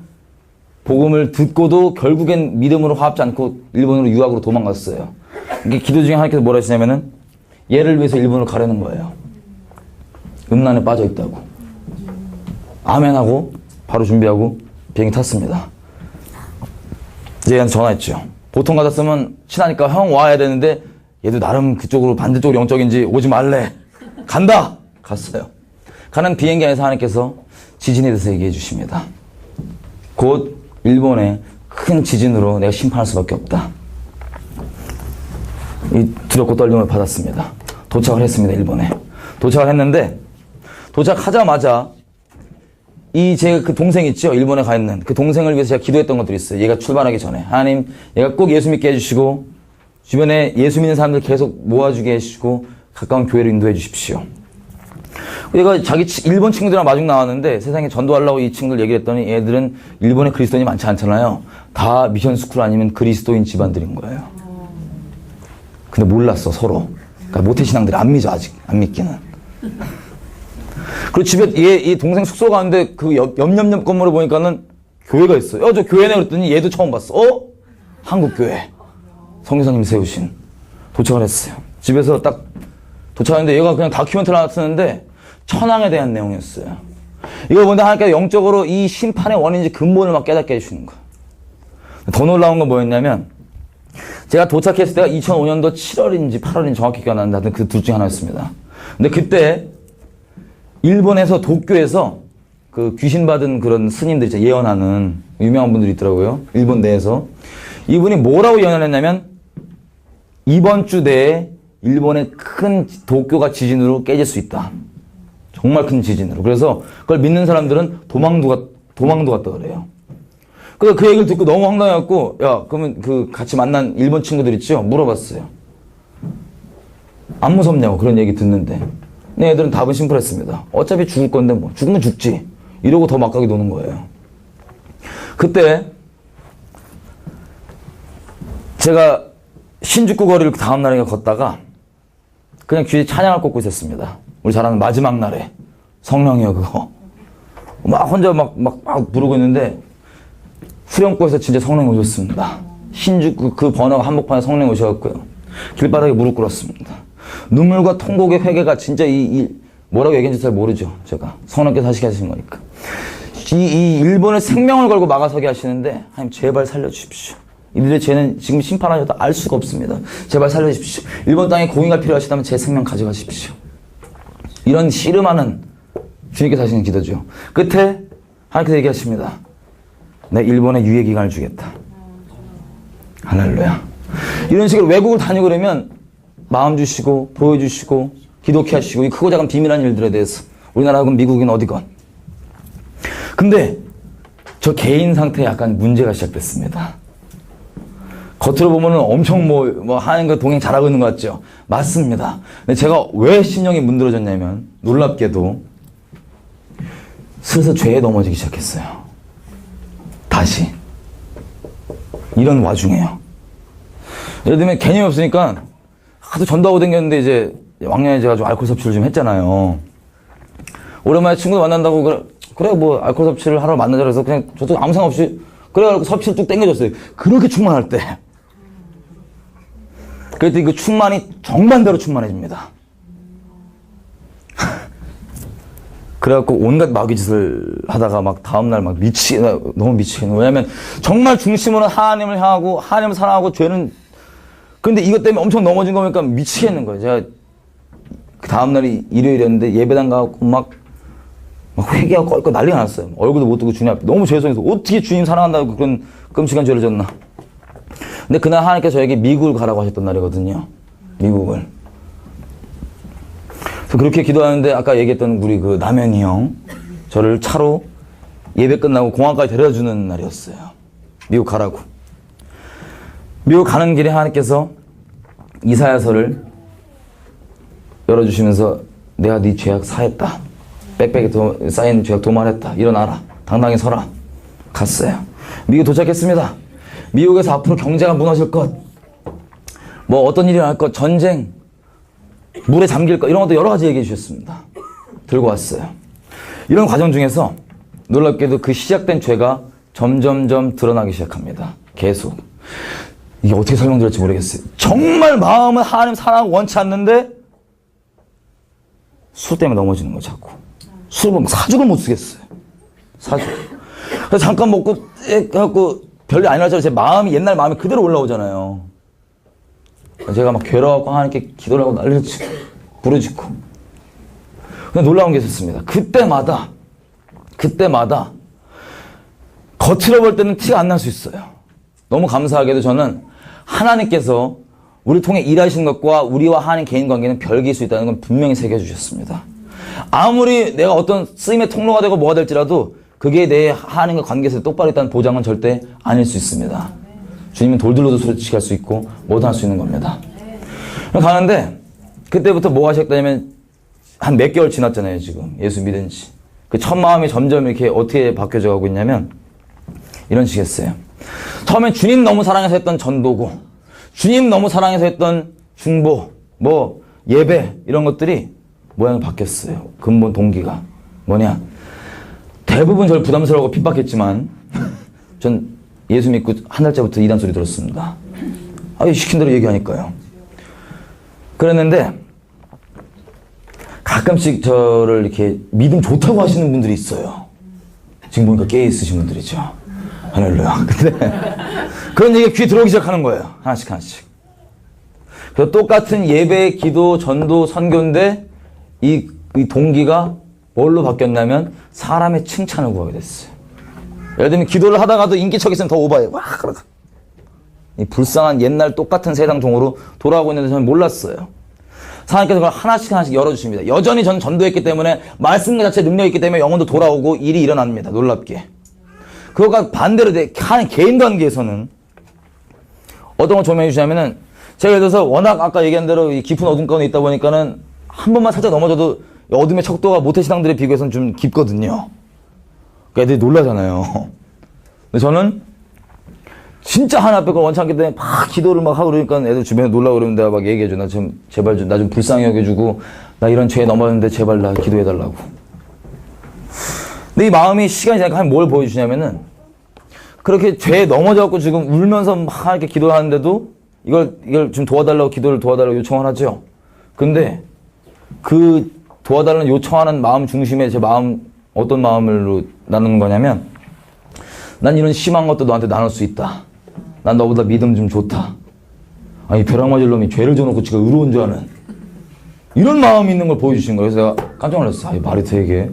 복음을 듣고도 결국엔 믿음으로 화합지 않고 일본으로 유학으로 도망갔어요. 이게 기도 중에 하나님께서 뭐라 하시냐면은 얘를 위해서 일본을 가려는 거예요. 음란에 빠져 있다고. 아멘하고 바로 준비하고 비행기 탔습니다. 이제 얘한테 전화했죠. 보통 같았으면 친하니까 형 와야 되는데 얘도 나름 그쪽으로 반대쪽으로 영적인지 오지 말래. 간다. 갔어요. 가는 비행기 안에서 하나님께서 지진에 대해서 얘기해 주십니다. 곧 일본의 큰 지진으로 내가 심판할 수밖에 없다. 이 두렵고 떨림을 받았습니다. 도착을 했습니다. 일본에. 도착을 했는데 도착하자마자 제가 그 동생 있죠? 일본에 가 있는 그 동생을 위해서 제가 기도했던 것들이 있어요. 얘가 출발하기 전에. 하나님, 얘가 꼭 예수 믿게 해주시고 주변에 예수 믿는 사람들 계속 모아주게 해주시고 가까운 교회로 인도해 주십시오. 얘가 자기 일본 친구들이랑 마중 나왔는데 세상에 전도하려고 이 친구들 얘기를 했더니 얘들은 일본에 그리스도인이 많지 않잖아요. 다 미션 스쿨 아니면 그리스도인 집안들인 거예요. 근데 몰랐어, 서로. 그러니까 모태신앙들이 안 믿어, 아직. 안 믿기는. 그리고 집에 이 동생 숙소 가는데 그 옆 건물을 보니까는 교회가 있어요. 저 교회네 그랬더니 얘도 처음 봤어. 한국교회. 성교사님이 세우신. 도착을 했어요. 집에서 딱 도착했는데 얘가 그냥 다큐멘터리 하나 쓰는데 천황에 대한 내용이었어요. 이걸 보는데 하나님께서 영적으로 이 심판의 원인인지 근본을 막 깨닫게 해주시는 거예요. 더 놀라운 건 뭐였냐면 제가 도착했을 때가 2005년도 7월인지 8월인지 정확히 기억 안 나는데 그 둘 중에 하나였습니다. 근데 그때 일본에서 도쿄에서 그 귀신 받은 그런 스님들 있죠. 예언하는 유명한 분들이 있더라고요. 일본 내에서. 이분이 뭐라고 예언했냐면 이번 주 내에 일본의 큰 도쿄가 지진으로 깨질 수 있다. 정말 큰 지진으로. 그래서 그걸 믿는 사람들은 도망도 갔다 그래요. 그래서 그 얘기를 듣고 너무 황당해갖고, 야, 그러면 그 같이 만난 일본 친구들 있죠? 물어봤어요. 안 무섭냐고 그런 얘기 듣는데. 네, 애들은 답은 심플했습니다. 어차피 죽을 건데 뭐. 죽으면 죽지. 이러고 더 막가게 노는 거예요. 그때 제가 신주쿠 거리를 그 다음날에 걷다가 그냥 귀에 찬양을 꽂고 있었습니다. 우리 잘 아는 마지막 날에. 성령이요, 그거. 막 혼자 막 부르고 있는데 후렴구에서 진짜 성령이 오셨습니다. 신주쿠 그 번화가 한복판에 성령이 오셔갖고요. 길바닥에 무릎 꿇었습니다. 눈물과 통곡의 회개가 진짜 뭐라고 얘기했는지 잘 모르죠. 제가. 성령께서 하시게 하신 거니까. 이 일본의 생명을 걸고 막아서게 하시는데 하나님 제발 살려주십시오. 이들의 죄는 지금 심판하셔도 알 수가 없습니다. 제발 살려주십시오. 일본 땅에 공의가 필요하시다면 제 생명 가져가십시오. 이런 씨름하는 주님께서 하시는 기도죠. 끝에 하나님께서 얘기하십니다. 내 일본에 유예 기간을 주겠다. 할렐루야. 이런 식으로 외국을 다니고 그러면 마음 주시고 보여주시고 기독해 하시고 이 크고 작은 비밀한 일들에 대해서 우리나라하고 미국인 어디건. 근데 저 개인 상태에 약간 문제가 시작됐습니다. 겉으로 보면은 엄청 하는 거 동행 잘하고 있는 것 같죠? 맞습니다. 근데 제가 왜 신령이 문드러졌냐면 놀랍게도 슬슬 죄에 넘어지기 시작했어요. 다시. 이런 와중에요. 예를 들면 개념이 없으니까 하도 전도하고 다녔는데 이제 왕년에 제가 좀 알코올 섭취를 좀 했잖아요. 오랜만에 친구들 만난다고 그래 뭐 알코올 섭취를 하러 만나자 그래서 그냥 저도 아무 생각 없이 그래 섭취를 쭉 땡겨줬어요. 그렇게 충만할 때. 그랬더니 그 충만이 정반대로 충만해집니다. 그래갖고 온갖 마귀짓을 하다가 막 다음날 막 너무 미치겠네. 왜냐면 정말 중심으로 하나님을 향하고 하나님을 사랑하고 죄는 근데 이것 때문에 엄청 넘어진 거니까 미치겠는 거예요. 제가 그 다음날이 일요일이었는데 예배당 가고 막 회개하고 껄껄 난리가 났어요. 얼굴도 못 뜨고 주님 앞에 너무 죄송해서 어떻게 주님 사랑한다고 그런 끔찍한 죄를 졌나. 근데 그날 하나님께서 저에게 미국을 가라고 하셨던 날이거든요. 미국을. 그래서 그렇게 기도하는데 아까 얘기했던 우리 그 남현이 형 저를 차로 예배 끝나고 공항까지 데려다주는 날이었어요. 미국 가라고. 미국 가는 길에 하나님께서 이사야서를 열어주시면서 내가 네 죄악 사했다. 백백에 쌓인 죄악 도말했다. 일어나라. 당당히 서라. 갔어요. 미국 도착했습니다. 미국에서 앞으로 경제가 무너질 것, 뭐 어떤 일이 날 것, 전쟁, 물에 잠길 것 이런 것도 여러 가지 얘기해 주셨습니다. 들고 왔어요. 이런 과정 중에서 놀랍게도 그 시작된 죄가 점점점 드러나기 시작합니다. 계속. 이게 어떻게 설명드릴지 모르겠어요. 정말 마음은 하나님 사랑하고 원치 않는데 술 때문에 넘어지는 거 자꾸. 술 먹으면 사죽을 못 쓰겠어요. 사죽. 그래서 잠깐 먹고 해갖고 별일 아니라 제 마음이 옛날 마음이 그대로 올라오잖아요. 제가 막 괴로워하고 하나님께 기도를 하고 난리를 치고 부르짖고. 근데 놀라운 게 있었습니다. 그때마다 겉으로 볼 때는 티가 안 날 수 있어요. 너무 감사하게도 저는 하나님께서 우리를 통해 일하시는 것과 우리와 하나님 개인 관계는 별개일 수 있다는 건 분명히 새겨주셨습니다. 아무리 내가 어떤 쓰임의 통로가 되고 뭐가 될지라도 그게 내 하나님과 관계에서 똑바로 있다는 보장은 절대 아닐 수 있습니다. 주님은 돌들로도 소리치게 할 수 있고 뭐든 할 수 있는 겁니다. 가는데 그때부터 뭐 하셨다냐면 한 몇 개월 지났잖아요. 지금 예수 믿은 지. 그 첫 마음이 점점 이렇게 어떻게 바뀌어져 가고 있냐면 이런 식이었어요. 처음엔 주님 너무 사랑해서 했던 전도고 주님 너무 사랑해서 했던 중보 뭐 예배 이런 것들이 모양이 바뀌었어요. 근본 동기가 뭐냐. 대부분 저를 부담스러워하고 핍박했지만 전 예수 믿고 한 달째부터 이단 소리 들었습니다. 시킨 대로 얘기하니까요. 그랬는데 가끔씩 저를 이렇게 믿음 좋다고 하시는 분들이 있어요. 지금 보니까 깨 있으신 분들이죠. 할렐루야. 근데 그런 얘기가 귀에 들어오기 시작하는 거예요. 하나씩. 그래서 똑같은 예배, 기도, 전도, 선교인데 이 동기가 뭘로 바뀌었냐면 사람의 칭찬을 구하게 됐어요. 예를 들면 기도를 하다가도 인기척 있으면 더 오버해. 와, 그러다. 이 불쌍한 옛날 똑같은 세상 종으로 돌아가고 있는데 저는 몰랐어요. 하나님께서 그걸 하나씩 하나씩 열어주십니다. 여전히 전 전도했기 때문에 말씀 자체에 능력이 있기 때문에 영혼도 돌아오고 일이 일어납니다. 놀랍게. 그거가 반대로 한 개인 관계에서는 어떤 걸 조명해 주냐면은 제가 예를 들어서 워낙 아까 얘기한 대로 이 깊은 어둠 가운데 있다 보니까는 한 번만 살짝 넘어져도 어둠의 척도가 모태신앙들에 비교해서는 좀 깊거든요. 그러니까 애들이 놀라잖아요. 근데 저는 진짜 하나 앞에 걸 원치 않기 때문에 막 기도를 막 하고 그러니까 애들 주변에 놀라고 그러면 내가 막 얘기해줘. 나 좀 제발 좀 나 좀 불쌍히 여겨주고 나 이런 죄에 넘어졌는데 제발 나 기도해달라고. 근데 이 마음이 시간이 지나니까 뭘 보여주냐면은 그렇게 죄에 넘어져갖고 지금 울면서 막 이렇게 기도하는데도 이걸 좀 도와달라고 기도를 도와달라고 요청을 하죠. 근데 그 도와달라는 요청하는 마음 중심에 제 마음 어떤 마음으로 나누는 거냐면 난 이런 심한 것도 너한테 나눌 수 있다. 난 너보다 믿음 좀 좋다. 아니 벼락 맞을 놈이 죄를 져놓고 지가 의로운 줄 아는 이런 마음이 있는 걸 보여주신 거예요. 그래서 내가 깜짝 놀랐어. 아이 말이 되게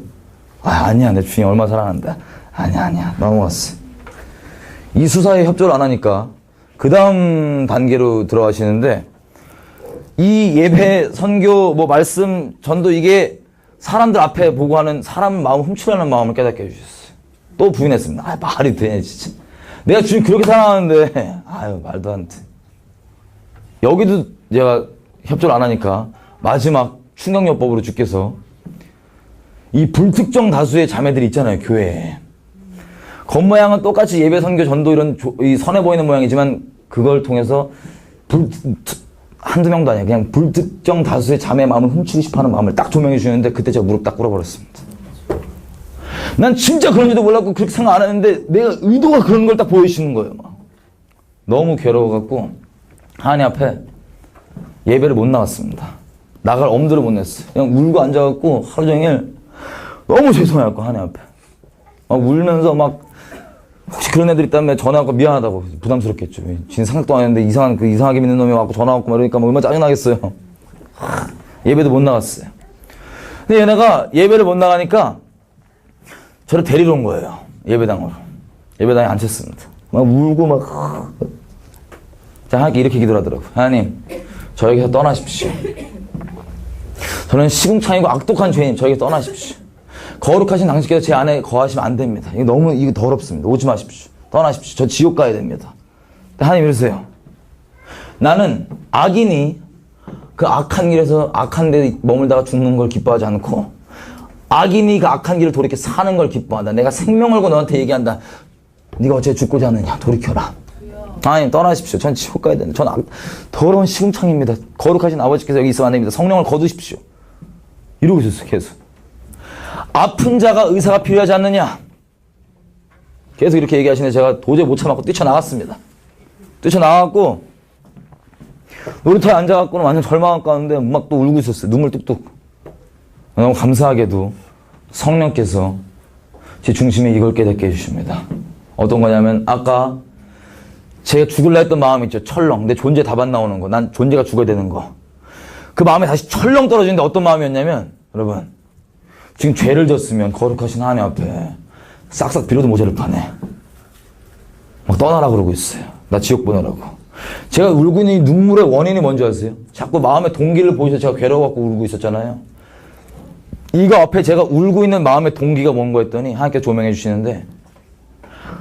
아니야 내 주님 얼마나 사랑한다. 아니야 넘어갔어. 이 수사에 협조를 안 하니까 그 다음 단계로 들어가시는데 이 예배, 선교, 뭐 말씀, 전도 이게 사람들 앞에 보고 하는 사람 마음 훔치려는 마음을 깨닫게 해주셨어요. 또 부인했습니다. 아 말이 되냐 진짜. 내가 주님 그렇게 사랑하는데 아유 말도 안 돼. 여기도 제가 협조를 안 하니까 마지막 충격요법으로 주께서 이 불특정 다수의 자매들이 있잖아요 교회에. 겉모양은 똑같이 예배, 선교, 전도 이런 이 선해 보이는 모양이지만 그걸 통해서 한두 명도 아니야. 그냥 불특정 다수의 자매의 마음을 훔치고 싶어하는 마음을 딱 조명해 주셨는데 그때 제가 무릎 딱 꿇어버렸습니다. 난 진짜 그런지도 몰랐고 그렇게 생각 안 했는데 내가 의도가 그런 걸 딱 보여주시는 거예요. 막. 너무 괴로워갖고 하나님 앞에 예배를 못 나갔습니다. 나갈 엄두를 못 냈어요. 그냥 울고 앉아갖고 하루 종일 너무 죄송해갖고 하나님 앞에 막 울면서 막 혹시 그런 애들 있다면 전화하고 미안하다고 부담스럽겠죠. 진 생각도 안 했는데 이상하게 믿는 놈이 와서 전화하고 말하니까 뭐 얼마나 짜증나겠어요. 예배도 못 나갔어요. 근데 얘네가 예배를 못 나가니까 저를 데리러 온 거예요. 예배당으로. 예배당에 앉혔습니다. 막 울고 막. 자, 하나님께 이렇게 기도를 하더라고요. 하나님, 저에게서 떠나십시오. 저는 시궁창이고 악독한 죄인, 저에게 떠나십시오. 거룩하신 당신께서 제 안에 거하시면 안 됩니다. 이거 더럽습니다. 오지 마십시오. 떠나십시오. 저 지옥 가야 됩니다. 하나님 이러세요. 나는 악인이 그 악한 길에서 악한 데 머물다가 죽는 걸 기뻐하지 않고 악인이 그 악한 길을 돌이켜 사는 걸 기뻐한다. 내가 생명을 걸고 너한테 얘기한다. 네가 어째 죽고자 하느냐. 돌이켜라. 하나님 떠나십시오. 전 지옥 가야 된다. 전 더러운 시궁창입니다. 거룩하신 아버지께서 여기 있으면 안 됩니다. 성령을 거두십시오. 이러고 있었어요. 계속. 아픈 자가 의사가 필요하지 않느냐. 계속 이렇게 얘기하시는데 제가 도저히 못 참았고 뛰쳐나갔습니다. 뛰쳐나갔고 놀이터에 앉아갖고는 완전 절망한 가운데 막 또 울고 있었어요. 눈물 뚝뚝. 너무 감사하게도 성령께서 제 중심에 이걸 깨닫게 해주십니다. 어떤 거냐면 아까 제가 죽을라 했던 마음 있죠. 철렁. 내 존재 답 안 나오는 거. 난 존재가 죽어야 되는 거. 그 마음에 다시 철렁 떨어지는데 어떤 마음이었냐면 여러분 지금 죄를 졌으면 거룩하신 하나님 앞에 싹싹 빌어도 모자를 파네. 막 떠나라 그러고 있어요. 나 지옥 보내라고. 제가 울고 있는 이 눈물의 원인이 뭔지 아세요? 자꾸 마음의 동기를 보셔서 제가 괴로워갖고 울고 있었잖아요. 이거 앞에 제가 울고 있는 마음의 동기가 뭔가 했더니 하나님께서 조명해 주시는데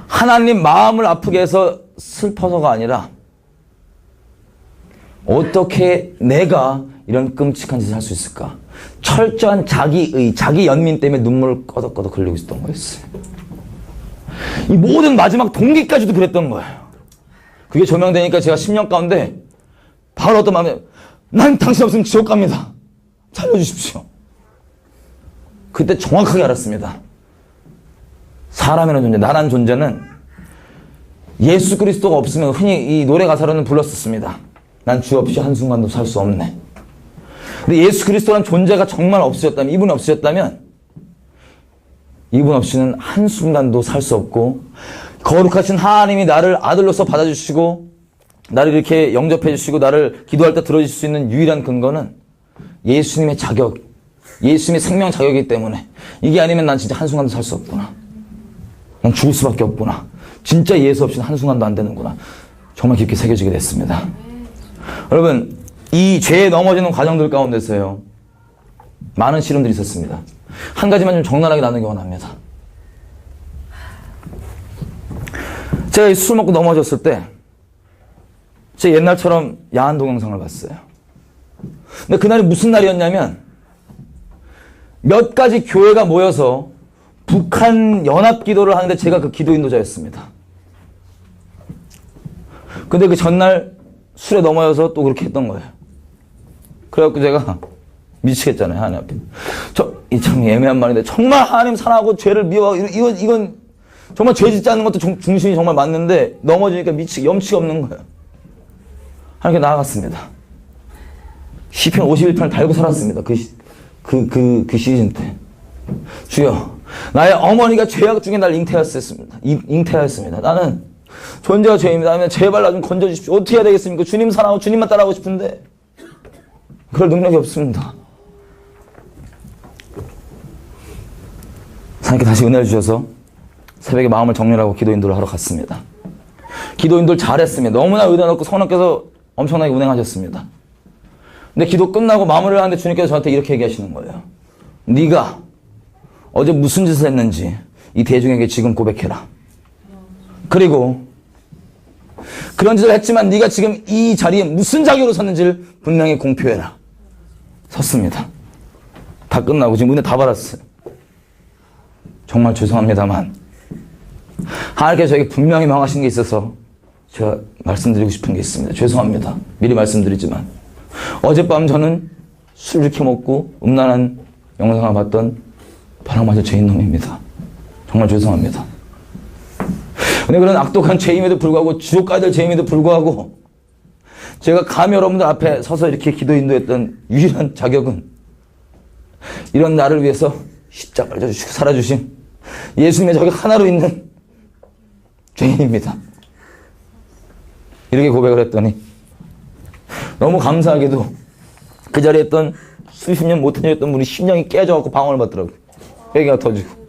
하나님 마음을 아프게 해서 슬퍼서가 아니라 어떻게 내가 이런 끔찍한 짓을 할 수 있을까? 철저한 자기 연민 때문에 눈물을 꺼덕꺼덕 흘리고 있었던 거였어요. 이 모든 마지막 동기까지도 그랬던 거예요. 그게 조명되니까 제가 10년 가운데 바로 어떤 마음에 난 당신 없으면 지옥 갑니다. 살려주십시오. 그때 정확하게 알았습니다. 사람이라는 존재, 나란 존재는 예수 그리스도가 없으면 흔히 이 노래 가사로는 불렀었습니다. 난 주 없이 한순간도 살 수 없네. 근데 예수 그리스도라는 존재가 정말 없으셨다면, 이분이 없으셨다면 이분 없이는 한순간도 살 수 없고 거룩하신 하나님이 나를 아들로서 받아주시고 나를 이렇게 영접해 주시고 나를 기도할 때 들어주실 수 있는 유일한 근거는 예수님의 자격, 예수님이 생명 자격이기 때문에 이게 아니면 난 진짜 한순간도 살 수 없구나. 난 죽을 수밖에 없구나. 진짜 예수 없이는 한순간도 안 되는구나. 정말 깊게 새겨지게 됐습니다. 여러분, 이 죄에 넘어지는 과정들 가운데서요, 많은 시름들이 있었습니다. 한 가지만 좀 적나라하게 나누기 원합니다. 제가 술 먹고 넘어졌을 때, 제 옛날처럼 야한 동영상을 봤어요. 근데 그날이 무슨 날이었냐면, 몇 가지 교회가 모여서 북한 연합 기도를 하는데 제가 그 기도 인도자였습니다. 근데 그 전날 술에 넘어져서 또 그렇게 했던 거예요. 그래갖고 제가 미치겠잖아요, 하나님 앞에. 이 참 애매한 말인데, 정말 하나님 사랑하고 죄를 미워하고, 이건 정말 죄 짓지 않는 것도 중심이 정말 맞는데, 넘어지니까 염치가 없는 거예요. 하나님께 나아갔습니다. 시편 51편을 달고 살았습니다. 그 시즌 때. 주여, 나의 어머니가 죄악 중에 날 잉태하였습니다. 나는 존재가 죄입니다. 제발 나 좀 건져주십시오. 어떻게 해야 되겠습니까? 주님 사랑하고 주님만 따라가고 싶은데 그럴 능력이 없습니다. 하나님께 다시 은혜를 주셔서 새벽에 마음을 정렬하고 기도 인도를 하러 갔습니다. 기도 인도를 잘했습니다. 너무나 의도 넣고 성령께서 엄청나게 운행하셨습니다. 근데 기도 끝나고 마무리를 하는데 주님께서 저한테 이렇게 얘기하시는 거예요. 네가 어제 무슨 짓을 했는지 이 대중에게 지금 고백해라. 그리고 그런 짓을 했지만 네가 지금 이 자리에 무슨 자격으로 섰는지를 분명히 공표해라. 섰습니다. 다 끝나고 지금 은혜 다 받았어요. 정말 죄송합니다만 하나님께서 저에게 분명히 명하신 게 있어서 제가 말씀드리고 싶은 게 있습니다. 죄송합니다. 미리 말씀드리지만 어젯밤 저는 술 이렇게 먹고 음란한 영상을 봤던 바람맞은 죄인놈입니다. 정말 죄송합니다. 근데 그런 악독한 죄임에도 불구하고 지옥 가야 될 죄임에도 불구하고 제가 감히 여러분들 앞에 서서 이렇게 기도 인도했던 유일한 자격은 이런 나를 위해서 십자가를 져주시고 살아주신 예수님의 자격 하나로 있는 죄인입니다. 이렇게 고백을 했더니 너무 감사하게도 그 자리에 있던 수십 년 못한 일했던 분이 심장이 깨져갖고 방언을 받더라고요. 회개가 터지고.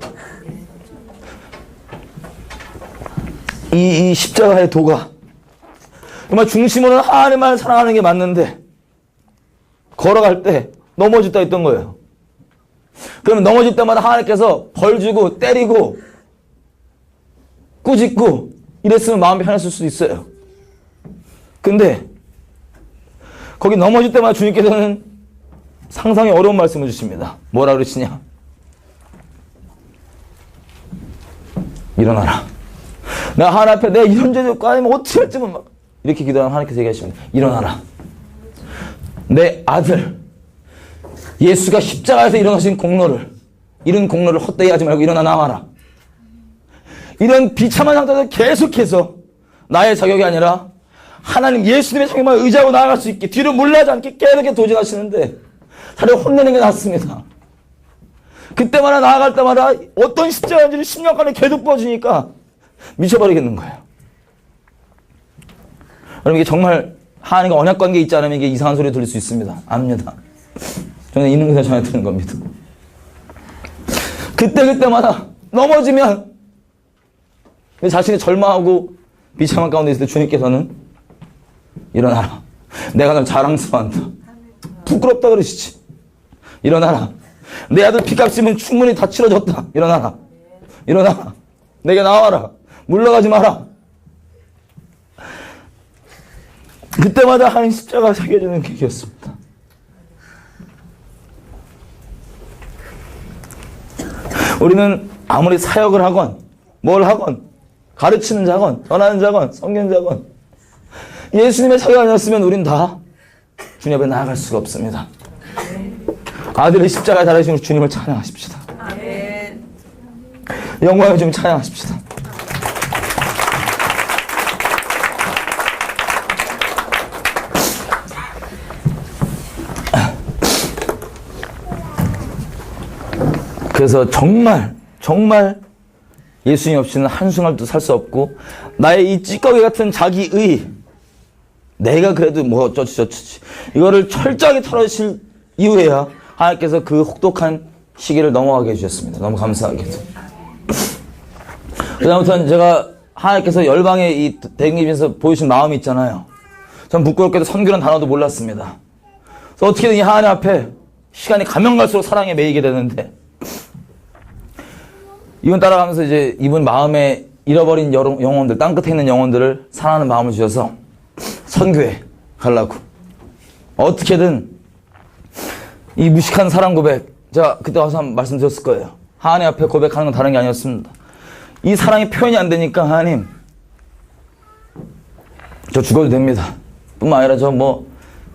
이 십자가의 도가 정말 중심으로는 하나님만 사랑하는 게 맞는데 걸어갈 때 넘어졌다 했던 거예요. 그러면 넘어질 때마다 하나님께서 벌 주고 때리고 꾸짖고 이랬으면 마음이 편했을 수도 있어요. 근데 거기 넘어질 때마다 주님께서는 상상이 어려운 말씀을 주십니다. 뭐라 그러시냐? 일어나라. 나 하나님 앞에 내가 이런 죄도 없고 아니면 어떻게 할지 막 이렇게 기도하면 하나님께서 얘기하십니다. 일어나라. 내 아들 예수가 십자가에서 일어나신 공로를 이런 공로를 헛되이 하지 말고 일어나 나와라. 이런 비참한 상태에서 계속해서 나의 자격이 아니라 하나님 예수님의 자격만 의지하고 나아갈 수 있게 뒤로 물러나지 않게 계속 도전하시는데 차라리 혼내는 게 낫습니다. 그때마다 나아갈 때마다 어떤 십자가인지를 10년간을 계속 부어주니까 미쳐버리겠는 거예요. 여러분 이게 정말 하나님과 언약관계에 있지 않으면 이게 이상한 소리 들릴 수 있습니다. 압니다. 저는 있는 것을 전해 드리는 겁니다. 그때마다 넘어지면 자신이 절망하고 비참한 가운데 있을 때 주님께서는 일어나라. 내가 널 자랑스러워한다. 부끄럽다 그러시지. 일어나라. 내 아들 피값이면 충분히 다 치러졌다. 일어나라. 일어나라. 내게 나와라. 물러가지 마라. 그때마다 하나님 십자가가 새겨지는 계기였습니다. 우리는 아무리 사역을 하건 뭘 하건 가르치는 자건 전하는 자건 섬기는 자건 예수님의 사역이 아니었으면 우린 다 주님 앞에 나아갈 수가 없습니다. 아들의 십자가에 달아주신 주님을 찬양하십시다. 영광을 좀 찬양하십시다. 그래서 정말 예수님 없이는 한순간도 살 수 없고 나의 이 찌꺼기 같은 자기의 내가 그래도 뭐 어쩌지 이거를 철저하게 털어주실 이후에야 하나님께서 그 혹독한 시기를 넘어가게 해주셨습니다. 너무 감사하게도. 그다음부터는 제가 하나님께서 열방에 이 대행님에서 보여주신 마음이 있잖아요. 전 부끄럽게도 선교라는 단어도 몰랐습니다. 그래서 어떻게든 이 하나님 앞에 시간이 가면 갈수록 사랑에 매이게 되는데, 이분 따라가면서 이제 이분 마음에 잃어버린 영혼들, 땅끝에 있는 영혼들을 사랑하는 마음을 주셔서 선교에 가려고 어떻게든 이 무식한 사랑 고백, 제가 그때 와서 한번 말씀드렸을 거예요. 하나님 앞에 고백하는 건 다른 게 아니었습니다. 이 사랑이 표현이 안 되니까 하나님, 저 죽어도 됩니다. 뿐만 아니라 저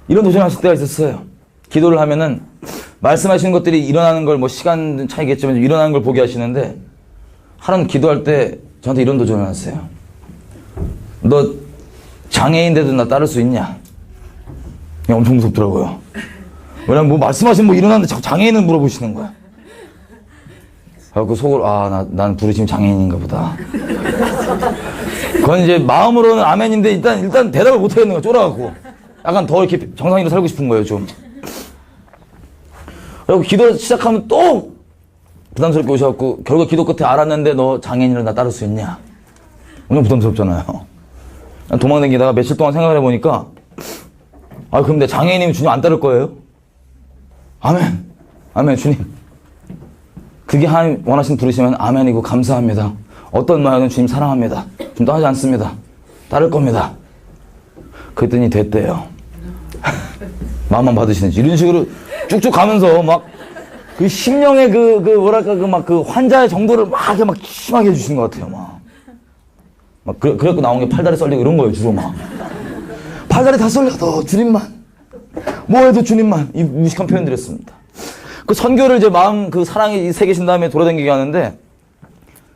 이런 도전하실 때가 있었어요. 기도를 하면은 말씀하시는 것들이 일어나는 걸 시간 차이겠지만 일어나는 걸 보게 하시는데, 하나님 기도할 때 저한테 이런 도전을 하세요. 너 장애인데도 나 따를 수 있냐? 엄청 무섭더라고요. 왜냐면 말씀하시면 일어나는데 자꾸 장애인을 물어보시는 거야. 그래갖고 속으로, 난 부르심 장애인인가 보다. 그건 이제 마음으로는 아멘인데 일단 대답을 못 하겠는 거야, 쫄아갖고. 약간 더 이렇게 정상인으로 살고 싶은 거예요, 좀. 그리고 기도 시작하면 또 부담스럽게 오셔갖고, 결국 기도 끝에 알았는데 너 장애인을 나 따를 수 있냐? 엄청 부담스럽잖아요. 도망다니다가 며칠 동안 생각을 해보니까, 그럼 내 장애인이면 주님 안 따를 거예요? 아멘. 아멘, 주님. 그게 하나님 원하시는 부르시면 아멘이고 감사합니다. 어떤 말이든 주님 사랑합니다. 좀 떠나지 않습니다. 따를 겁니다. 그랬더니 됐대요. 마음만 받으시는지. 이런 식으로 쭉쭉 가면서 그 심령의 그 환자의 정도를 막 심하게 해주시는 것 같아요, 그래갖고 나온 게 팔다리 썰리고 이런 거예요, 주로 팔다리 다 썰려도 주님만. 뭐 해도 주님만. 이 무식한 표현드렸습니다. 그 선교를 이제 그 사랑이 새기신 다음에 돌아다니게 하는데,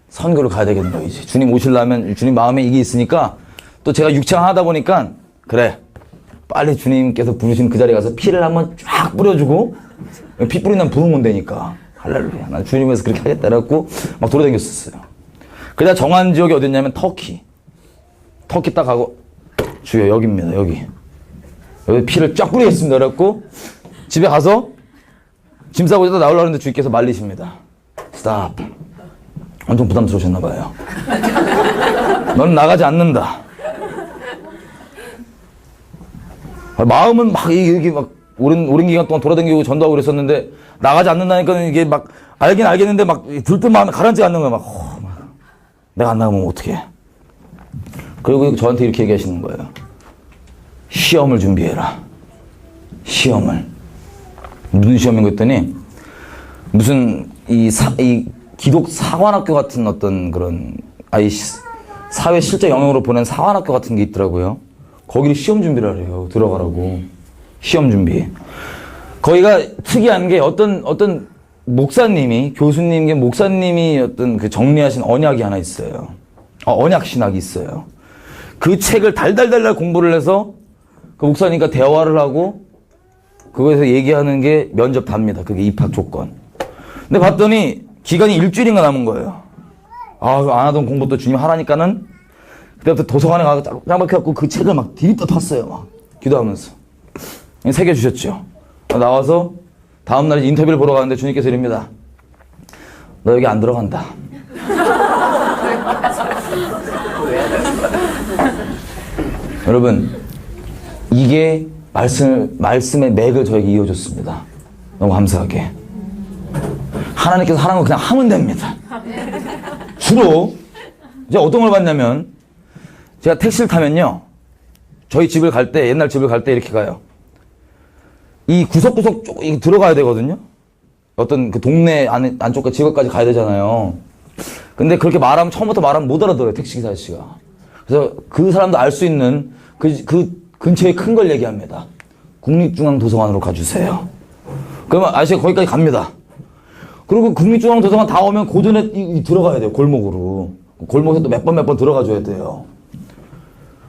선교를 가야 되겠는 거예요, 이제. 주님 오시려면 주님 마음에 이게 있으니까, 또 제가 육체가 하다 보니까, 그래. 빨리 주님께서 부르신 그 자리에 가서 피를 한번 쫙 뿌려주고, 피 뿌린다면 부으면 되니까. 할렐루야. 난 주님에서 그렇게 하겠다. 그래갖고 막 돌아다녔었어요. 그러다 정한 지역이 어딨냐면 터키. 터키 딱 가고, 주여, 여기입니다, 여기. 여기 피를 쫙 뿌리겠습니다. 그래갖고 집에 가서 짐 싸고 있다가 나오려고 하는데 주님께서 말리십니다. 스탑. 엄청 부담스러우셨나봐요. 너는 나가지 않는다. 마음은 이게 오랜 기간 동안 돌아다니고 전도하고 그랬었는데, 나가지 않는다니까 이게 알긴 알겠는데 들뜬 마음에 가라앉지 않는 거야. 내가 안 나가면 어떡해. 그리고 저한테 이렇게 얘기하시는 거예요. 시험을 준비해라. 시험을. 무슨 시험인 거 했더니, 무슨 이 기독 사관학교 같은 어떤 그런 사회 실제 영역으로 보낸 사관학교 같은 게 있더라고요. 거기를 시험 준비를 하래요. 들어가라고. 시험 준비. 거기가 특이한 게 어떤 목사님이, 교수님, 목사님이 어떤 그 정리하신 언약이 하나 있어요. 언약 신학이 있어요. 그 책을 달달달달 공부를 해서 그 목사님과 대화를 하고 그거에서 얘기하는 게 면접 답니다. 그게 입학 조건. 근데 봤더니 기간이 일주일인가 남은 거예요. 안 하던 공부도 주님 하라니까는 그때부터 도서관에 가서 짱박해갖고 그 책을 디립다 팠어요. 기도하면서. 새겨주셨죠. 나와서 다음날 인터뷰를 보러 가는데 주님께서 이럽니다. 너 여기 안 들어간다. 여러분, 이게 말씀의 맥을 저에게 이어줬습니다. 너무 감사하게. 하나님께서 하라는 거 그냥 하면 됩니다. 주로, 제가 어떤 걸 봤냐면, 제가 택시를 타면요, 저희 집을 갈 때, 옛날 집을 갈 때 이렇게 가요. 이 구석구석 쭉 들어가야 되거든요. 어떤 그 동네 안쪽까지 집까지 가야 되잖아요. 근데 그렇게 처음부터 말하면 못 알아들어요, 택시기사 아저씨가. 그래서 그 사람도 알 수 있는 그 근처에 큰 걸 얘기합니다. 국립중앙도서관으로 가주세요. 그러면 아저씨가 거기까지 갑니다. 그리고 국립중앙도서관 다 오면 고전에 들어가야 돼요, 골목으로. 골목에 또 몇 번 들어가줘야 돼요.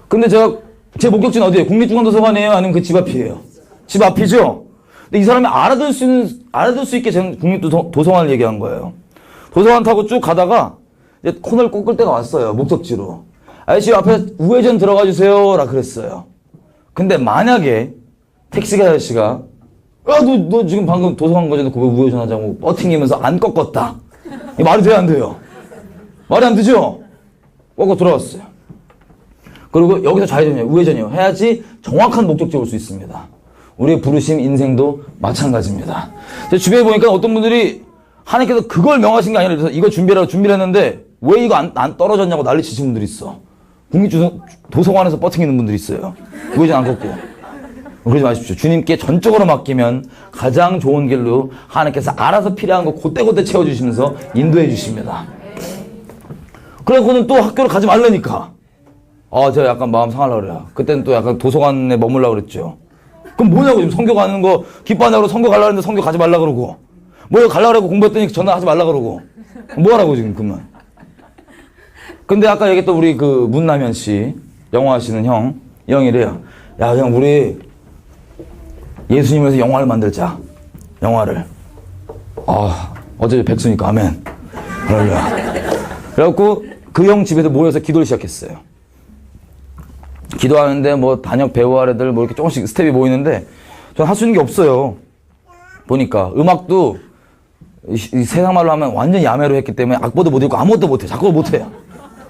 근데 제 목적지는 어디예요? 국립중앙도서관이에요? 아니면 그 집 앞이에요? 집 앞이죠? 근데 이 사람이 알아들 수 있게 저는 국립도서관을 얘기한 거예요. 도서관 타고 쭉 가다가 이제 코너를 꺾을 때가 왔어요, 목적지로. 아저씨 앞에 우회전 들어가 주세요 라 그랬어요. 근데 만약에 택시기사 아저씨가 야, 너 지금 방금 도서관 가져놓고 왜 우회전하자고 버팅이면서 안 꺾었다. 이 말이 돼야 안 돼요? 말이 안 되죠? 꺾고 돌아왔어요. 그리고 여기서 좌회전이요, 우회전이요 해야지 정확한 목적지 올 수 있습니다. 우리의 부르심 인생도 마찬가지입니다. 제 주변에 보니까 어떤 분들이 하나님께서 그걸 명하신 게 아니라 이거 준비를 했는데 왜 이거 안 떨어졌냐고 난리 치신 분들이 있어. 도서관에서 버팅이는 분들이 있어요. 우회전 안 걷고. 그러지 마십시오. 주님께 전적으로 맡기면 가장 좋은 길로 하나님께서 알아서 필요한 거 그때그때 채워주시면서 인도해 주십니다. 그래갖고는 또 학교를 가지 말라니까. 제가 약간 마음 상하려고 그래요. 그때는 또 약간 도서관에 머물려고 그랬죠. 그럼 뭐냐고, 지금 선교 가는 거 기뻐한다고 선교 가려고 했는데 선교 가지 말라 그러고. 뭐 가려고 그러고 공부했더니 전화하지 말라 그러고. 뭐 하라고 지금 그만. 근데 아까 얘기했던 우리 그 문남현 씨, 영화 하시는 형이래요. 야, 형, 우리 예수님을 위해서 영화를 만들자. 영화를. 어제 백수니까 아멘. 할렐루야. 그래갖고 그 형 집에서 모여서 기도를 시작했어요. 기도하는데 뭐 단역 배우 아래들 뭐 이렇게 조금씩 스텝이 모이는데 전 할 수 있는 게 없어요. 보니까 음악도 이 세상 말로 하면 완전 야매로 했기 때문에 악보도 못 읽고 아무것도 못해. 작곡도 못해요.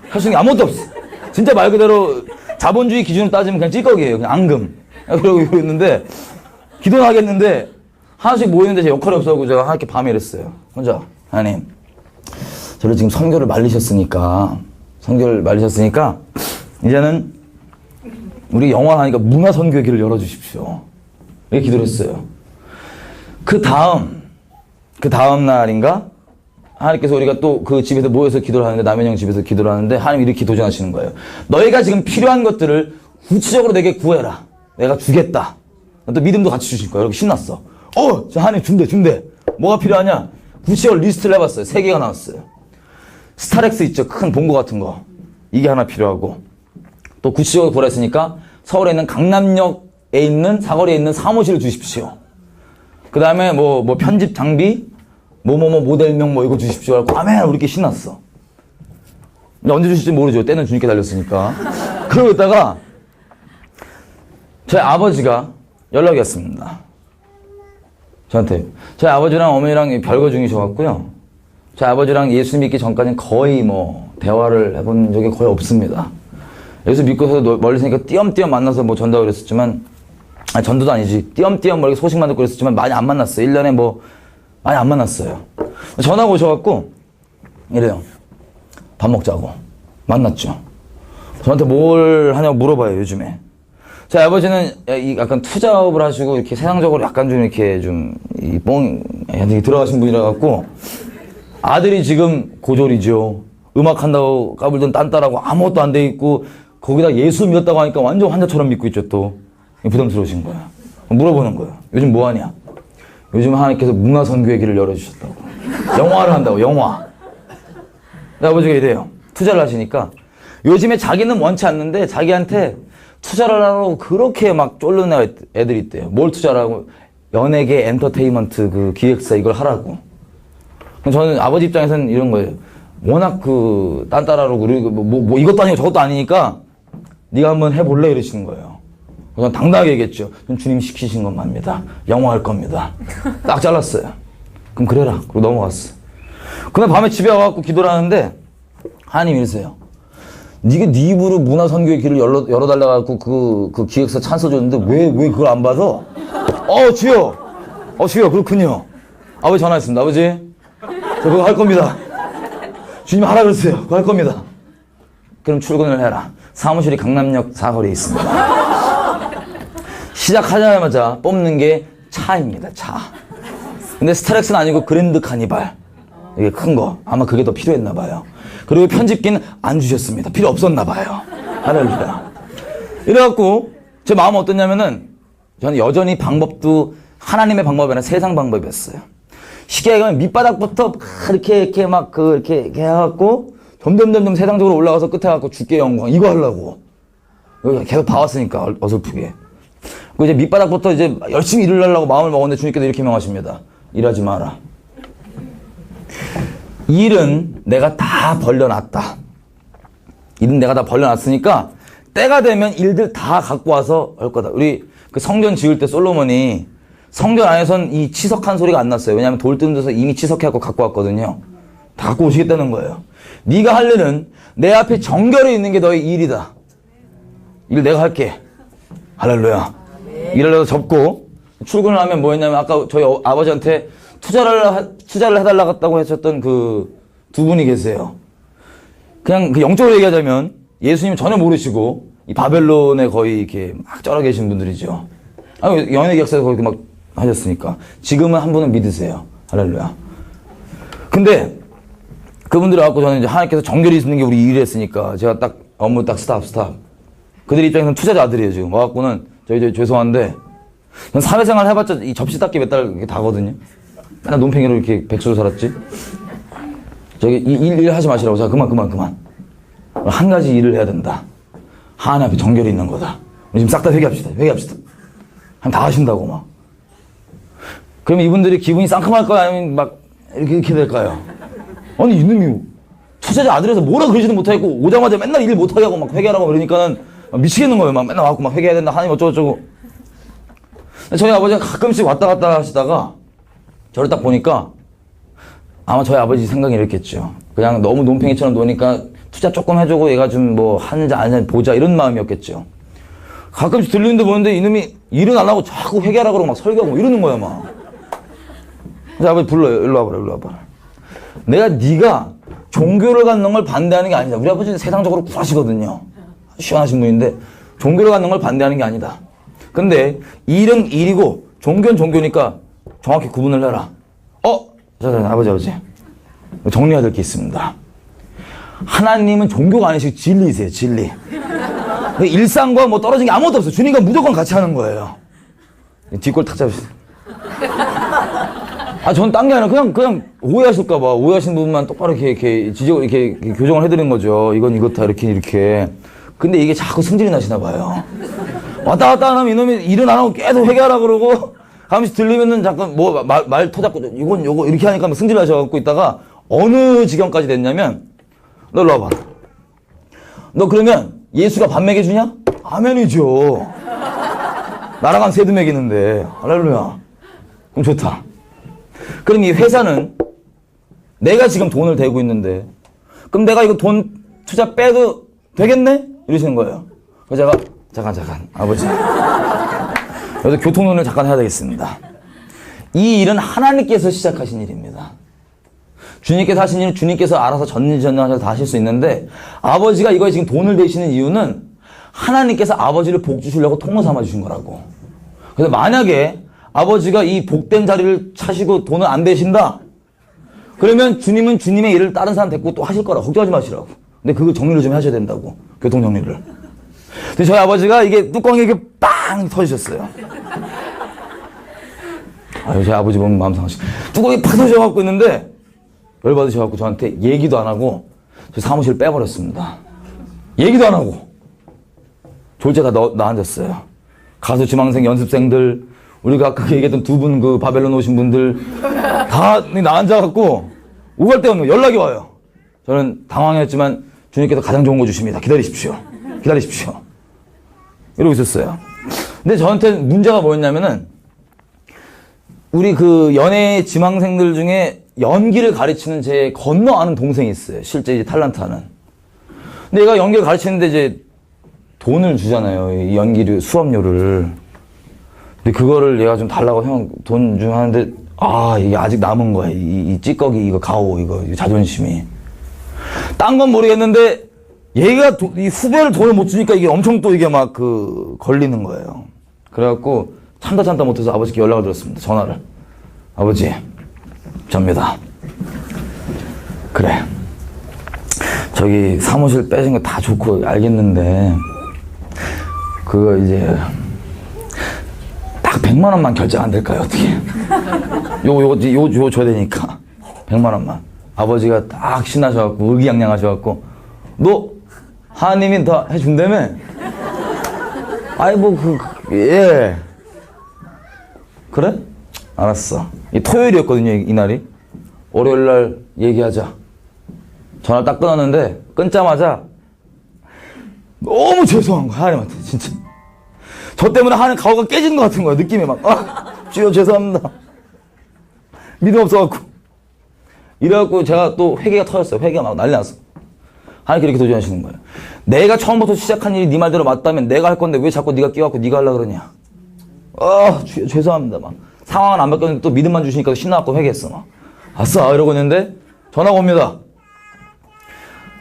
할 수 있는 게 아무것도 없어. 진짜 말 그대로 자본주의 기준으로 따지면 그냥 찌꺼기예요. 그냥 앙금. 그러고 있는데 기도는 하겠는데 하나씩 모이는데 제 역할이 없어서 제가 하나님께 밤에 이랬어요. 혼자. 하나님, 저를 지금 선교를 말리셨으니까 이제는 우리 영화 하니까 문화 선교의 길을 열어주십시오. 이렇게 기도를 했어요. 그 다음 날인가 하나님께서 우리가 또 그 집에서 모여서 기도를 하는데, 남현 형 집에서 기도를 하는데 하나님 이렇게 도전하시는 거예요. 너희가 지금 필요한 것들을 구체적으로 내게 구해라. 내가 주겠다. 또 믿음도 같이 주실 거예요. 이렇게 신났어. 하나님 준대. 뭐가 필요하냐? 구체적으로 리스트를 해봤어요. 3개가 나왔어요. 스타렉스 있죠. 큰 봉고 같은 거. 이게 하나 필요하고. 또 구체적으로 구하라 했으니까 서울에 있는 강남역에 있는 사거리에 있는 사무실을 주십시오. 그 다음에 뭐 편집 장비, 모델명 이거 주십시오. 하고 아멘! 우리 이렇게 신났어. 언제 주실지 모르죠. 때는 주님께 달렸으니까. 그러고 있다가 저희 아버지가 연락이 왔습니다. 저한테. 저희 아버지랑 어머니랑 별거 중이셔갖고요. 저희 아버지랑 예수 믿기 전까지는 거의 대화를 해본 적이 거의 없습니다. 여기서 믿고서 멀리서 니까 띄엄띄엄 만나서 전도하고 그랬었지만, 전도도 아니지. 띄엄띄엄 이렇게 소식만 듣고 그랬었지만 많이 안 만났어요. 1년에 많이 안 만났어요. 전화가 오셔갖고 이래요. 밥 먹자고. 만났죠. 저한테 뭘 하냐고 물어봐요, 요즘에. 저희 아버지는 약간 투자업을 하시고 이렇게 세상적으로 약간 좀 이렇게 들어가신 분이라 갖고 아들이 지금 고졸이죠. 음악한다고 까불던 딴따라고 아무것도 안 돼 있고 거기다 예수 믿었다고 하니까 완전 환자처럼 믿고 있죠. 또 부담스러우신 거야. 물어보는 거예요. 요즘 뭐 하냐? 요즘 하나님께서 문화선교의 길을 열어주셨다고. 영화를 한다고. 영화. 아버지가 이래요. 투자를 하시니까 요즘에 자기는 원치 않는데 자기한테 투자를 하라고 그렇게 막 쫄르는 애들이 있대요. 뭘 투자라고? 연예계 엔터테인먼트 그 기획사 이걸 하라고. 저는 아버지 입장에서는 이런 거예요. 워낙 딴따라로 그리고 이것도 아니고 저것도 아니니까 네가 한번 해볼래? 이러시는 거예요. 저는 당당하게 얘기했죠. 전 주님 시키신 것만입니다. 영화 할 겁니다. 딱 잘랐어요. 그럼 그래라. 그리고 넘어갔어. 그날 밤에 집에 와갖고 기도를 하는데 하나님 이러세요. 네가 네 입으로 문화선교의 길을 열어달라고 그 기획사 찬스 줬는데 왜 그걸 안 받아? 주여! 주여, 그렇군요. 아버지 전화했습니다. 아버지, 저 그거 할 겁니다. 주님 하라 그랬어요. 그거 할 겁니다. 그럼 출근을 해라. 사무실이 강남역 사거리에 있습니다. 시작하자마자 뽑는 게 차입니다. 차. 근데 스타렉스는 아니고 그랜드 카니발. 이게 큰 거. 아마 그게 더 필요했나 봐요. 그리고 편집기는 안 주셨습니다. 필요 없었나 봐요. 할렐루야. 이래갖고 제 마음은 어떠냐면은 저는 여전히 방법도 하나님의 방법이 아니라 세상 방법이었어요. 쉽게 얘기하면 밑바닥부터 이렇게 해갖고 점점 세상적으로 올라가서 끝에 갖고 주께 영광 이거 하려고 계속 봐왔으니까 어설프게. 그 이제 밑바닥부터 이제 열심히 일을 하려고 마음을 먹었는데 주님께서 이렇게 명하십니다. 일하지 마라. 일은 내가 다 벌려놨다. 일은 내가 다 벌려놨으니까 때가 되면 일들 다 갖고 와서 할 거다. 우리 그 성전 지을 때 솔로몬이 성전 안에선 이 치석한 소리가 안 났어요. 왜냐하면 돌 뜯는 데서 이미 치석해갖고 갖고 왔거든요. 다 갖고 오시겠다는 거예요. 네가 할 일은 내 앞에 정결히 있는 게 너의 일이다. 일 내가 할게. 할렐루야. 일을 내가 접고 출근을 하면 뭐였냐면 아까 저희 아버지한테 투자를 해달라고 하셨던 그 두 분이 계세요. 그냥 그 영적으로 얘기하자면 예수님 전혀 모르시고 이 바벨론에 거의 이렇게 막 쩔어 계신 분들이죠. 연예계약사에서 거기 막 하셨으니까. 지금은 한 분은 믿으세요. 할렐루야. 근데 그분들 와갖고 저는 이제 하나님께서 정결히 있는 게 우리 일을 했으니까 제가 딱 업무 딱 스탑. 그들 입장에서는 투자자들이에요, 지금. 와갖고는 저희 죄송한데 전 사회생활 해봤자 이 접시 닦기 몇 달 이렇게 다거든요. 맨날 논팽이로 이렇게 백수로 살았지. 저기 일 하지 마시라고. 자, 그만. 한 가지 일을 해야 된다. 하나님 앞에 정결이 있는 거다. 우리 지금 싹 다 회개합시다. 한 다 하신다고 막. 그러면 이분들이 기분이 상큼할까요? 아니면 막 이렇게 될까요? 아니 이놈이 투자자 아들에서 뭐라 그러지도 못하겠고 오자마자 맨날 일 못하게 하고 막 회개하라고 그러니까는 미치겠는 거예요. 막 맨날 와갖고 막 회개해야 된다. 하나님 어쩌고저쩌고. 저희 아버지가 가끔씩 왔다 갔다 하시다가 저를 딱 보니까 아마 저희 아버지 생각이 이랬겠죠. 그냥 너무 논팽이처럼 노니까 투자 조금 해주고 얘가 좀 뭐 하는지 안 하는지 보자 이런 마음이었겠죠. 가끔씩 들리는데 보는데 이놈이 일은 안 하고 자꾸 회개하라고 그러고 막 설교하고 이러는 거야 막. 그래서 아버지 불러요. 일로 와봐라. 네가 종교를 갖는 걸 반대하는 게 아니다. 우리 아버지는 세상적으로 쿨하시거든요. 시원하신 분인데 종교를 갖는 걸 반대하는 게 아니다. 근데 일은 일이고 종교는 종교니까 정확히 구분을 해라. 아버지. 정리해야 될 게 있습니다. 하나님은 종교가 아니시고 진리이세요, 진리. 일상과 뭐 떨어진 게 아무것도 없어요. 주님과 무조건 같이 하는 거예요. 뒷골 탁 잡으시죠. 전 딴 게 아니라 그냥 오해하실까봐 오해하신 부분만 똑바로 이렇게 교정을 해드린 거죠. 이건 이렇다, 이렇게. 근데 이게 자꾸 승질이 나시나 봐요. 왔다 갔다 하면 이놈이 일은 안 하고 계속 회개하라 그러고, 가끔씩 들리면은 잠깐 말 터잡고, 이건 요거 이렇게 하니까 승질 나셔갖고 있다가 어느 지경까지 됐냐면, 너 일로 와봐. 너 그러면 예수가 밥 먹여주냐? 아멘이죠. 나랑 한 세드 먹이는데. 할렐루야. 그럼 좋다. 그럼 이 회사는 내가 지금 돈을 대고 있는데 그럼 내가 이거 돈 투자 빼도 되겠네? 이러시는 거예요. 그래서 제가 잠깐 아버지 여기서 교통론을 잠깐 해야 되겠습니다. 이 일은 하나님께서 시작하신 일입니다. 주님께서 하신 일은 주님께서 알아서 전전하셔서 다 하실 수 있는데 아버지가 이거에 지금 돈을 대시는 이유는 하나님께서 아버지를 복 주시려고 통로 삼아 주신 거라고. 그래서 만약에 아버지가 이 복된 자리를 차시고 돈을 안 대신다? 그러면 주님은 주님의 일을 다른 사람 데리고 또 하실 거라. 걱정하지 마시라고. 근데 그거 정리를 좀 하셔야 된다고. 교통 정리를. 근데 저희 아버지가 이게 뚜껑이 이렇게 빵 터지셨어요. 저희 아버지 보면 마음 상하시. 뚜껑이 팍 터져갖고 있는데 열받으셔갖고 저한테 얘기도 안 하고 저 사무실 빼버렸습니다. 얘기도 안 하고. 졸지가 나 앉았어요. 가수 지망생 연습생들, 우리가 아까 얘기했던 두 분 그 바벨론 오신 분들 다 나 앉아갖고 우갈 데 없는 연락이 와요. 저는 당황했지만 주님께서 가장 좋은 거 주십니다. 기다리십시오. 이러고 있었어요. 근데 저한테 문제가 뭐였냐면은 우리 그 연예 지망생들 중에 연기를 가르치는 제 건너 아는 동생이 있어요. 실제 이제 탤런트 하는. 근데 얘가 연기를 가르치는데 이제 돈을 주잖아요. 이 연기료, 수업료를. 근데 그거를 얘가 좀 달라고 형 돈 좀 하는데 이게 아직 남은 거야. 이 찌꺼기, 이거 가오, 이거 자존심이. 딴 건 모르겠는데 얘가 이 후배를 돈을 못 주니까 이게 엄청 또 이게 막 걸리는 거예요. 그래갖고 참다 못해서 아버지께 연락을 드렸습니다. 전화를. 아버지, 접니다. 그래. 저기 사무실 빼진 거 다 좋고 알겠는데 그거 이제 딱 100만 원만 결제 안 될까요? 어떻게? 요거 줘야 되니까 100만 원만. 아버지가 딱 신나셔갖고 의기양양하셔갖고 너 하나님이 다 해준다며? 예. 그래? 알았어. 토요일이었거든요, 이날이. 월요일날 얘기하자. 전화 딱 끊었는데 끊자마자 너무 죄송한 거야, 하나님한테 진짜. 저 때문에 하는 가오가 깨지는 것 같은 거야. 느낌이 막, 주여 죄송합니다. 믿음 없어갖고. 이래갖고 제가 또 회개가 터졌어요. 회개가 막 난리 났어. 하나님께 이렇게 도전하시는 거예요. 내가 처음부터 시작한 일이 네 말대로 맞다면 내가 할 건데 왜 자꾸 네가 끼워갖고 네가 하려고 그러냐. 주여 죄송합니다. 막. 상황은 안 바뀌었는데 또 믿음만 주시니까 신나갖고 회개했어. 막. 아싸 이러고 있는데 전화가 옵니다.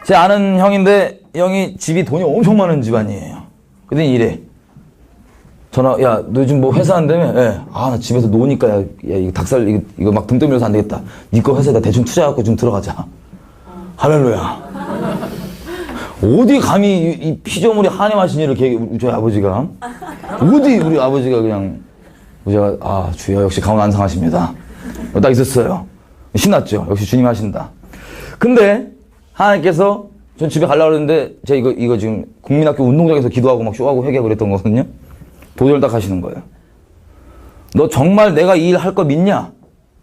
제 아는 형인데 형이 집이 돈이 엄청 많은 집안이에요. 그랬더니 이래. 전화, 야, 너 요즘 뭐 회사 한다며? 예. 나 집에서 노니까, 야, 이거 닭살, 이거 막 등 떠밀어서 안 되겠다. 니꺼 회사에다 대충 투자해갖고 좀 들어가자. 할렐루야. 어디 감히 이 피조물이 한해하신 일을 저희 아버지가? 어디 우리 아버지가 그냥, 제가, 주여, 역시 강원 안상하십니다. 딱 있었어요. 신났죠. 역시 주님 하신다. 근데, 하나님께서 전 집에 가려고 그랬는데, 제가 이거 지금 국민학교 운동장에서 기도하고 막 쇼하고 회개하고 그랬던 거거든요. 도전을 딱 하시는 거예요. 너 정말 내가 이 일 할 거 믿냐?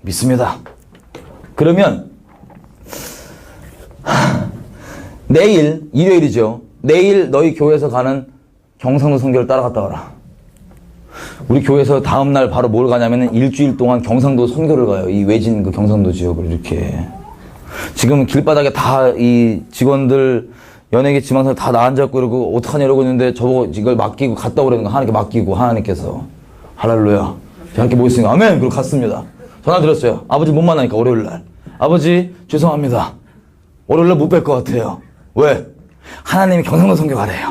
믿습니다. 그러면 내일 일요일이죠. 내일 너희 교회에서 가는 경상도 선교를 따라갔다 와라. 우리 교회에서 다음날 바로 뭘 가냐면은 일주일 동안 경상도 선교를 가요. 이 외진 그 경상도 지역으로 이렇게. 지금 길바닥에 다 이 직원들 연예계 지망생 다 나앉았고 이러고 어떡하냐 이러고 있는데 저보고 이걸 맡기고 갔다 오라는 거 하나님께 맡기고 하나님께서 할렐루야 제가 함께 모였으니까 아멘 그러고 갔습니다. 전화 드렸어요. 아버지 못 만나니까 월요일날 아버지 죄송합니다. 월요일날 못 뵐 것 같아요. 왜? 하나님이 경상도 선교 가래요.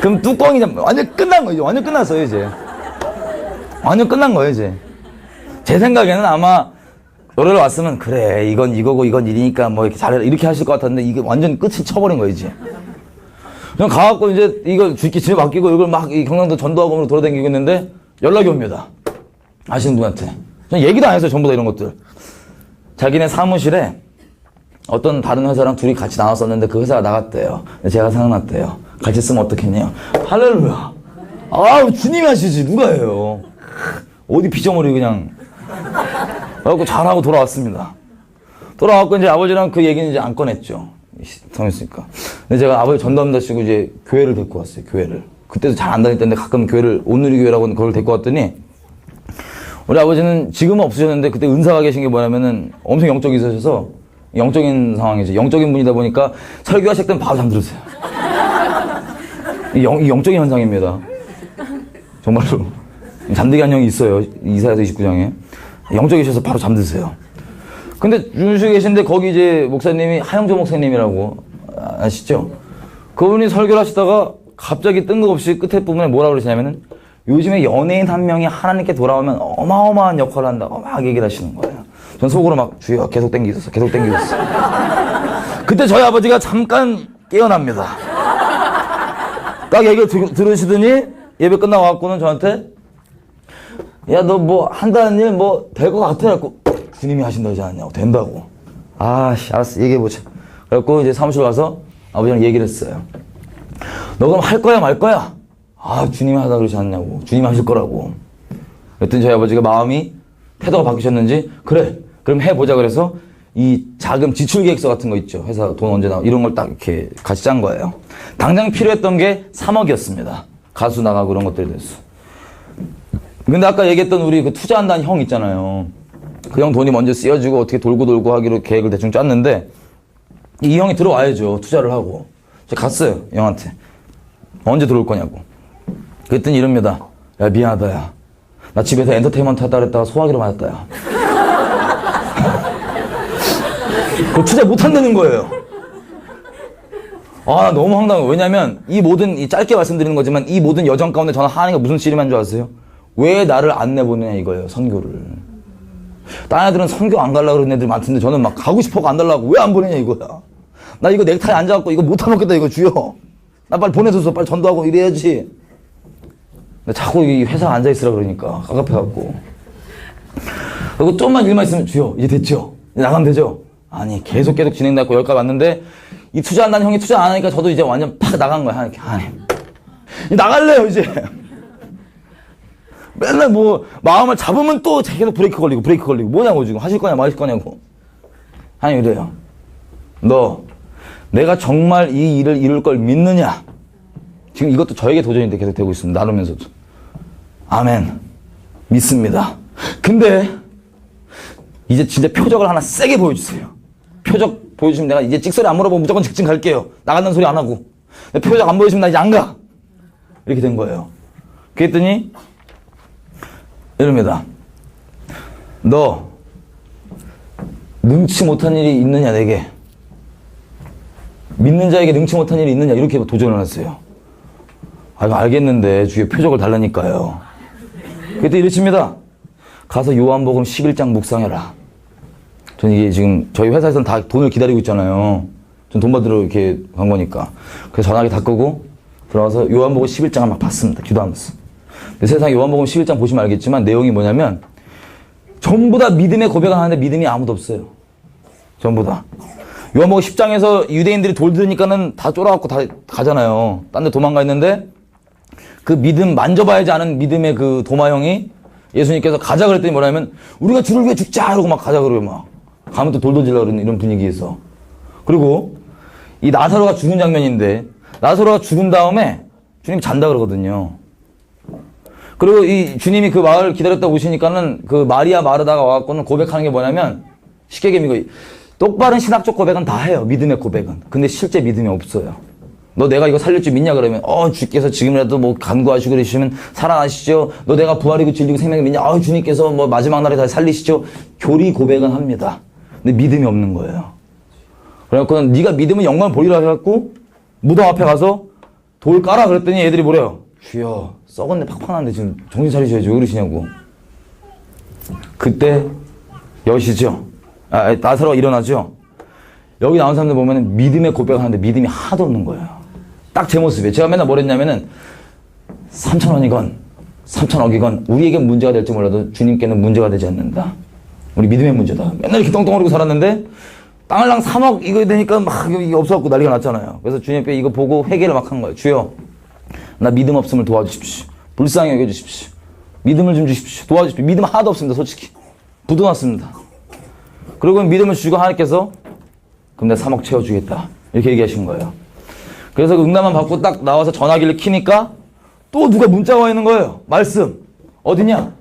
그럼 뚜껑이 완전 끝난 거죠. 완전 끝났어요 이제. 완전 끝난 거예요 이제. 제 생각에는 아마 노래를 왔으면 그래 이건 이거고 이건 일이니까 뭐 이렇게 잘해라 이렇게 하실 것 같았는데 이게 완전 끝을 쳐버린 거예요 이제. 그냥 가갖고 이제 이걸 집에 맡기고 이걸 막 이 경상도 전도학원으로 돌아다니고 있는데 연락이 옵니다. 아시는 분한테. 전 얘기도 안 했어요 전부 다 이런 것들. 자기네 사무실에 어떤 다른 회사랑 둘이 같이 나왔었는데 그 회사가 나갔대요. 제가 생각났대요. 같이 쓰면 어떻겠냐. 할렐루야. 주님이 하시지 누가 해요. 어디 피조물이 그냥. 그래갖고 잘하고 돌아왔습니다. 돌아왔고 이제 아버지랑 그 얘기는 이제 안 꺼냈죠. 성했으니까. 근데 제가 아버지 전도합니다시고 이제 교회를 데리고 왔어요. 교회를. 그때도 잘 안 다녔는데 가끔 교회를 온누리교회라고 그걸 데리고 왔더니 우리 아버지는 지금은 없으셨는데 그때 은사가 계신 게 뭐냐면은 엄청 영적이셔서 영적인 상황이죠. 영적인 분이다 보니까 설교가 시작되면 바로 잠들으세요. 이 영적인 현상입니다. 정말로. 잠들게 한 형이 있어요. 이사야서 29장에. 영적이셔서 바로 잠드세요. 근데 윤수 계신데 거기 이제 목사님이 하영조 목사님이라고 아시죠? 그분이 설교를 하시다가 갑자기 뜬금없이 끝에 부분에 뭐라고 그러시냐면은 요즘에 연예인 한 명이 하나님께 돌아오면 어마어마한 역할을 한다고 막 얘기를 하시는 거예요. 전 속으로 막 주여 계속 땡기셨어. 계속 땡기셨어. 그때 저희 아버지가 잠깐 깨어납니다. 딱 얘기를 들으시더니 예배 끝나고 갖고는 저한테 야, 너 뭐 한다는 일 뭐 될 것 같아. 그래갖고 주님이 하신다지 않냐고. 된다고. 알았어. 얘기해보자. 그래갖고 이제 사무실 가서 아버지랑 얘기를 했어요. 너 그럼 할 거야 말 거야? 주님이 하다 그러지 않냐고. 주님이 하실 거라고. 그랬더니 저희 아버지가 마음이 태도가 바뀌셨는지 그래 그럼 해보자 그래서 이 자금 지출 계획서 같은 거 있죠. 회사 돈 언제 나와 이런 걸 딱 이렇게 같이 짠 거예요. 당장 필요했던 게 3억이었습니다. 가수 나가고 그런 것들에 대해서. 근데 아까 얘기했던 우리 그 투자한다는 형 있잖아요. 그 형 돈이 먼저 쓰여지고 어떻게 돌고 하기로 계획을 대충 짰는데 이 형이 들어와야죠. 투자를 하고. 제가 갔어요. 형한테. 언제 들어올 거냐고. 그랬더니 이럽니다. 야 미안하다 야. 나 집에서 엔터테인먼트 하다 그랬다가 소화기로 맞았다 야. 그거 투자 못한다는 거예요. 나 너무 황당해요. 왜냐면 이 모든 짧게 말씀드리는 거지만 이 모든 여정 가운데 저는 하나님과 무슨 씨름한 줄 아세요? 왜 나를 안 내보내냐 이거예요. 선교를. 딴 애들은 선교 안 가려고 그러는 애들 많던데 저는 막 가고 싶어가 안 달라고 왜 안 보내냐 이거야. 나 이거 넥타이 앉아갖고 이거 못하먹겠다 이거 주여. 나 빨리 보내줘서 빨리 전도하고 이래야지. 근데 자꾸 이 회사에 앉아있으라 그러니까 깝깝해갖고. 그리고 좀만 일만 있으면 주여 이제 됐죠? 이제 나가면 되죠? 아니 계속 진행돼갖고 여기까지 왔는데 이 투자한다는 형이 투자 안 하니까 저도 이제 완전 팍 나간 거야. 하나님 나갈래요 이제. 맨날 뭐 마음을 잡으면 또 계속 브레이크 걸리고 뭐냐고 지금 하실 거냐 마실 거냐고. 하나님 이래요. 너 내가 정말 이 일을 이룰 걸 믿느냐? 지금 이것도 저에게 도전이 계속 되고 있습니다. 나누면서도. 아멘. 믿습니다. 근데 이제 진짜 표적을 하나 세게 보여주세요. 표적 보여주시면 내가 이제 찍소리 안 물어보고 무조건 직진 갈게요. 나간다는 소리 안 하고. 표적 안 보여주시면 나 이제 안 가. 이렇게 된 거예요. 그랬더니 이럽니다. 너 능치 못한 일이 있느냐 내게. 믿는 자에게 능치 못한 일이 있느냐 이렇게 도전을 했어요. 아, 이거 알겠는데 주위에 표적을 달라니까요. 그때 이러십니다. 가서 요한복음 11장 묵상해라. 전 이게 지금 저희 회사에서는 다 돈을 기다리고 있잖아요. 전 돈 받으러 이렇게 간 거니까. 그래서 전화기 다 끄고 들어가서 요한복음 11장을 막 봤습니다. 기도하면서. 근데 세상에 요한복음 11장 보시면 알겠지만 내용이 뭐냐면 전부 다 믿음의 고백을 하는데 믿음이 아무도 없어요. 전부 다. 요한복음 10장에서 유대인들이 돌 들으니까는 다 쫄아갖고 다 가잖아요. 딴 데 도망가 있는데 그 믿음, 만져봐야지 아는 믿음의 그 도마형이 예수님께서 가자 그랬더니 뭐냐면 우리가 주를 위해 죽자 이러고 막 가자 그러고 막 가면 또 돌 던지려고 그러는 이런 분위기에서. 그리고 이 나사로가 죽은 장면인데 나사로가 죽은 다음에 주님이 잔다 그러거든요. 그리고 이 주님이 그 마을 기다렸다 오시니까는 그 마리아 마르다가 와갖고는 고백하는 게 뭐냐면 쉽게 얘기하면 똑바른 신학적 고백은 다 해요. 믿음의 고백은. 근데 실제 믿음이 없어요. 너 내가 이거 살릴 줄 믿냐 그러면 주께서 지금이라도 뭐 간구하시고 그러시면 살아나시죠. 너 내가 부활이고 진리고 생명이 믿냐. 주님께서 뭐 마지막 날에 다시 살리시죠. 교리 고백은 합니다. 근데 믿음이 없는 거예요. 그래갖고 네가 믿으면 영광을 보리라 해갖고 무덤 앞에 가서 돌 깔아 그랬더니 애들이 뭐래요. 주여 썩었네 팍팍한데 지금 정신 차리셔야지 왜 그러시냐고. 그때 여시죠. 나사로가 일어나죠. 여기 나온 사람들 보면 믿음의 고백을 하는데 믿음이 하나도 없는 거예요. 딱 제 모습이에요. 제가 맨날 뭘 했냐면은 3,000원이건 3,000억이건 우리에게 문제가 될지 몰라도 주님께는 문제가 되지 않는다. 우리 믿음의 문제다. 맨날 이렇게 떵떵거리고 살았는데 땅을랑 3억 이거 되니까 막 이게 없어갖고 난리가 났잖아요. 그래서 주님께 이거 보고 회개를 막 한 거예요. 주여 나 믿음 없음을 도와주십시오. 불쌍히 여겨주십시오. 믿음을 좀 주십시오. 도와주십시오. 믿음 하나도 없습니다. 솔직히 부도났습니다. 그리고 믿음을 주시고 하나님께서 그럼 내가 3억 채워주겠다 이렇게 얘기하신 거예요. 그래서 그 응답만 받고 딱 나와서 전화기를 키니까 또 누가 문자가 와 있는 거예요. 말씀 어디냐.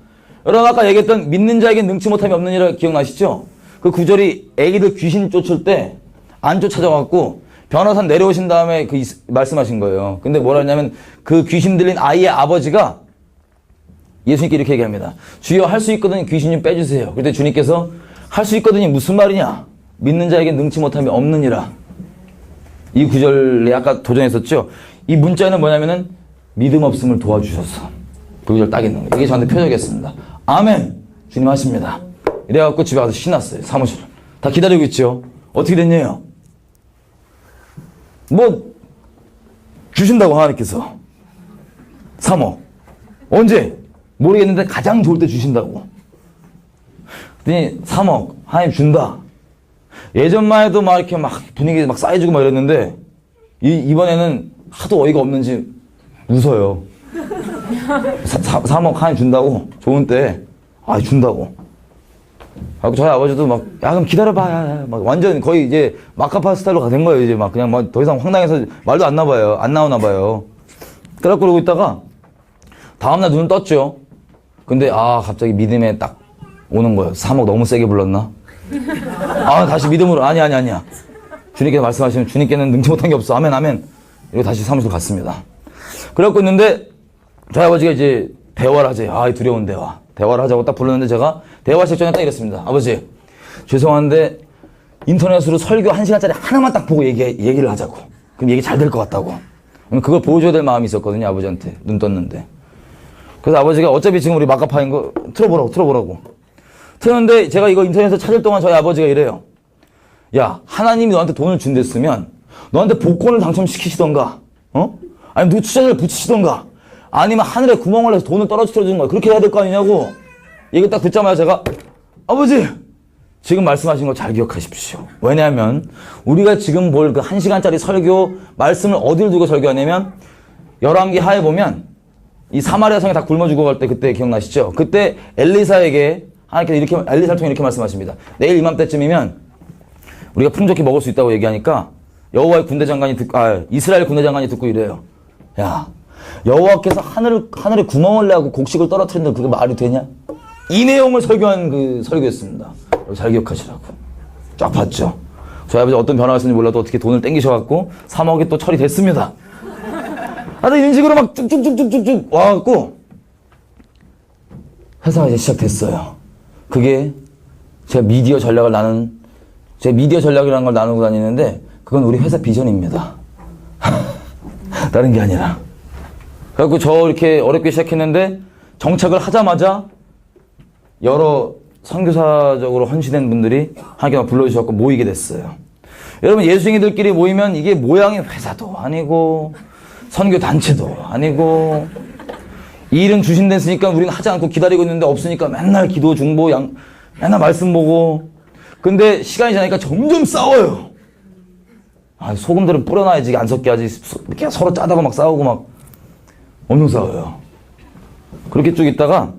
여러분 아까 얘기했던 믿는 자에게 능치 못함이 없느니라 기억나시죠? 그 구절이 애기들 귀신 쫓을 때 안 쫓아져갖고 변호사 내려오신 다음에 그 말씀하신 거예요. 근데 뭐라 했냐면 그 귀신 들린 아이의 아버지가 예수님께 이렇게 얘기합니다. 주여 할 수 있거든요. 귀신 좀 빼주세요. 그때 주님께서 할 수 있거든요. 무슨 말이냐. 믿는 자에게 능치 못함이 없느니라. 이 구절에 아까 도전했었죠. 이 문자는 뭐냐면은 믿음 없음을 도와주셔서 그 구절 딱 있는 거예요. 이게 저한테 표적이었습니다. 아멘. 주님 하십니다. 이래갖고 집에 가서 신났어요. 사무실을. 다 기다리고 있죠. 어떻게 됐냐요? 뭐 주신다고 하나님께서 3억. 언제? 모르겠는데 가장 좋을 때 주신다고. 그랬더니 3억 하나님 준다. 예전만 해도 막 이렇게 막 분위기 막 쌓여지고 막 이랬는데 이번에는 하도 어이가 없는지 웃어요. 3억 하나님 준다고 좋은 때 준다고. 하고 저희 아버지도 막 야 그럼 기다려봐 막 완전 거의 이제 마카파 스타일로 된 거예요. 이제 막 그냥 막 더 이상 황당해서 말도 안 나와요. 안 나오나 봐요. 그래갖고 그러고 있다가 다음날 눈을 떴죠. 근데 갑자기 믿음에 딱 오는 거예요. 3억 너무 세게 불렀나? 다시 믿음으로 아니야. 주님께서 말씀하시면 주님께는 능치 못한 게 없어. 아멘 아멘. 이러고 다시 사무실로 갔습니다. 그래갖고 있는데 저희 아버지가 이제 대화를 하재. 두려운 대화를 하자고 딱 불렀는데 제가 대화 직전에 딱 이랬습니다. 아버지 죄송한데 인터넷으로 설교 1시간짜리 하나만 딱 보고 얘기를 하자고. 그럼 얘기 잘 될 것 같다고. 그걸 보여줘야 될 마음이 있었거든요. 아버지한테 눈 떴는데. 그래서 아버지가 어차피 지금 우리 마카파인 거 틀어보라고. 틀었는데 제가 이거 인터넷에서 찾을 동안 저희 아버지가 이래요. 야 하나님이 너한테 돈을 준댔으면 너한테 복권을 당첨시키시던가 아니면 누구 투자자를 붙이시던가 아니면 하늘에 구멍을 내서 돈을 떨어뜨려주는 거야. 그렇게 해야 될 거 아니냐고. 이거 딱 듣자마자 제가 아버지 지금 말씀하신 거 잘 기억하십시오. 왜냐하면 우리가 지금 볼 그 1시간짜리 설교 말씀을 어디를 두고 설교하냐면 열왕기 하에 보면 이 사마리아 성에 다 굶어 죽어갈 때 그때 기억나시죠? 그때 엘리사에게 하나님께서 엘리사를 통해 이렇게 말씀하십니다. 내일 이맘때쯤이면 우리가 풍족히 먹을 수 있다고 얘기하니까 여호와의 군대 장관이 이스라엘 군대 장관이 듣고 이래요. 야, 여호와께서 하늘에 구멍을 내고 곡식을 떨어뜨린다. 그게 말이 되냐? 이 내용을 설교한 그 설교였습니다. 잘 기억하시라고. 쫙 봤죠. 저희 아버지 어떤 변화가 있었는지 몰라도 어떻게 돈을 땡기셔갖고 3억이 또 처리됐습니다. 하여튼 이런 식으로 막 쭉쭉쭉쭉쭉 와갖고 회사가 이제 시작됐어요. 그게 제가 미디어 전략이라는 걸 나누고 다니는데 그건 우리 회사 비전입니다. 다른 게 아니라. 그래갖고 저 이렇게 어렵게 시작했는데 정착을 하자마자 여러 선교사적으로 헌신된 분들이 하나님께 불러주셔서 모이게 됐어요. 여러분, 예수쟁이들끼리 모이면 이게 모양이 회사도 아니고 선교 단체도 아니고 일은 주신댔으니까 우리는 하지 않고 기다리고 있는데 없으니까 맨날 기도 중보 맨날 말씀 보고. 근데 시간이 지나니까 점점 싸워요. 소금들은 뿌려놔야지 안 섞게 하지. 이렇게 서로 짜다가 막 싸우고 막 엄청 싸워요. 그렇게 쭉 있다가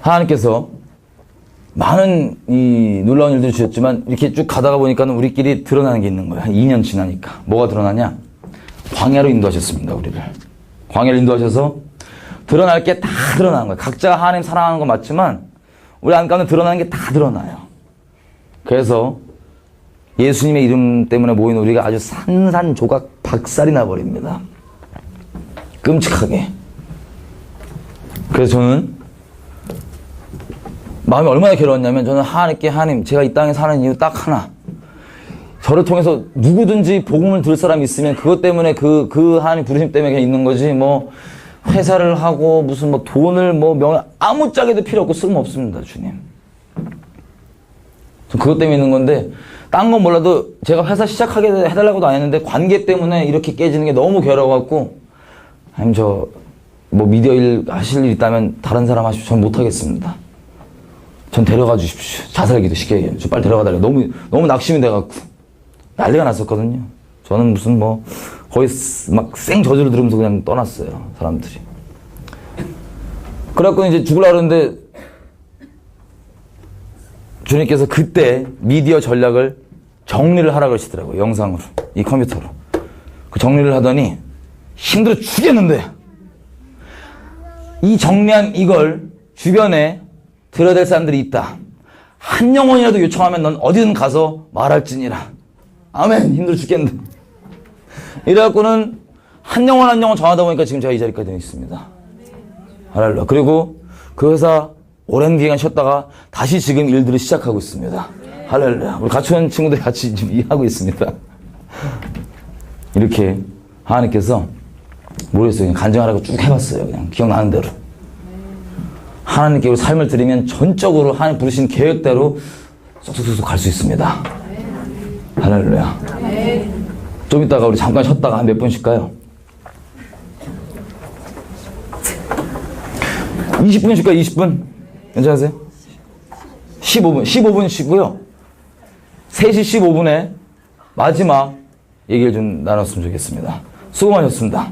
하나님께서 많은 이 놀라운 일들을 주셨지만 이렇게 쭉 가다가 보니까 우리끼리 드러나는 게 있는 거야. 한 2년 지나니까. 뭐가 드러나냐? 광야로 인도하셨습니다, 우리를. 광야로 인도하셔서 드러날 게 다 드러나는 거야. 각자 하나님 사랑하는 거 맞지만 우리 안가운데 드러나는 게 다 드러나요. 그래서 예수님의 이름 때문에 모인 우리가 아주 산산조각 박살이 나버립니다. 끔찍하게. 그래서 저는 마음이 얼마나 괴로웠냐면 저는 하나님 제가 이 땅에 사는 이유 딱 하나. 저를 통해서 누구든지 복음을 들을 사람이 있으면 그것 때문에 그 하나님 부르심 때문에 그냥 있는 거지 뭐 회사를 하고 무슨 뭐 돈을 뭐 명예 아무짝에도 필요 없고 쓸모없습니다, 주님. 저 그것 때문에 있는 건데 딴 건 몰라도 제가 회사 시작하게 해달라고도 안 했는데 관계 때문에 이렇게 깨지는 게 너무 괴로워갖고 아니면 저 뭐 미디어 일 하실 일 있다면 다른 사람 하십시오. 전 못하겠습니다. 전 데려가 주십시오. 자살기도 시켜요. 저 빨리 데려가 달라고. 너무 낙심이 돼갖고 난리가 났었거든요. 저는 무슨 뭐 거의 막 생 저주를 들으면서 그냥 떠났어요, 사람들이. 그래갖고 이제 죽으려고 그러는데 주님께서 그때 미디어 전략을 정리를 하라 그러시더라고요. 영상으로, 이 컴퓨터로. 그 정리를 하더니 힘들어 죽겠는데 이 정리한 이걸 주변에 들어야 될 사람들이 있다. 한 영혼이라도 요청하면 넌 어디든 가서 말할지니라. 아멘. 힘들어 죽겠는데. 이래갖고는 한 영혼 전화하다 보니까 지금 제가 이 자리까지 되어 있습니다. 할렐루야. 그리고 그 회사 오랜 기간 쉬었다가 다시 지금 일들을 시작하고 있습니다. 할렐루야. 우리 같이 온 친구들이 같이 지금 일하고 있습니다. 이렇게 하나님께서 모르겠어요. 그냥 간증하라고 쭉 해봤어요. 그냥 기억나는 대로. 하나님께 우리 삶을 드리면 전적으로 하나님 부르신 계획대로 쏙쏙쏙 갈 수 있습니다. 할렐루야. 좀 이따가 우리 잠깐 쉬었다가 한 몇 분 쉴까요? 20분 쉴까요? 20분? 괜찮으세요? 15분 쉬고요. 3시 15분에 마지막 얘기를 좀 나눴으면 좋겠습니다. 수고 많으셨습니다.